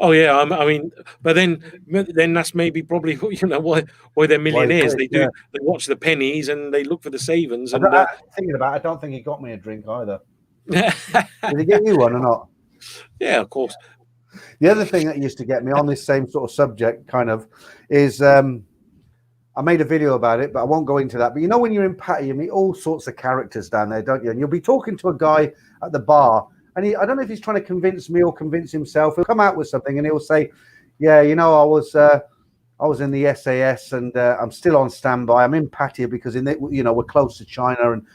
Oh yeah, I mean, but then that's maybe probably why they're millionaires. They watch the pennies and they look for the savings. And thinking about it, I don't think he got me a drink either. Did he get you one or not? Yeah, of course. The other thing that used to get me on this same sort of subject, kind of, is I made a video about it, but I won't go into that. But when you're in Pattaya, you meet all sorts of characters down there, don't you? And you'll be talking to a guy at the bar. And I don't know if he's trying to convince me or convince himself. He'll come out with something and he'll say, yeah, I was I was in the SAS, and I'm still on standby. I'm in Pattaya because we're close to China, and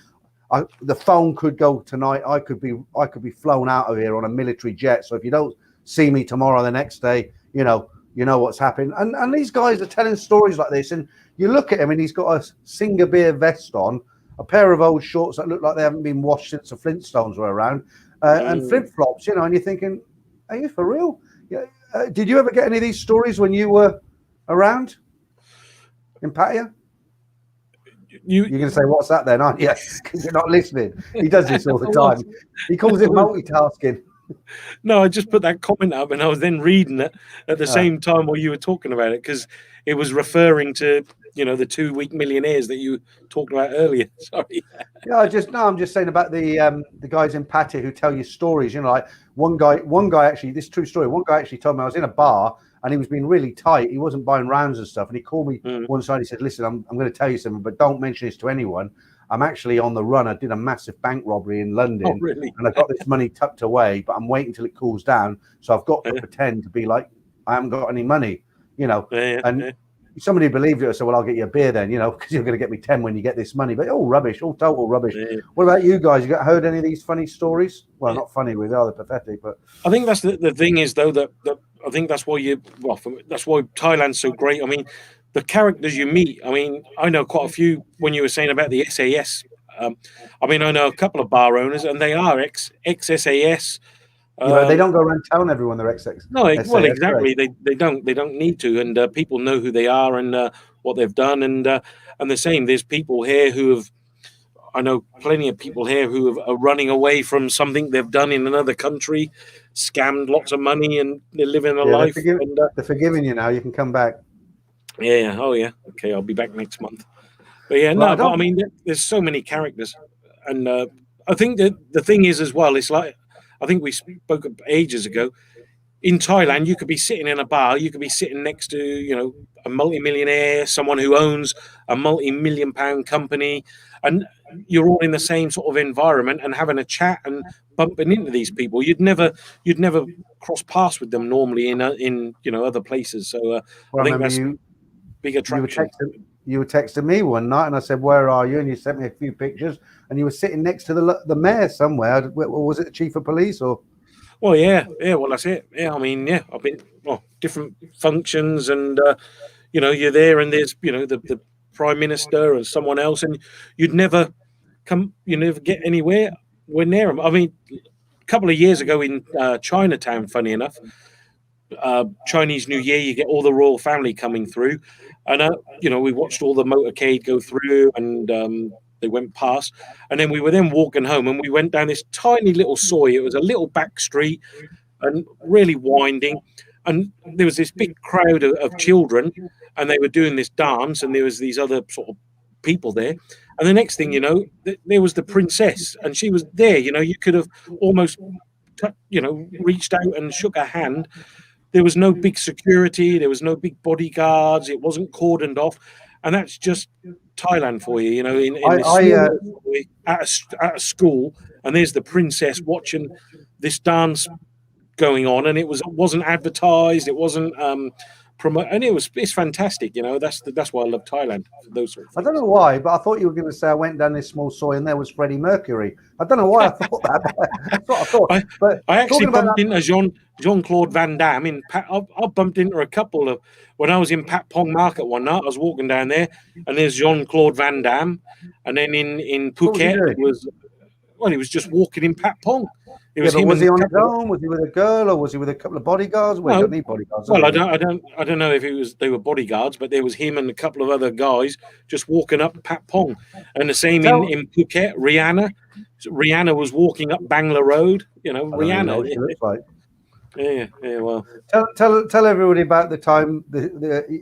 the phone could go tonight. I could be flown out of here on a military jet. So if you don't see me tomorrow, the next day, you know what's happened. And these guys are telling stories like this, and you look at him, and he's got a Singer beer vest on, a pair of old shorts that look like they haven't been washed since the Flintstones were around, and flip flops. And you're thinking, are you for real? Yeah. Did you ever get any of these stories when you were around in Pattaya? You're going to say, what's that then, aren't you? Because you're not listening. He does this all the time. He calls it multitasking. No, I just put that comment up, and I was then reading it at the same time while you were talking about it, because it was referring to the 2 week millionaires that you talked about earlier. Sorry. Yeah, I'm just saying about the guys in Pattaya who tell you stories. Like one guy actually, this is a true story. One guy actually told me I was in a bar and he was being really tight. He wasn't buying rounds and stuff, and he called me one side. He said, "Listen, I'm going to tell you something, but don't mention this to anyone. I'm actually on the run. I did a massive bank robbery in London, and I've got this money tucked away, but I'm waiting till it cools down. So I've got to pretend to be like I haven't got any money, Somebody believed it. I said, well, I'll get you a beer then, because you're going to get me 10 when you get this money. But all rubbish, all total rubbish. Yeah. What about you guys? You heard any of these funny stories? Well, not funny, they're pathetic. But I think that's the thing is, though, that I think that's why that's why Thailand's so great. I mean, the characters you meet. I mean, I know quite a few. When you were saying about the SAS, I mean, I know a couple of bar owners, and they are ex SAS. They don't go around telling everyone they're XX. No, well, exactly. Right. They don't need to, and people know who they are and what they've done, and the same. There's people here I know plenty of people here who are running away from something they've done in another country, scammed lots of money, and they're living a life. They're forgiving you now. You can come back. Yeah. Oh, yeah. Okay, I'll be back next month. But yeah, well, but I mean, there's so many characters, and I think that the thing is as well. It's like, I think we spoke ages ago. In Thailand, you could be sitting in a bar, you could be sitting next to, a multimillionaire, someone who owns a multi-million-pound company, and you're all in the same sort of environment and having a chat and bumping into these people. You'd never cross paths with them normally in other places. So I think that's big attraction. You were texting me one night, and I said, "Where are you?" And you sent me a few pictures, and you were sitting next to the mayor somewhere. Or was it the chief of police? Or well, yeah. Well, that's it. Yeah, I mean, yeah, I've been different functions, and you're there, and there's the prime minister or someone else, and you never get anywhere. We're near them. I mean, a couple of years ago in Chinatown, funny enough, Chinese New Year, you get all the royal family coming through. And, we watched all the motorcade go through, and they went past. And then we were walking home, and we went down this tiny little soy. It was a little back street and really winding. And there was this big crowd of children, and they were doing this dance, and there was these other sort of people there. And the next thing you know, there was the princess, and she was there. You could have almost, reached out and shook her hand. There was no big security. There was no big bodyguards. It wasn't cordoned off. And that's just Thailand for you, at a school. And there's the princess watching this dance going on. And it wasn't advertised. It wasn't promoted. And it's fantastic. That's why I love Thailand. Those sort of things. I don't know why, but I thought you were going to say I went down this small soy and there was Freddie Mercury. I don't know why I thought that. That's what I thought. But I actually bumped into Jean-Claude Van Damme I bumped into a couple of when I was in Pat Pong Market one night. I was walking down there, and there's Jean-Claude Van Damme, and then in Phuket he was just walking in Pat Pong. Was he on his own? Was he with a girl, or was he with a couple of bodyguards? Well, don't need bodyguards. Well, I don't know if they were bodyguards, but there was him and a couple of other guys just walking up Pat Pong, and the same in Phuket. Rihanna was walking up Bangla Road. Rihanna. Yeah. Well, tell everybody about the time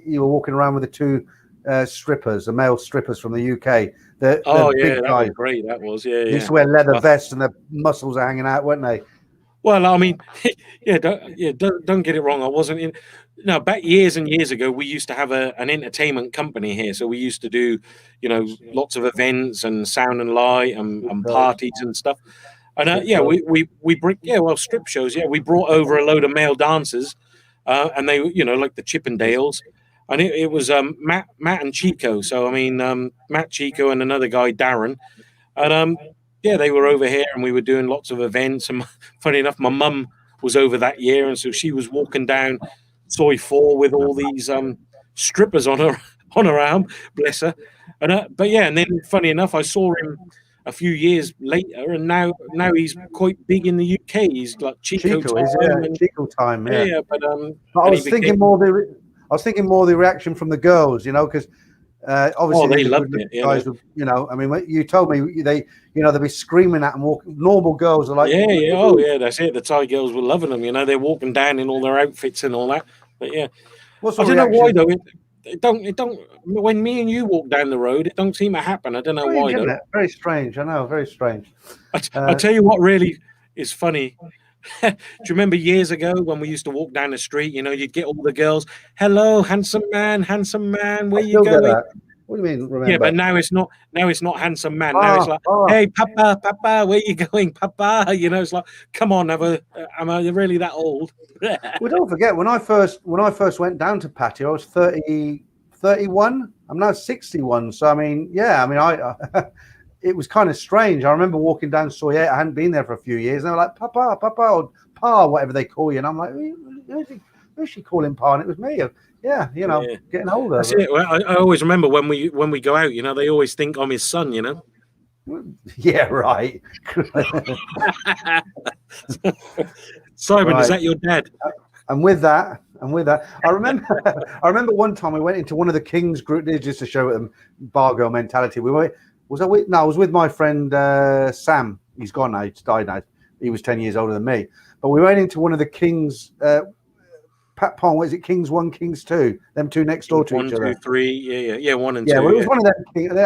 you were walking around with the two strippers, the male strippers from the UK. That was great. That was They used to wear leather vests and their muscles are hanging out, weren't they? Well, I mean, don't get it wrong. I wasn't in. No, back years and years ago, we used to have an entertainment company here, so we used to do, lots of events and sound and light and parties and stuff. And strip shows. Yeah, we brought over a load of male dancers, and they, like the Chippendales. and it was Matt and Chico. So I mean, Matt, Chico, and another guy, Darren, and yeah, they were over here, and we were doing lots of events. And funny enough, my mum was over that year, and so she was walking down Soy 4 with all these strippers on her arm, bless her. And but yeah, and then funny enough, I saw him a few years later, and now he's quite big in the UK. He's like Chico Chico time, is Chico time, yeah. yeah. But I was thinking more the reaction from the girls, you know, because obviously they loved it. Guys, you know, I mean, you told me they'd be screaming at them. Normal girls are like, yeah, oh yeah, that's it. The Thai girls were loving them. You know, they're walking down in all their outfits and all that. But yeah, I don't know why though. It don't. When me and you walk down the road, it don't seem to happen. I don't know why though. Very strange. I know, very strange. I tell you what, really is funny. Do you remember years ago when we used to walk down the street? You know, you'd get all the girls. Hello, handsome man. Where you going? What do you mean? Remember? Yeah, but now it's not. Now it's not handsome man. Now it's like, hey, Papa, where you going, Papa? You know, it's like, come on, am I really that old? Well, don't forget when I first went down to Patio, I was 31. I'm now 61. So I mean, yeah, I mean, I it was kind of strange. I remember walking down Soy 8. I hadn't been there for a few years, and they were like, Papa, or Pa, whatever they call you, and I'm like, who's she calling Pa? And it was me. Yeah, you know, getting older. That's it. Well, I always remember when we go out, you know, they always think I'm his son, you know. Yeah, right. Simon, is that your dad? And with that, I remember one time we went into one of the Kings group just to show them bar girl mentality. I was with my friend Sam. He's gone now. He's died now. He was 10 years older than me. But we went into one of the Kings. Pat Pong, what is it? Kings 1, Kings 2. Them two next door to each other. 1, 2, 3. Yeah. 1 and 2. Yeah, well, it was one of them.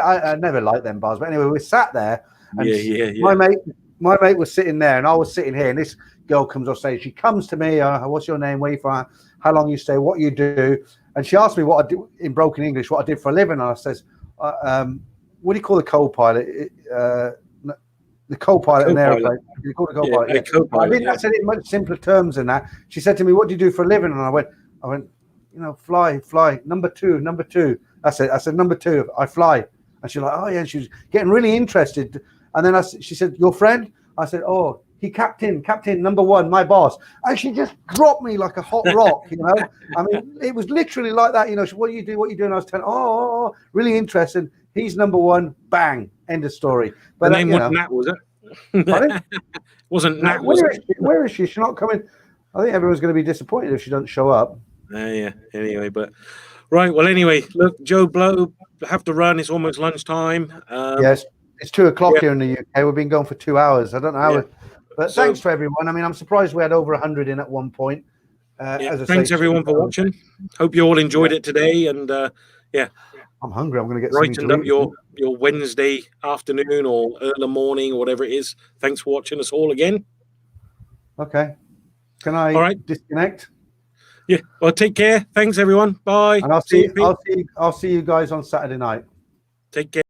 I never liked them bars, but anyway, we sat there. And my mate was sitting there, and I was sitting here. And this girl comes off stage. She comes to me. What's your name? Where you from? How long you stay? What you do? And she asked me what I do in broken English. What I did for a living. And I says, what do you call the co-pilot? The co-pilot in an airplane. You call it co-pilot. Yeah, co-pilot, I said it in much simpler terms than that. She said to me, "What do you do for a living?" And I went, you know, fly. Number two. I said, number 2, I fly. And she's like, oh yeah. And she was getting really interested. And then she said, your friend? I said, oh, he captain number 1, my boss. And she just dropped me like a hot rock, you know. I mean, it was literally like that, you know. She, what do you do? And I was telling, really interested. He's number 1. Bang. End of story. But the name wasn't Nat, was it? Wasn't Nat? Where is she? She's not coming. I think everyone's going to be disappointed if she doesn't show up. Yeah. Anyway, but right. Well, anyway, look, Joe Blow, have to run. It's almost lunchtime. Yes, it's 2:00 here in the UK. We've been going for 2 hours. I don't know how. But thanks for everyone. I mean, I'm surprised we had over 100 in at one point. Thanks everyone for watching. Hope you all enjoyed it today. And I'm hungry. I'm going to get brightened up your Wednesday afternoon or early morning or whatever it is. Thanks for watching us all again. Okay. Can I disconnect? Yeah. Well, take care. Thanks everyone. Bye. And I'll see you guys on Saturday night. Take care.